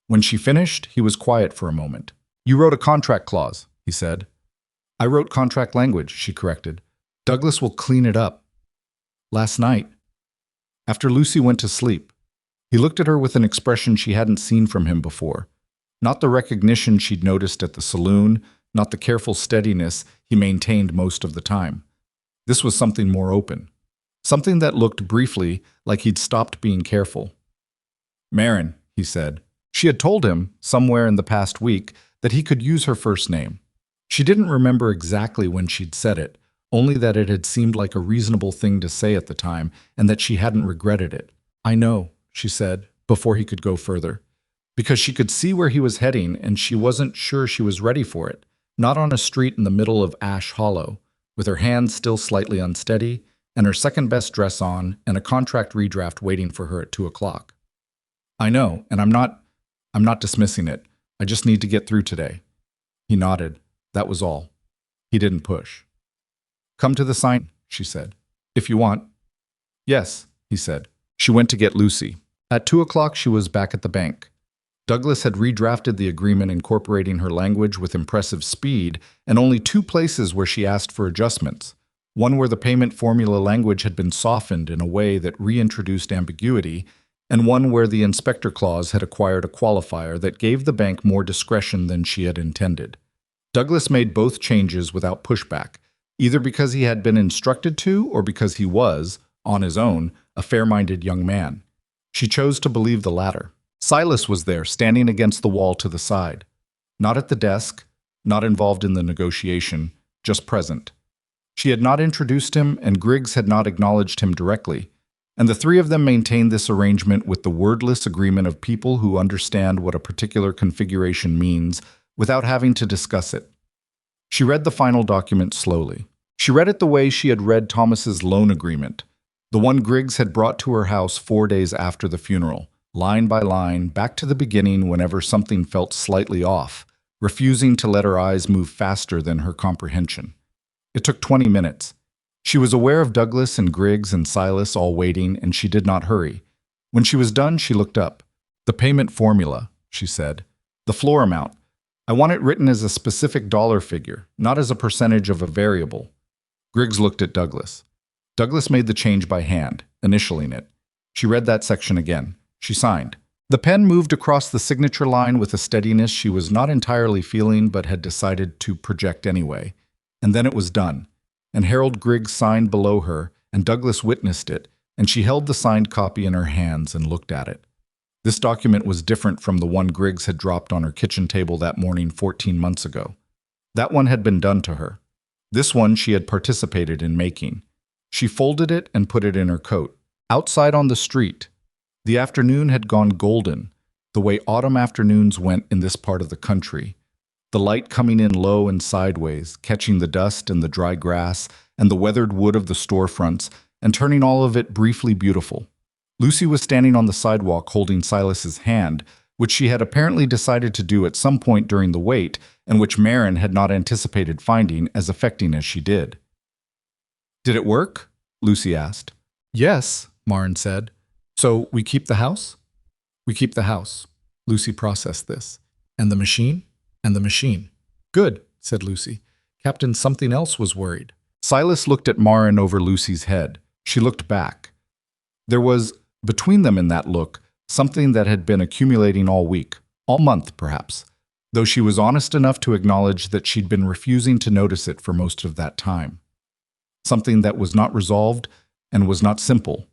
When she finished, he was quiet for a moment. You wrote a contract clause, he said. I wrote contract language, she corrected. Douglas will clean it up. Last night, after Lucy went to sleep, he looked at her with an expression she hadn't seen from him before. Not the recognition she'd noticed at the saloon, not the careful steadiness he maintained most of the time. This was something more open. Something that looked briefly like he'd stopped being careful. Maren, he said. She had told him, somewhere in the past week, that he could use her first name. She didn't remember exactly when she'd said it, only that it had seemed like a reasonable thing to say at the time and that she hadn't regretted it. I know, she said, before he could go further, because she could see where he was heading and she wasn't sure she was ready for it, not on a street in the middle of Ash Hollow, with her hands still slightly unsteady and her second-best dress on, and a contract redraft waiting for her at 2 o'clock. I know, and I'm not dismissing it. I just need to get through today. He nodded. That was all. He didn't push. Come to the sign, she said. If you want. Yes, he said. She went to get Lucy. At 2 o'clock, she was back at the bank. Douglas had redrafted the agreement incorporating her language with impressive speed, and only 2 places where she asked for adjustments. One where the payment formula language had been softened in a way that reintroduced ambiguity, and one where the inspector clause had acquired a qualifier that gave the bank more discretion than she had intended. Douglas made both changes without pushback, either because he had been instructed to or because he was, on his own, a fair-minded young man. She chose to believe the latter. Silas was there, standing against the wall to the side. Not at the desk, not involved in the negotiation, just present. She had not introduced him, and Griggs had not acknowledged him directly, and the 3 of them maintained this arrangement with the wordless agreement of people who understand what a particular configuration means without having to discuss it. She read the final document slowly. She read it the way she had read Thomas's loan agreement, the one Griggs had brought to her house 4 days after the funeral, line by line, back to the beginning whenever something felt slightly off, refusing to let her eyes move faster than her comprehension. It took 20 minutes. She was aware of Douglas and Griggs and Silas all waiting, and she did not hurry. When she was done, she looked up. The payment formula, she said. The floor amount. I want it written as a specific dollar figure, not as a percentage of a variable. Griggs looked at Douglas. Douglas made the change by hand, initialing it. She read that section again. She signed. The pen moved across the signature line with a steadiness she was not entirely feeling but had decided to project anyway. And then it was done. And Harold Griggs signed below her, and Douglas witnessed it, and she held the signed copy in her hands and looked at it. This document was different from the one Griggs had dropped on her kitchen table that morning 14 months ago. That one had been done to her. This one she had participated in making. She folded it and put it in her coat. Outside on the street, the afternoon had gone golden, the way autumn afternoons went in this part of the country. The light coming in low and sideways, catching the dust and the dry grass and the weathered wood of the storefronts and turning all of it briefly beautiful. Lucy was standing on the sidewalk holding Silas's hand, which she had apparently decided to do at some point during the wait and which Maren had not anticipated finding as affecting as she did. Did it work? Lucy asked. Yes, Maren said. So we keep the house? We keep the house. Lucy processed this. And the machine? And the machine. Good, said Lucy. Captain Something Else was worried. Silas looked at Maren over Lucy's head. She looked back. There was, between them in that look, something that had been accumulating all week, all month perhaps, though she was honest enough to acknowledge that she'd been refusing to notice it for most of that time. Something that was not resolved and was not simple,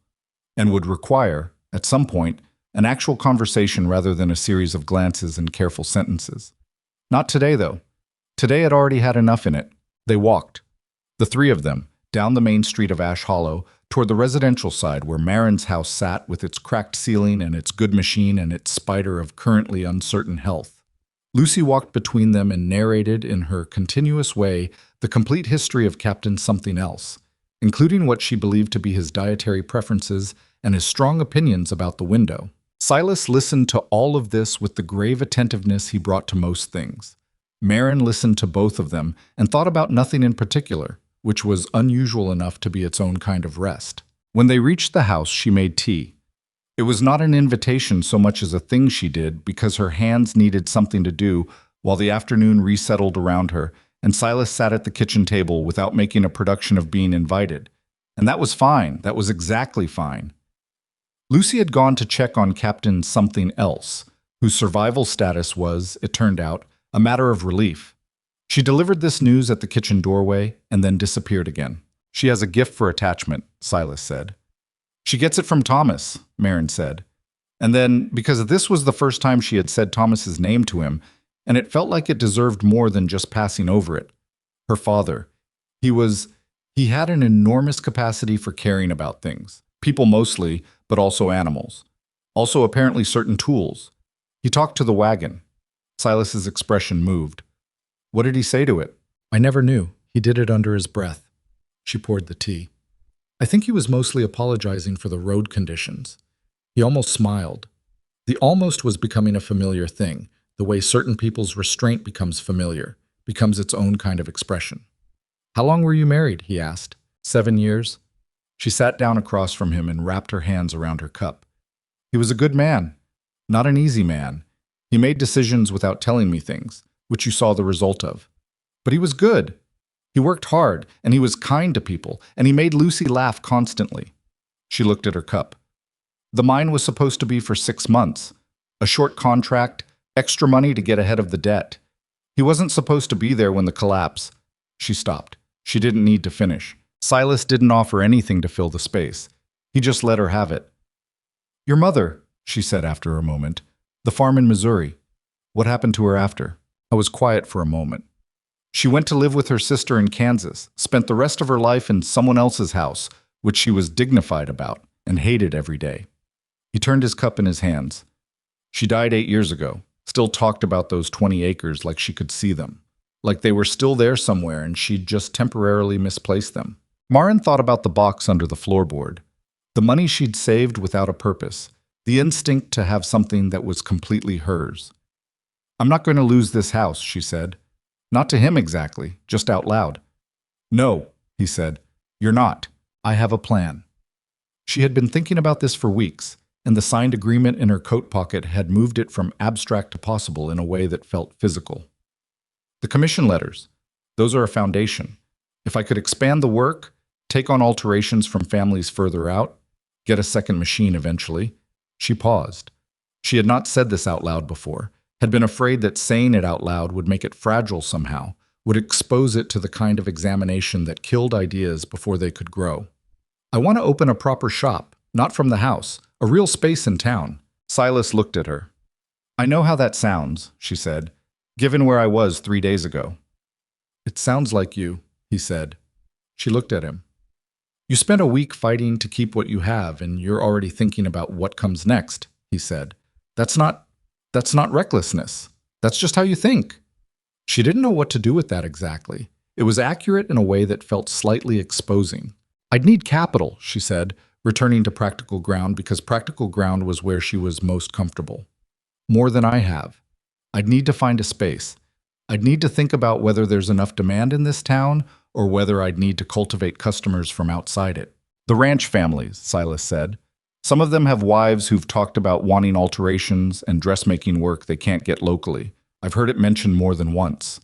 and would require, at some point, an actual conversation rather than a series of glances and careful sentences. Not today, though. Today had already had enough in it. They walked, the 3 of them, down the main street of Ash Hollow, toward the residential side where Maren's house sat with its cracked ceiling and its good machine and its spider of currently uncertain health. Lucy walked between them and narrated in her continuous way the complete history of Captain Something Else, including what she believed to be his dietary preferences and his strong opinions about the window. Silas listened to all of this with the grave attentiveness he brought to most things. Maren listened to both of them and thought about nothing in particular, which was unusual enough to be its own kind of rest. When they reached the house, she made tea. It was not an invitation so much as a thing she did because her hands needed something to do while the afternoon resettled around her, and Silas sat at the kitchen table without making a production of being invited. And that was fine. That was exactly fine. Lucy had gone to check on Captain Something Else, whose survival status was, it turned out, a matter of relief. She delivered this news at the kitchen doorway and then disappeared again. She has a gift for attachment, Silas said. She gets it from Thomas, Maren said. And then, because this was the first time she had said Thomas's name to him, and it felt like it deserved more than just passing over it. Her father. He had an enormous capacity for caring about things. People mostly, but also animals. Also apparently certain tools. He talked to the wagon. Silas's expression moved. What did he say to it? I never knew. He did it under his breath. She poured the tea. I think he was mostly apologizing for the road conditions. He almost smiled. The almost was becoming a familiar thing, the way certain people's restraint becomes familiar, becomes its own kind of expression. How long were you married? He asked. 7 years. She sat down across from him and wrapped her hands around her cup. He was a good man, not an easy man. He made decisions without telling me things, which you saw the result of. But he was good. He worked hard, and he was kind to people, and he made Lucy laugh constantly. She looked at her cup. The mine was supposed to be for 6 months. A short contract, extra money to get ahead of the debt. He wasn't supposed to be there when the collapse. She stopped. She didn't need to finish. Silas didn't offer anything to fill the space. He just let her have it. Your mother, she said after a moment. The farm in Missouri. What happened to her after? I was quiet for a moment. She went to live with her sister in Kansas, spent the rest of her life in someone else's house, which she was dignified about and hated every day. He turned his cup in his hands. She died 8 years ago, still talked about those 20 acres like she could see them, like they were still there somewhere and she'd just temporarily misplaced them. Maren thought about the box under the floorboard, the money she'd saved without a purpose, the instinct to have something that was completely hers. I'm not going to lose this house, she said. Not to him exactly, just out loud. No, he said, you're not. I have a plan. She had been thinking about this for weeks, and the signed agreement in her coat pocket had moved it from abstract to possible in a way that felt physical. The commission letters, those are a foundation. If I could expand the work, take on alterations from families further out, get a second machine eventually. She paused. She had not said this out loud before, had been afraid that saying it out loud would make it fragile somehow, would expose it to the kind of examination that killed ideas before they could grow. I want to open a proper shop, not from the house, a real space in town. Silas looked at her. I know how that sounds, she said, given where I was 3 days ago. It sounds like you, he said. She looked at him. You spent a week fighting to keep what you have, and you're already thinking about what comes next, he said. That's not recklessness. That's just how you think. She didn't know what to do with that exactly. It was accurate in a way that felt slightly exposing. I'd need capital, she said, returning to practical ground because practical ground was where she was most comfortable. More than I have. I'd need to find a space. I'd need to think about whether there's enough demand in this town or whether I'd need to cultivate customers from outside it. The ranch families, Silas said. Some of them have wives who've talked about wanting alterations and dressmaking work they can't get locally. I've heard it mentioned more than once.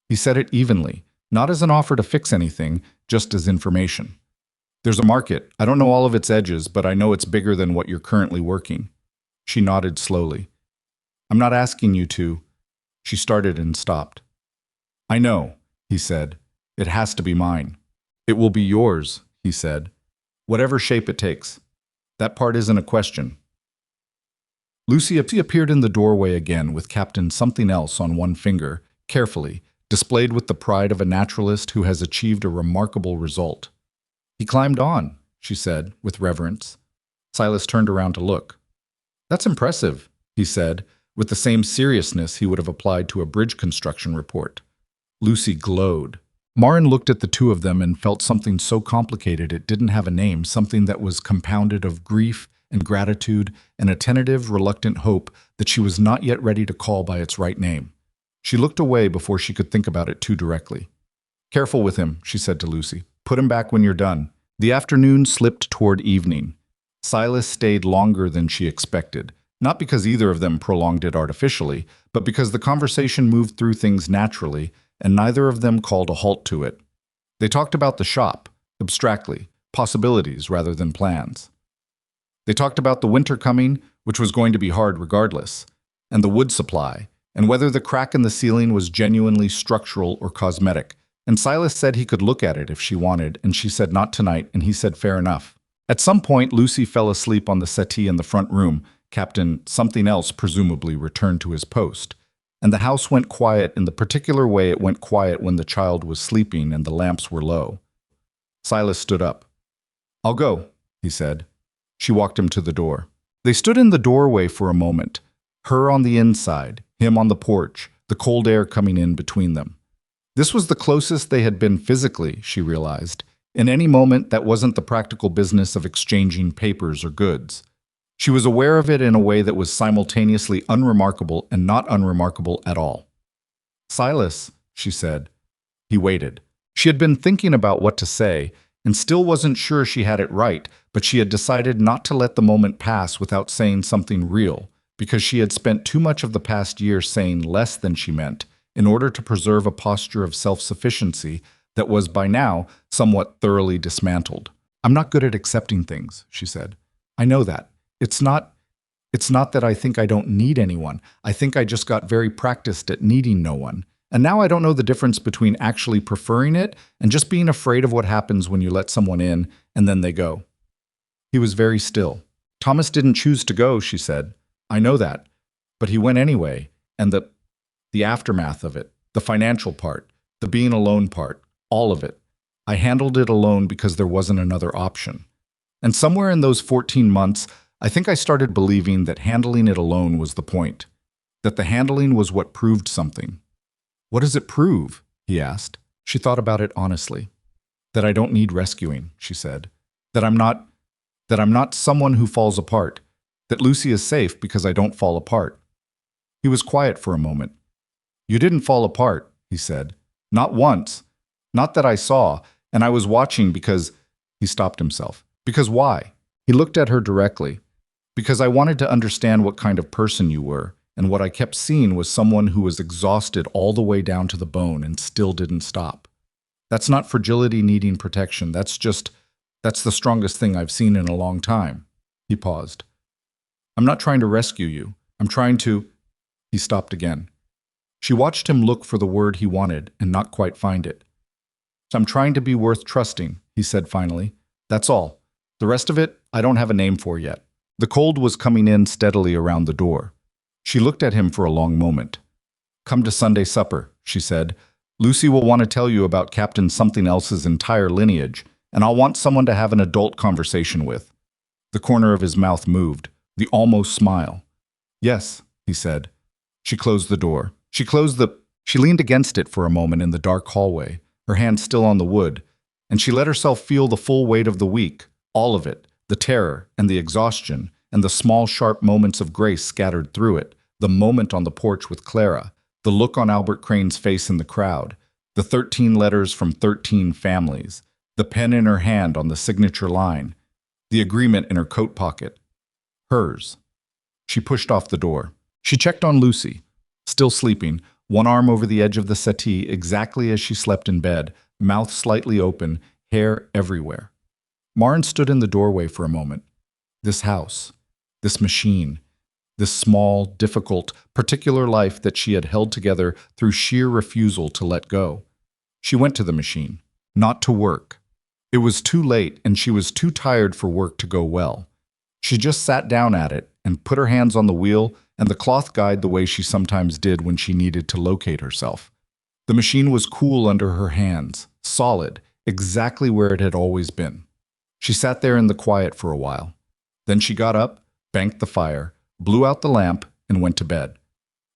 He said it evenly, not as an offer to fix anything, just as information. There's a market. I don't know all of its edges, but I know it's bigger than what you're currently working. She nodded slowly. I'm not asking you to. She started and stopped. I know, he said. It has to be mine. It will be yours, he said. Whatever shape it takes. That part isn't a question. Lucy appeared in the doorway again with Captain Something Else on one finger, carefully, displayed with the pride of a naturalist who has achieved a remarkable result. He climbed on, she said, with reverence. Silas turned around to look. That's impressive, he said, with the same seriousness he would have applied to a bridge construction report. Lucy glowed. Maren looked at the two of them and felt something so complicated it didn't have a name, something that was compounded of grief and gratitude and a tentative, reluctant hope that she was not yet ready to call by its right name. She looked away before she could think about it too directly. Careful with him, she said to Lucy. Put him back when you're done. The afternoon slipped toward evening. Silas stayed longer than she expected, not because either of them prolonged it artificially, but because the conversation moved through things naturally, and neither of them called a halt to it. They talked about the shop, abstractly, possibilities rather than plans. They talked about the winter coming, which was going to be hard regardless, and the wood supply, and whether the crack in the ceiling was genuinely structural or cosmetic. And Silas said he could look at it if she wanted, and she said not tonight, and he said fair enough. At some point, Lucy fell asleep on the settee in the front room. Captain Something Else presumably returned to his post. And the house went quiet in the particular way it went quiet when the child was sleeping and the lamps were low. Silas stood up. I'll go, he said. She walked him to the door. They stood in the doorway for a moment, her on the inside, him on the porch, the cold air coming in between them. This was the closest they had been physically, she realized, In any moment that wasn't the practical business of exchanging papers or goods. She was aware of it in a way that was simultaneously unremarkable and not unremarkable at all. "Silas," she said. He waited. She had been thinking about what to say, and still wasn't sure she had it right, but she had decided not to let the moment pass without saying something real, because she had spent too much of the past year saying less than she meant, in order to preserve a posture of self-sufficiency that was by now somewhat thoroughly dismantled. "I'm not good at accepting things," she said. "I know that. It's not that I think I don't need anyone. I think I just got very practiced at needing no one. And now I don't know the difference between actually preferring it and just being afraid of what happens when you let someone in and then they go." He was very still. "Thomas didn't choose to go," she said. "I know that. But he went anyway. And the aftermath of it, the financial part, the being alone part, all of it. I handled it alone because there wasn't another option. And somewhere in those 14 months, I think I started believing that handling it alone was the point. That the handling was what proved something." "What does it prove?" he asked. She thought about it honestly. "That I don't need rescuing," she said. That I'm not someone who falls apart. That Lucy is safe because I don't fall apart." He was quiet for a moment. "You didn't fall apart," he said. "Not once. Not that I saw, and I was watching because—" He stopped himself. "Because why?" He looked at her directly. "Because I wanted to understand what kind of person you were, and what I kept seeing was someone who was exhausted all the way down to the bone and still didn't stop. That's not fragility needing protection. That's the strongest thing I've seen in a long time." He paused. "I'm not trying to rescue you. I'm trying to—" He stopped again. She watched him look for the word he wanted and not quite find it. "I'm trying to be worth trusting," he said finally. "That's all. The rest of it, I don't have a name for yet." The cold was coming in steadily around the door. She looked at him for a long moment. "Come to Sunday supper," she said. "Lucy will want to tell you about Captain Something Else's entire lineage, and I'll want someone to have an adult conversation with." The corner of his mouth moved, the almost smile. "Yes," he said. She closed the door. She leaned against it for a moment in the dark hallway, her hand still on the wood, and she let herself feel the full weight of the week, all of it, the terror and the exhaustion, and the small, sharp moments of grace scattered through it, the moment on the porch with Clara, the look on Albert Crane's face in the crowd, the 13 letters from 13 families, the pen in her hand on the signature line, the agreement in her coat pocket. Hers. She pushed off the door. She checked on Lucy, still sleeping, one arm over the edge of the settee exactly as she slept in bed, mouth slightly open, hair everywhere. Maren stood in the doorway for a moment. This house, this machine, this small, difficult, particular life that she had held together through sheer refusal to let go. She went to the machine, not to work. It was too late and she was too tired for work to go well. She just sat down at it and put her hands on the wheel and the cloth guide the way she sometimes did when she needed to locate herself. The machine was cool under her hands, solid, exactly where it had always been. She sat there in the quiet for a while. Then she got up, banked the fire, blew out the lamp, and went to bed.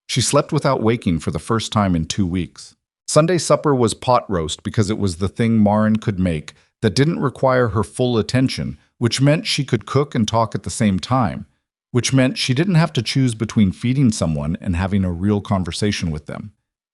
She slept without waking for the first time in 2 weeks. Sunday supper was pot roast because it was the thing Maren could make that didn't require her full attention, which meant she could cook and talk at the same time, which meant she didn't have to choose between feeding someone and having a real conversation with them.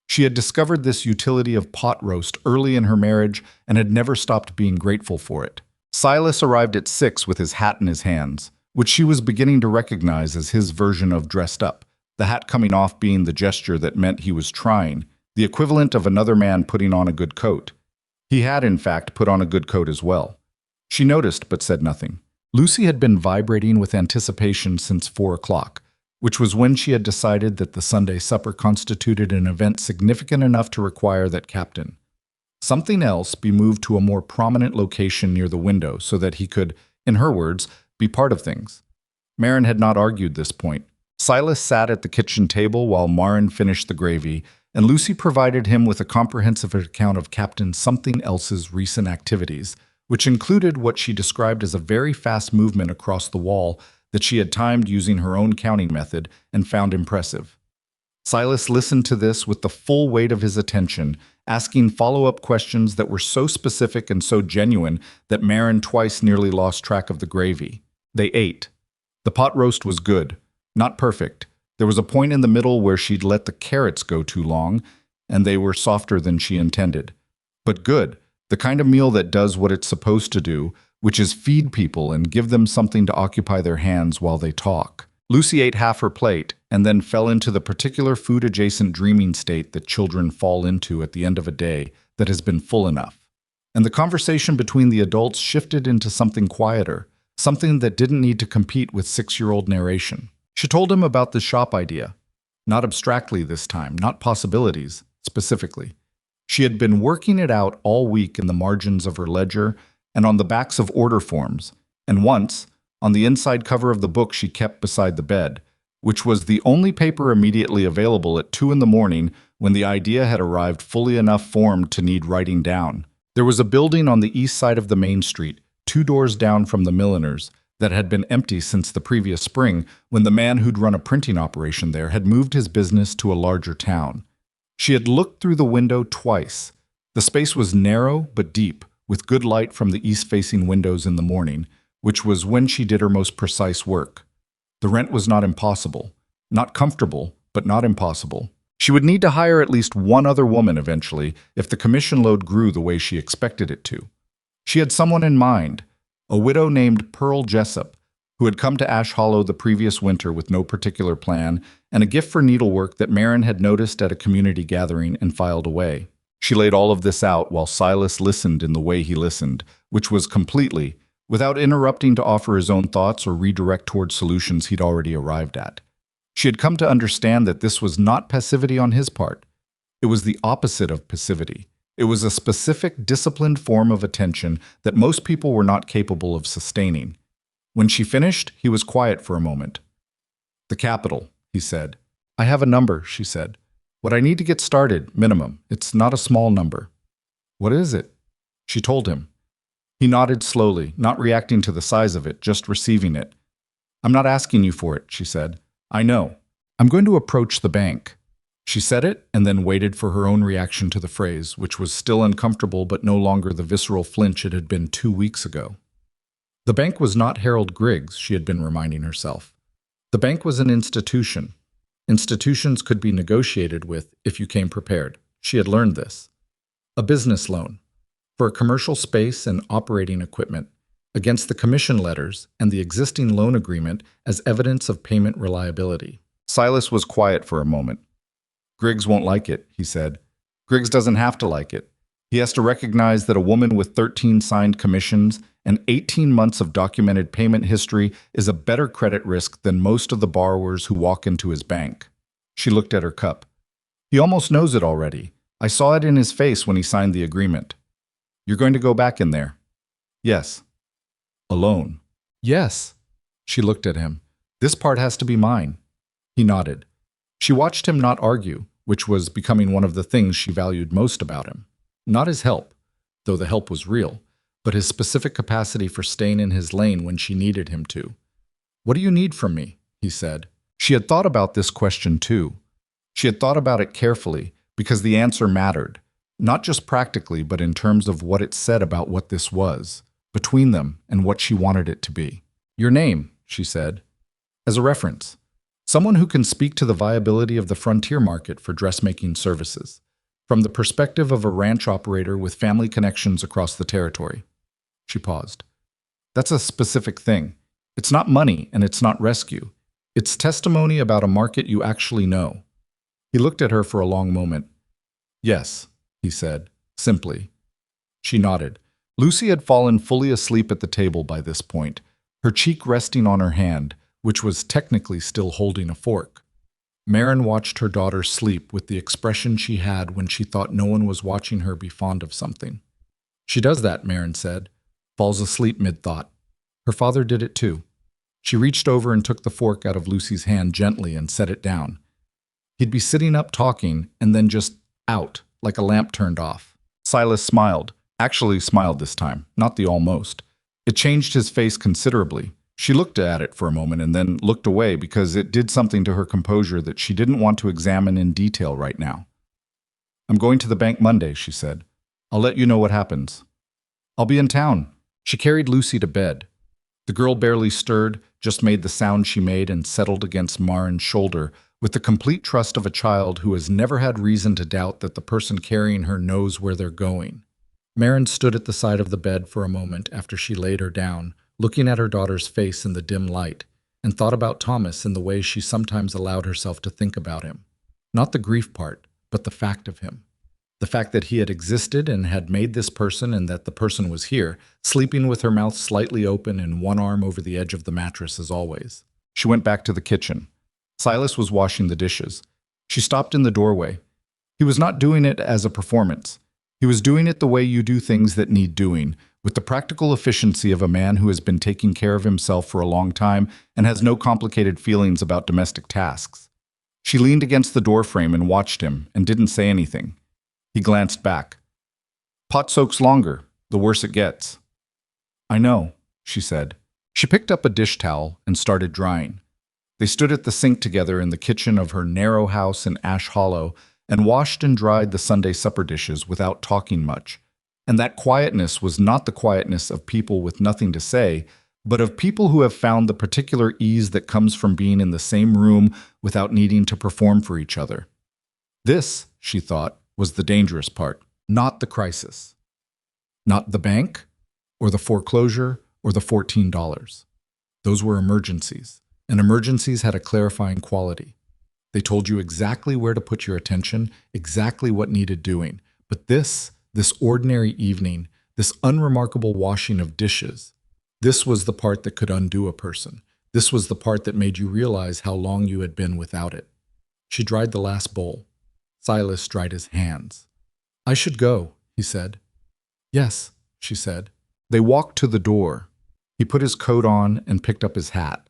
She had discovered this utility of pot roast early in her marriage and had never stopped being grateful for it. Silas arrived at 6 with his hat in his hands, which she was beginning to recognize as his version of dressed up, the hat coming off being the gesture that meant he was trying, the equivalent of another man putting on a good coat. He had, in fact, put on a good coat as well. She noticed but said nothing. Lucy had been vibrating with anticipation since 4 o'clock, which was when she had decided that the Sunday supper constituted an event significant enough to require that Captain Something Else be moved to a more prominent location near the window so that he could, in her words, be part of things. Maren had not argued this point. Silas sat at the kitchen table while Maren finished the gravy, and Lucy provided him with a comprehensive account of Captain Something Else's recent activities, which included what she described as a very fast movement across the wall that she had timed using her own counting method and found impressive. Silas listened to this with the full weight of his attention, asking follow-up questions that were so specific and so genuine that Maren twice nearly lost track of the gravy. They ate. The pot roast was good, not perfect. There was a point in the middle where she'd let the carrots go too long, and they were softer than she intended. But good, the kind of meal that does what it's supposed to do, which is feed people and give them something to occupy their hands while they talk. Lucy ate half her plate and then fell into the particular food-adjacent dreaming state that children fall into at the end of a day that has been full enough. And the conversation between the adults shifted into something quieter, something that didn't need to compete with six-year-old narration. She told him about the shop idea, not abstractly this time, not possibilities, specifically. She had been working it out all week in the margins of her ledger and on the backs of order forms, and once, on the inside cover of the book she kept beside the bed, which was the only paper immediately available at 2 in the morning when the idea had arrived fully enough formed to need writing down. There was a building on the east side of the main street, 2 doors down from the milliner's, that had been empty since the previous spring when the man who'd run a printing operation there had moved his business to a larger town. She had looked through the window twice. The space was narrow but deep, with good light from the east-facing windows in the morning, which was when she did her most precise work. The rent was not impossible. Not comfortable, but not impossible. She would need to hire at least one other woman eventually if the commission load grew the way she expected it to. She had someone in mind, a widow named Pearl Jessup, who had come to Ash Hollow the previous winter with no particular plan and a gift for needlework that Maren had noticed at a community gathering and filed away. She laid all of this out while Silas listened in the way he listened, which was completely, without interrupting to offer his own thoughts or redirect toward solutions he'd already arrived at. She had come to understand that this was not passivity on his part. It was the opposite of passivity. It was a specific, disciplined form of attention that most people were not capable of sustaining. When she finished, he was quiet for a moment. "The capital," he said. "I have a number," she said. "What I need to get started, minimum. It's not a small number." "What is it?" She told him. He nodded slowly, not reacting to the size of it, just receiving it. "I'm not asking you for it," she said. "I know. I'm going to approach the bank." She said it and then waited for her own reaction to the phrase, which was still uncomfortable but no longer the visceral flinch it had been 2 weeks ago. The bank was not Harold Griggs, she had been reminding herself. The bank was an institution. Institutions could be negotiated with if you came prepared. She had learned this. A business loan for a commercial space and operating equipment against the commission letters and the existing loan agreement as evidence of payment reliability. Silas was quiet for a moment. "Griggs won't like it," he said. "Griggs doesn't have to like it. He has to recognize that a woman with 13 signed commissions and 18 months of documented payment history is a better credit risk than most of the borrowers who walk into his bank." She looked at her cup. "He almost knows it already. I saw it in his face when he signed the agreement." "You're going to go back in there?" "Yes." "Alone?" "Yes." She looked at him. "This part has to be mine." He nodded. She watched him not argue, which was becoming one of the things she valued most about him. Not his help, though the help was real, but his specific capacity for staying in his lane when she needed him to. "What do you need from me?" he said. She had thought about this question too. She had thought about it carefully because the answer mattered, not just practically, but in terms of what it said about what this was, between them and what she wanted it to be. "Your name," she said, "as a reference. Someone who can speak to the viability of the frontier market for dressmaking services, from the perspective of a ranch operator with family connections across the territory." She paused. "That's a specific thing. It's not money and it's not rescue. It's testimony about a market you actually know." He looked at her for a long moment. "Yes," he said, simply. She nodded. Lucy had fallen fully asleep at the table by this point, her cheek resting on her hand, which was technically still holding a fork. Maren watched her daughter sleep with the expression she had when she thought no one was watching her be fond of something. "She does that," Maren said. "Falls asleep mid-thought. Her father did it too." She reached over and took the fork out of Lucy's hand gently and set it down. He'd be sitting up talking and then just out, like a lamp turned off. Silas smiled. Actually smiled this time, not the almost. It changed his face considerably. She looked at it for a moment and then looked away because it did something to her composure that she didn't want to examine in detail right now. "I'm going to the bank Monday," she said. "I'll let you know what happens." "I'll be in town." She carried Lucy to bed. The girl barely stirred, just made the sound she made and settled against Maren's shoulder with the complete trust of a child who has never had reason to doubt that the person carrying her knows where they're going. Maren stood at the side of the bed for a moment after she laid her down, looking at her daughter's face in the dim light, and thought about Thomas in the way she sometimes allowed herself to think about him. Not the grief part, but the fact of him. The fact that he had existed and had made this person and that the person was here, sleeping with her mouth slightly open and one arm over the edge of the mattress as always. She went back to the kitchen. Silas was washing the dishes. She stopped in the doorway. He was not doing it as a performance. He was doing it the way you do things that need doing, with the practical efficiency of a man who has been taking care of himself for a long time and has no complicated feelings about domestic tasks. She leaned against the doorframe and watched him and didn't say anything. He glanced back. "Pot soaks longer, the worse it gets." "I know," she said. She picked up a dish towel and started drying. They stood at the sink together in the kitchen of her narrow house in Ash Hollow and washed and dried the Sunday supper dishes without talking much. And that quietness was not the quietness of people with nothing to say, but of people who have found the particular ease that comes from being in the same room without needing to perform for each other. This, she thought, was the dangerous part, not the crisis. Not the bank, or the foreclosure, or the $14. Those were emergencies, and emergencies had a clarifying quality. They told you exactly where to put your attention, exactly what needed doing. But this ordinary evening, this unremarkable washing of dishes, this was the part that could undo a person. This was the part that made you realize how long you had been without it. She dried the last bowl. Silas dried his hands. "I should go," he said. "Yes," she said. They walked to the door. He put his coat on and picked up his hat.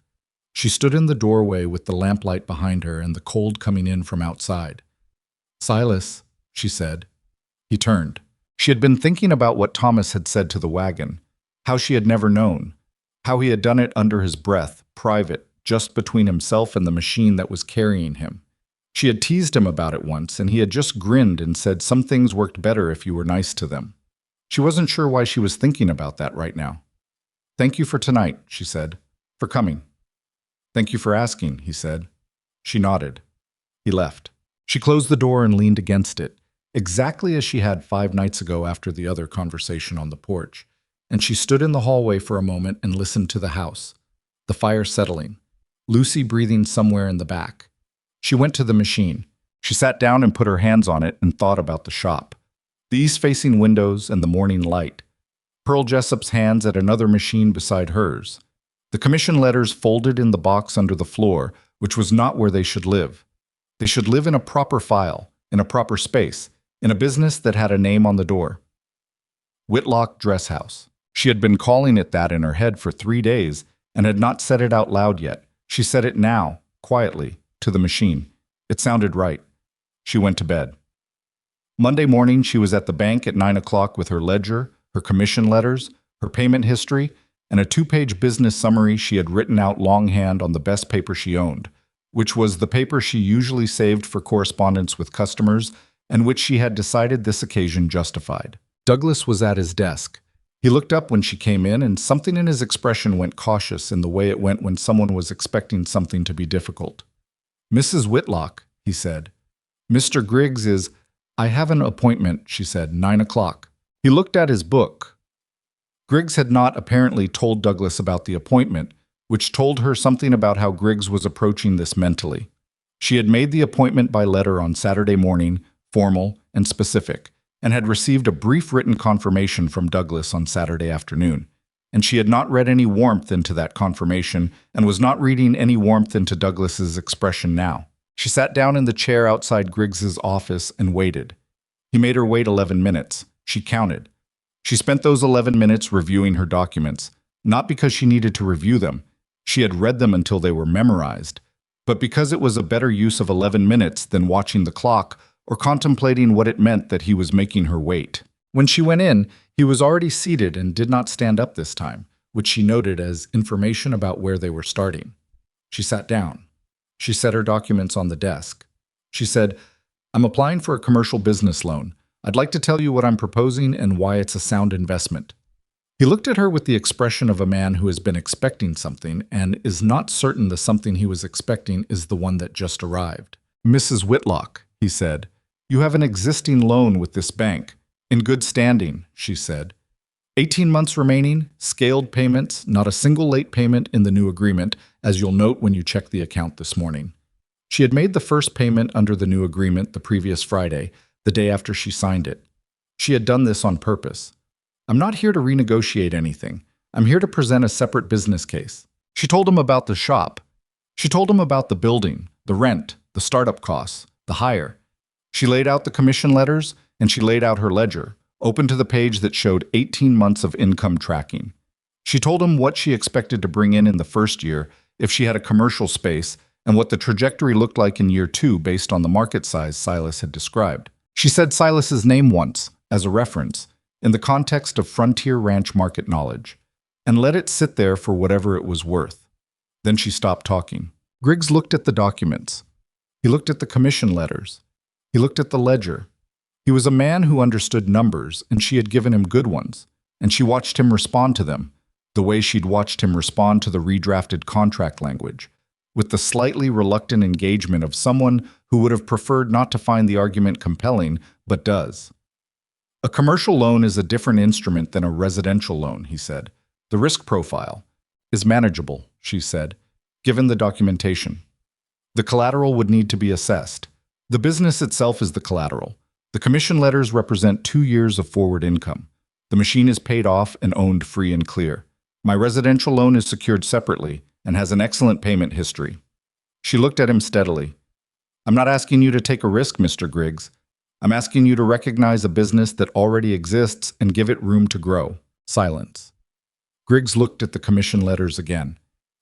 She stood in the doorway with the lamplight behind her and the cold coming in from outside. "Silas," she said. He turned. She had been thinking about what Thomas had said to the wagon, how she had never known, how he had done it under his breath, private, just between himself and the machine that was carrying him. She had teased him about it once, and he had just grinned and said some things worked better if you were nice to them. She wasn't sure why she was thinking about that right now. "Thank you for tonight," she said, "for coming." "Thank you for asking," he said. She nodded. He left. She closed the door and leaned against it, exactly as she had 5 nights ago after the other conversation on the porch, and she stood in the hallway for a moment and listened to the house, the fire settling, Lucy breathing somewhere in the back. She went to the machine. She sat down and put her hands on it and thought about the shop. The east-facing windows and the morning light. Pearl Jessup's hands at another machine beside hers. The commission letters folded in the box under the floor, which was not where they should live. They should live in a proper file, in a proper space, in a business that had a name on the door. Whitlock Dress House. She had been calling it that in her head for 3 days and had not said it out loud yet. She said it now, quietly, to the machine. It sounded right. She went to bed. Monday morning, she was at the bank at 9 o'clock with her ledger, her commission letters, her payment history, and a 2-page business summary she had written out longhand on the best paper she owned, which was the paper she usually saved for correspondence with customers and which she had decided this occasion justified. Douglas was at his desk. He looked up when she came in, and something in his expression went cautious in the way it went when someone was expecting something to be difficult. "Mrs. Whitlock," he said. "Mr. Griggs is—" "I have an appointment," she said, 9 o'clock. He looked at his book. Griggs had not apparently told Douglas about the appointment, which told her something about how Griggs was approaching this mentally. She had made the appointment by letter on Saturday morning, formal and specific, and had received a brief written confirmation from Douglas on Saturday afternoon. And she had not read any warmth into that confirmation and was not reading any warmth into Douglas's expression now. She sat down in the chair outside Griggs's office and waited. He made her wait 11 minutes. She counted. She spent those 11 minutes reviewing her documents, not because she needed to review them. She had read them until they were memorized, but because it was a better use of 11 minutes than watching the clock or contemplating what it meant that he was making her wait. When she went in, he was already seated and did not stand up this time, which she noted as information about where they were starting. She sat down. She set her documents on the desk. She said, "I'm applying for a commercial business loan. I'd like to tell you what I'm proposing and why it's a sound investment." He looked at her with the expression of a man who has been expecting something and is not certain the something he was expecting is the one that just arrived. "Mrs. Whitlock," he said, "you have an existing loan with this bank. In good standing," she said. 18 months remaining, scaled payments, not a single late payment in the new agreement, as you'll note when you check the account this morning. She had made the first payment under the new agreement the previous Friday, the day after she signed it. She had done this on purpose. "I'm not here to renegotiate anything. I'm here to present a separate business case." She told him about the shop. She told him about the building, the rent, the startup costs, the hire. She laid out the commission letters, and she laid out her ledger, open to the page that showed 18 months of income tracking. She told him what she expected to bring in the first year if she had a commercial space and what the trajectory looked like in year 2 based on the market size Silas had described. She said Silas's name once, as a reference, in the context of frontier ranch market knowledge, and let it sit there for whatever it was worth. Then she stopped talking. Griggs looked at the documents. He looked at the commission letters. He looked at the ledger. He was a man who understood numbers, and she had given him good ones, and she watched him respond to them, the way she'd watched him respond to the redrafted contract language, with the slightly reluctant engagement of someone who would have preferred not to find the argument compelling, but does. "A commercial loan is a different instrument than a residential loan," he said. "The risk profile is manageable," she said, given the documentation. "The collateral would need to be assessed. The business itself is the collateral. The commission letters represent 2 years of forward income. The machine is paid off and owned free and clear. My residential loan is secured separately and has an excellent payment history." She looked at him steadily. "I'm not asking you to take a risk, Mr. Griggs. I'm asking you to recognize a business that already exists and give it room to grow." Silence. Griggs looked at the commission letters again.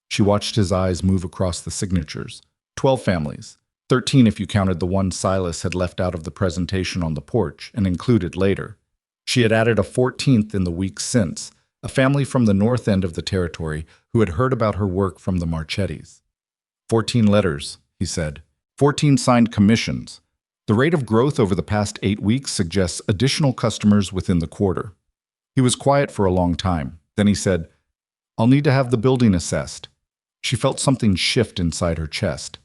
She watched his eyes move across the signatures. 12 families. 13 if you counted the one Silas had left out of the presentation on the porch and included later. She had added a 14th in the weeks since, a family from the north end of the territory who had heard about her work from the Marchettis. 14 letters, he said. 14 signed commissions. The rate of growth over the past 8 weeks suggests additional customers within the quarter. He was quiet for a long time. Then he said, "I'll need to have the building assessed." She felt something shift inside her chest.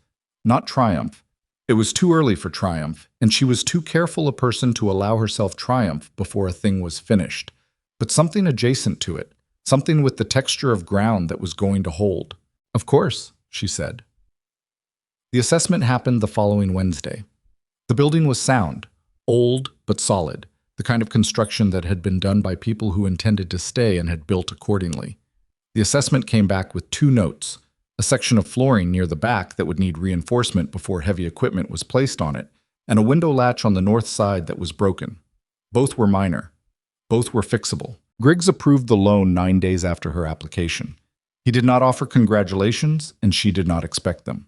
Not triumph. It was too early for triumph, and she was too careful a person to allow herself triumph before a thing was finished. But something adjacent to it, something with the texture of ground that was going to hold. "Of course," she said. The assessment happened the following Wednesday. The building was sound, old but solid, the kind of construction that had been done by people who intended to stay and had built accordingly. The assessment came back with 2 notes, a section of flooring near the back that would need reinforcement before heavy equipment was placed on it, and a window latch on the north side that was broken. Both were minor. Both were fixable. Griggs approved the loan 9 days after her application. He did not offer congratulations, and she did not expect them.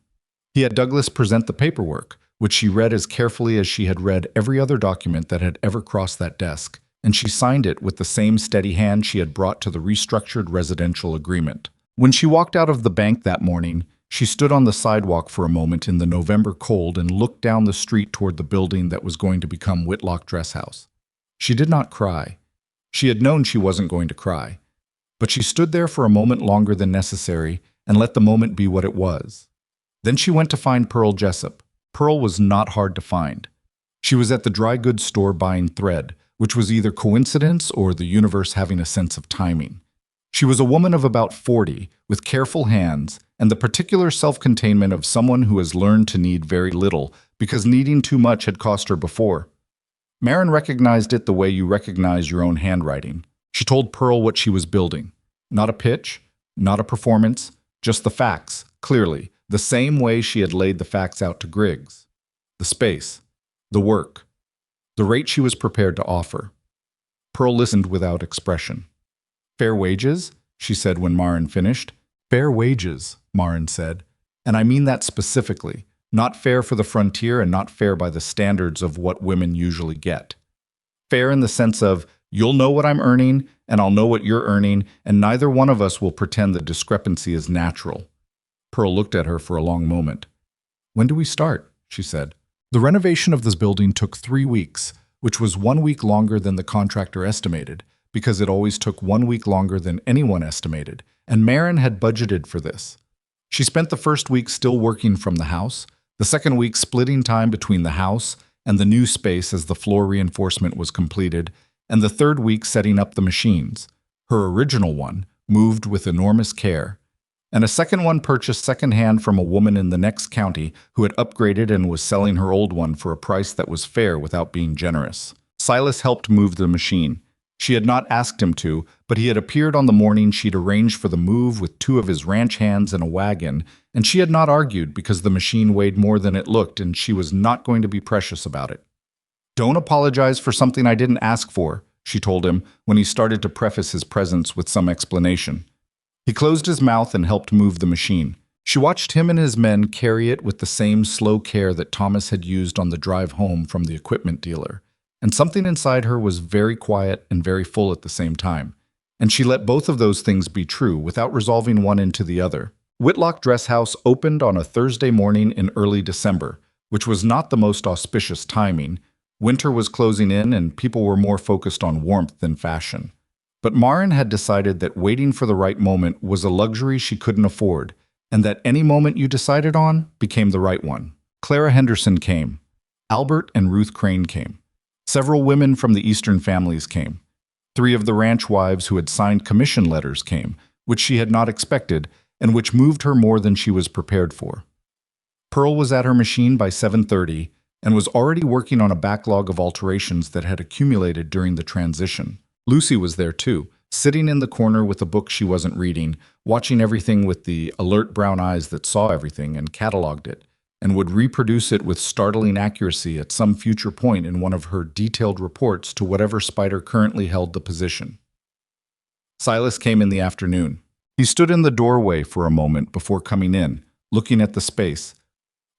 He had Douglas present the paperwork, which she read as carefully as she had read every other document that had ever crossed that desk, and she signed it with the same steady hand she had brought to the restructured residential agreement. When she walked out of the bank that morning, she stood on the sidewalk for a moment in the November cold and looked down the street toward the building that was going to become Whitlock Dress House. She did not cry. She had known she wasn't going to cry. But she stood there for a moment longer than necessary and let the moment be what it was. Then she went to find Pearl Jessup. Pearl was not hard to find. She was at the dry goods store buying thread, which was either coincidence or the universe having a sense of timing. She was a woman of about 40, with careful hands, and the particular self-containment of someone who has learned to need very little because needing too much had cost her before. Maren recognized it the way you recognize your own handwriting. She told Pearl what she was building. Not a pitch, not a performance, just the facts, clearly, the same way she had laid the facts out to Griggs. The space, the work, the rate she was prepared to offer. Pearl listened without expression. "Fair wages?" she said when Maren finished. "Fair wages," Maren said. "And I mean that specifically. Not fair for the frontier and not fair by the standards of what women usually get. Fair in the sense of You'll know what I'm earning, and I'll know what you're earning, and neither one of us will pretend the discrepancy is natural. Pearl looked at her for a long moment. When do we start? She said. The renovation of this building took 3 weeks, which was 1 week longer than the contractor estimated, because it always took 1 week longer than anyone estimated, and Maren had budgeted for this. She spent the first week still working from the house, the second week splitting time between the house and the new space as the floor reinforcement was completed, and the third week setting up the machines. Her original one, moved with enormous care, and a second one purchased secondhand from a woman in the next county who had upgraded and was selling her old one for a price that was fair without being generous. Silas helped move the machine. She had not asked him to, but he had appeared on the morning she'd arranged for the move with 2 of his ranch hands and a wagon, and she had not argued because the machine weighed more than it looked and she was not going to be precious about it. Don't apologize for something I didn't ask for, she told him when he started to preface his presence with some explanation. He closed his mouth and helped move the machine. She watched him and his men carry it with the same slow care that Thomas had used on the drive home from the equipment dealer. And something inside her was very quiet and very full at the same time. And she let both of those things be true without resolving one into the other. Whitlock Dress House opened on a Thursday morning in early December, which was not the most auspicious timing. Winter was closing in and people were more focused on warmth than fashion. But Maren had decided that waiting for the right moment was a luxury she couldn't afford, and that any moment you decided on became the right one. Clara Henderson came. Albert and Ruth Crane came. Several women from the Eastern families came. 3 of the ranch wives who had signed commission letters came, which she had not expected, and which moved her more than she was prepared for. Pearl was at her machine by 7:30 and was already working on a backlog of alterations that had accumulated during the transition. Lucy was there too, sitting in the corner with a book she wasn't reading, watching everything with the alert brown eyes that saw everything and cataloged it, and would reproduce it with startling accuracy at some future point in one of her detailed reports to whatever spider currently held the position. Silas came in the afternoon. He stood in the doorway for a moment before coming in, looking at the space,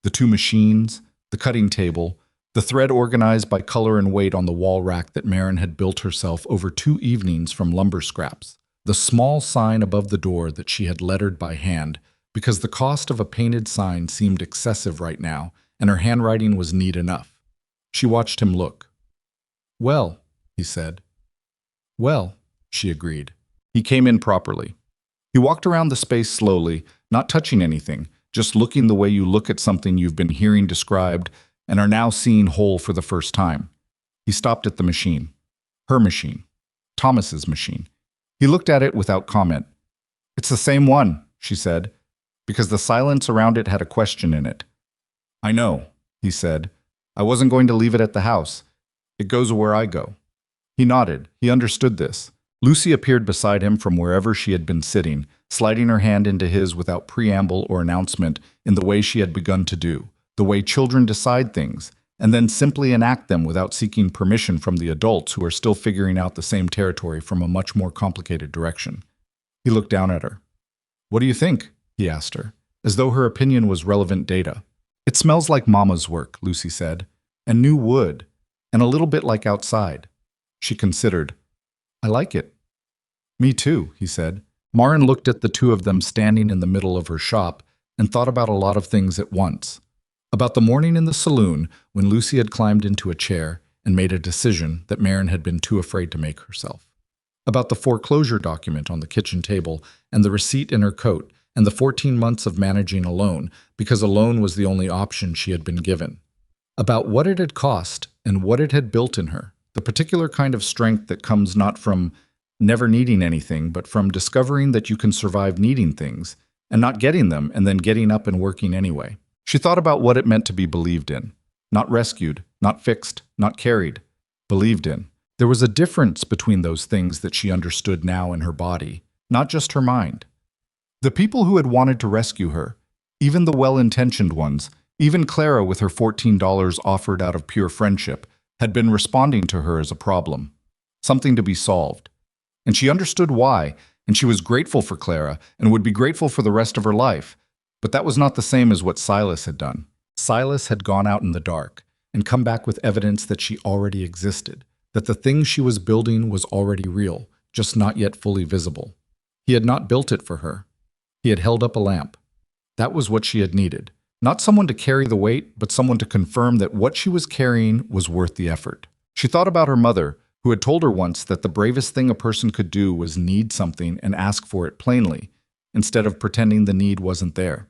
the 2 machines, the cutting table, the thread organized by color and weight on the wall rack that Maren had built herself over 2 evenings from lumber scraps, the small sign above the door that she had lettered by hand, because the cost of a painted sign seemed excessive right now, and her handwriting was neat enough. She watched him look. "Well," he said. "Well," she agreed. He came in properly. He walked around the space slowly, not touching anything, just looking the way you look at something you've been hearing described and are now seeing whole for the first time. He stopped at the machine. Her machine. Thomas's machine. He looked at it without comment. "It's the same one," she said, because the silence around it had a question in it. "I know," he said. "I wasn't going to leave it at the house. It goes where I go." He nodded. He understood this. Lucy appeared beside him from wherever she had been sitting, sliding her hand into his without preamble or announcement in the way she had begun to do, the way children decide things, and then simply enact them without seeking permission from the adults who are still figuring out the same territory from a much more complicated direction. He looked down at her. "What do you think?" he asked her, as though her opinion was relevant data. "It smells like Mama's work," Lucy said, "and new wood, and a little bit like outside." She considered. "I like it." "Me too," he said. Maren looked at the 2 of them standing in the middle of her shop and thought about a lot of things at once. About the morning in the saloon when Lucy had climbed into a chair and made a decision that Maren had been too afraid to make herself. About the foreclosure document on the kitchen table and the receipt in her coat and the 14 months of managing alone because a loan was the only option she had been given. About what it had cost and what it had built in her, the particular kind of strength that comes not from never needing anything, but from discovering that you can survive needing things and not getting them and then getting up and working anyway. She thought about what it meant to be believed in. Not rescued, not fixed, not carried. Believed in. There was a difference between those things that she understood now in her body, not just her mind. The people who had wanted to rescue her, even the well-intentioned ones, even Clara with her $14 offered out of pure friendship, had been responding to her as a problem, something to be solved. And she understood why, and she was grateful for Clara and would be grateful for the rest of her life. But that was not the same as what Silas had done. Silas had gone out in the dark and come back with evidence that she already existed, that the thing she was building was already real, just not yet fully visible. He had not built it for her. He had held up a lamp. That was what she had needed. Not someone to carry the weight, but someone to confirm that what she was carrying was worth the effort. She thought about her mother, who had told her once that the bravest thing a person could do was need something and ask for it plainly, instead of pretending the need wasn't there.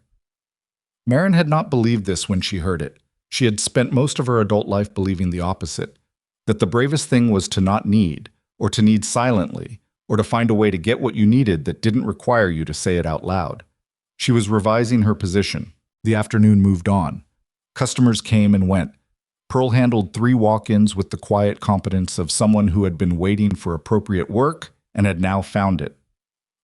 Maren had not believed this when she heard it. She had spent most of her adult life believing the opposite, that the bravest thing was to not need, or to need silently, or to find a way to get what you needed that didn't require you to say it out loud. She was revising her position. The afternoon moved on. Customers came and went. Pearl handled 3 walk-ins with the quiet competence of someone who had been waiting for appropriate work and had now found it.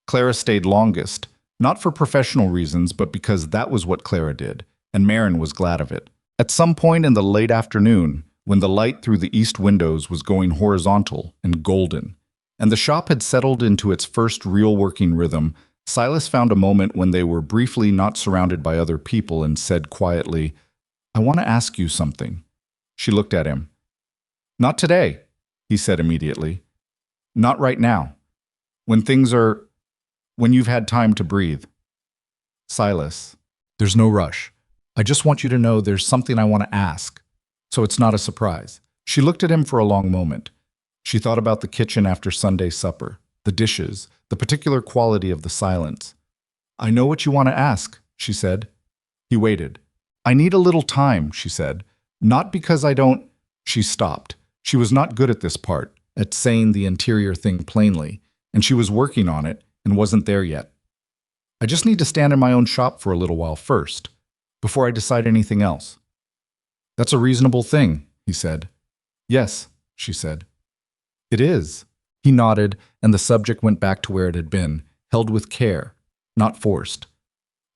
Clara stayed longest, not for professional reasons, but because that was what Clara did, and Maren was glad of it. At some point in the late afternoon, when the light through the east windows was going horizontal and golden, and the shop had settled into its first real working rhythm, Silas found a moment when they were briefly not surrounded by other people and said quietly, "I want to ask you something." She looked at him. "Not today," he said immediately. "Not right now. When you've had time to breathe." "Silas, there's no rush. I just want you to know there's something I want to ask, so it's not a surprise." She looked at him for a long moment. She thought about the kitchen after Sunday supper, the dishes, the particular quality of the silence. "I know what you want to ask," she said. He waited. "I need a little time," she said. "Not because I don't—" She stopped. She was not good at this part, at saying the interior thing plainly, and she was working on it and wasn't there yet. "I just need to stand in my own shop for a little while first, before I decide anything else." "That's a reasonable thing," he said. "Yes," she said. "It is." He nodded, and the subject went back to where it had been, held with care, not forced.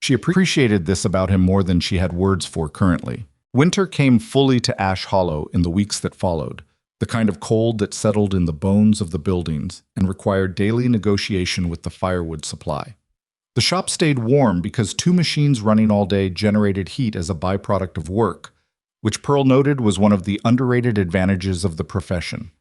She appreciated this about him more than she had words for currently. Winter came fully to Ash Hollow in the weeks that followed, the kind of cold that settled in the bones of the buildings and required daily negotiation with the firewood supply. The shop stayed warm because 2 machines running all day generated heat as a byproduct of work, which Pearl noted was one of the underrated advantages of the profession.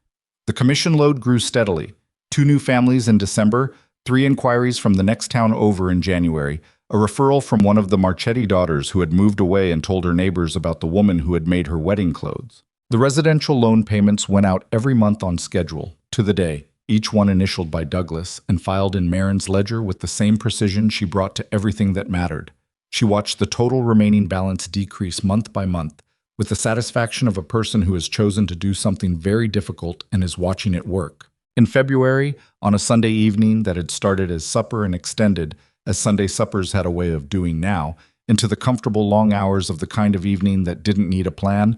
The commission load grew steadily. 2 new families in December, 3 inquiries from the next town over in January, a referral from one of the Marchetti daughters who had moved away and told her neighbors about the woman who had made her wedding clothes. The residential loan payments went out every month on schedule, to the day, each one initialed by Douglas and filed in Maren's ledger with the same precision she brought to everything that mattered. She watched the total remaining balance decrease month by month, with the satisfaction of a person who has chosen to do something very difficult and is watching it work. In February, on a Sunday evening that had started as supper and extended, as Sunday suppers had a way of doing now, into the comfortable long hours of the kind of evening that didn't need a plan,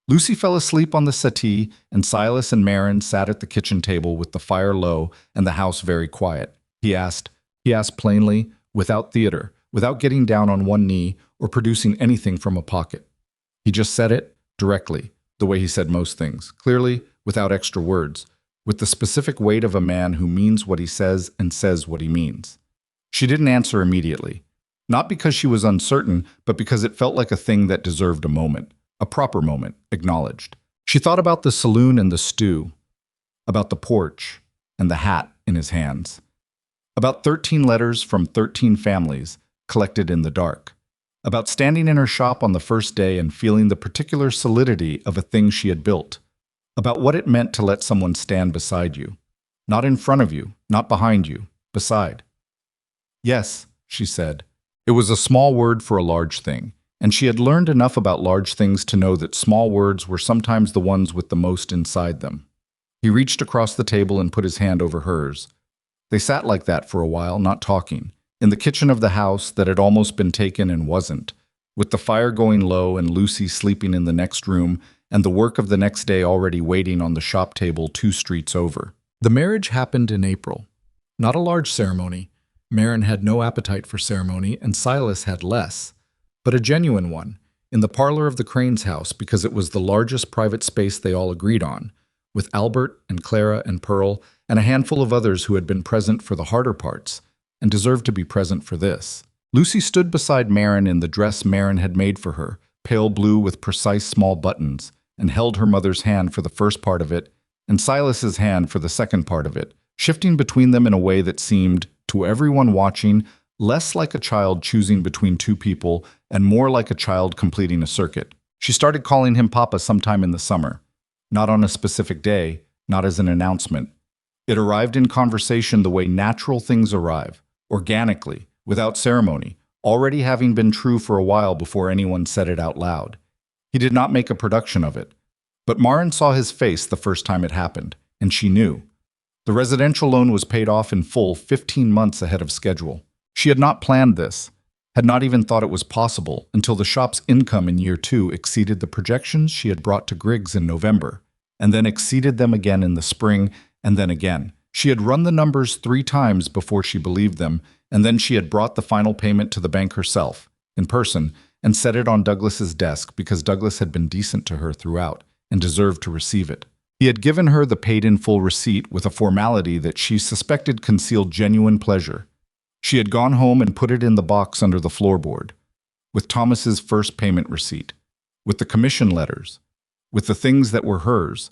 Lucy fell asleep on the settee, and Silas and Maren sat at the kitchen table with the fire low and the house very quiet. He asked plainly, without theater, without getting down on one knee or producing anything from a pocket. He just said it, directly, the way he said most things, clearly, without extra words, with the specific weight of a man who means what he says and says what he means. She didn't answer immediately, not because she was uncertain, but because it felt like a thing that deserved a moment, a proper moment, acknowledged. She thought about the saloon and the stew, about the porch and the hat in his hands, about 13 letters from 13 families collected in the dark, about standing in her shop on the first day and feeling the particular solidity of a thing she had built, about what it meant to let someone stand beside you, not in front of you, not behind you, beside. "Yes," she said. It was a small word for a large thing, and she had learned enough about large things to know that small words were sometimes the ones with the most inside them. He reached across the table and put his hand over hers. They sat like that for a while, not talking, in the kitchen of the house that had almost been taken and wasn't, with the fire going low and Lucy sleeping in the next room and the work of the next day already waiting on the shop table 2 streets over. The marriage happened in April. Not a large ceremony. Maren had no appetite for ceremony, and Silas had less, but a genuine one, in the parlor of the Cranes' house because it was the largest private space they all agreed on, with Albert and Clara and Pearl and a handful of others who had been present for the harder parts and deserved to be present for this. Lucy stood beside Maren in the dress Maren had made for her, pale blue with precise small buttons, and held her mother's hand for the first part of it and Silas's hand for the second part of it, shifting between them in a way that seemed, to everyone watching, less like a child choosing between two people and more like a child completing a circuit. She started calling him Papa sometime in the summer, not on a specific day, not as an announcement. It arrived in conversation the way natural things arrive, organically, without ceremony, already having been true for a while before anyone said it out loud. He did not make a production of it. But Maren saw his face the first time it happened, and she knew. The residential loan was paid off in full 15 months ahead of schedule. She had not planned this, had not even thought it was possible until the shop's income in year 2 exceeded the projections she had brought to Griggs in November, and then exceeded them again in the spring, and then again. She had run the numbers 3 times before she believed them, and then she had brought the final payment to the bank herself, in person, and set it on Douglas's desk because Douglas had been decent to her throughout and deserved to receive it. He had given her the paid-in-full receipt with a formality that she suspected concealed genuine pleasure. She had gone home and put it in the box under the floorboard, with Thomas's first payment receipt, with the commission letters, with the things that were hers.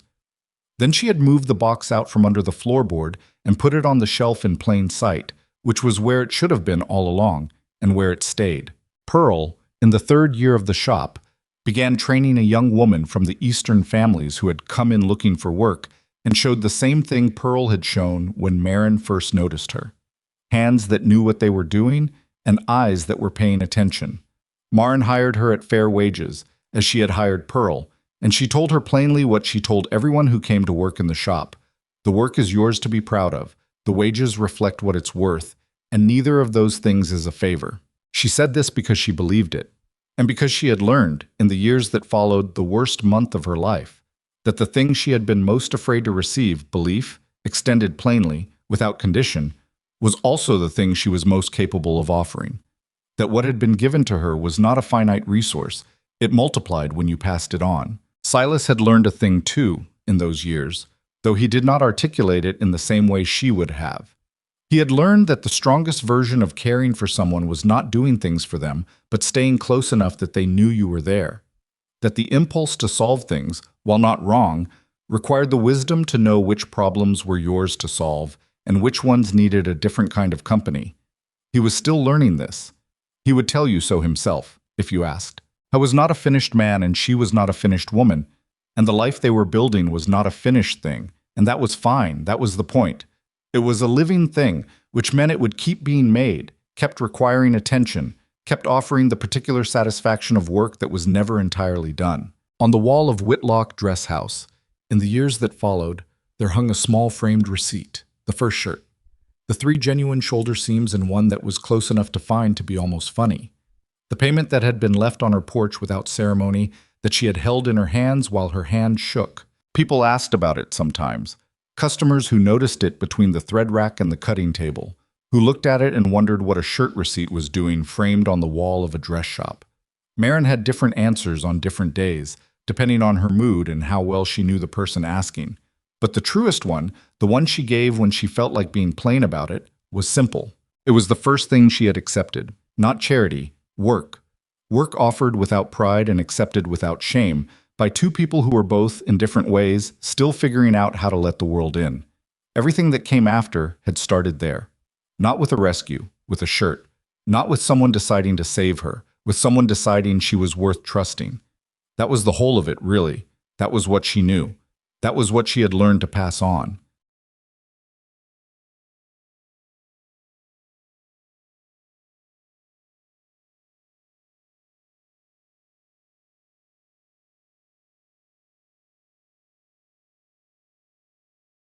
Then she had moved the box out from under the floorboard and put it on the shelf in plain sight, which was where it should have been all along, and where it stayed. Pearl, in the 3rd year of the shop, began training a young woman from the Eastern families who had come in looking for work and showed the same thing Pearl had shown when Maren first noticed her. Hands that knew what they were doing and eyes that were paying attention. Maren hired her at fair wages, as she had hired Pearl, and she told her plainly what she told everyone who came to work in the shop. The work is yours to be proud of, the wages reflect what it's worth, and neither of those things is a favor. She said this because she believed it. And because she had learned, in the years that followed the worst month of her life, that the thing she had been most afraid to receive, belief, extended plainly, without condition, was also the thing she was most capable of offering. That what had been given to her was not a finite resource, it multiplied when you passed it on. Silas had learned a thing too, in those years, though he did not articulate it in the same way she would have. He had learned that the strongest version of caring for someone was not doing things for them, but staying close enough that they knew you were there. That the impulse to solve things, while not wrong, required the wisdom to know which problems were yours to solve and which ones needed a different kind of company. He was still learning this. He would tell you so himself, if you asked. I was not a finished man and she was not a finished woman, and the life they were building was not a finished thing, and that was fine, that was the point. It was a living thing, which meant it would keep being made, kept requiring attention, kept offering the particular satisfaction of work that was never entirely done. On the wall of Whitlock Dress House, in the years that followed, there hung a small framed receipt, the first shirt, the 3 genuine shoulder seams and one that was close enough to find to be almost funny, the payment that had been left on her porch without ceremony, that she had held in her hands while her hand shook. People asked about it sometimes. Customers who noticed it between the thread rack and the cutting table, who looked at it and wondered what a shirt receipt was doing framed on the wall of a dress shop. Maren had different answers on different days, depending on her mood and how well she knew the person asking. But the truest one, the one she gave when she felt like being plain about it, was simple. It was the first thing she had accepted. Not charity, work. Work offered without pride and accepted without shame, by 2 people who were both, in different ways, still figuring out how to let the world in. Everything that came after had started there. Not with a rescue, with a shirt. Not with someone deciding to save her, with someone deciding she was worth trusting. That was the whole of it, really. That was what she knew. That was what she had learned to pass on.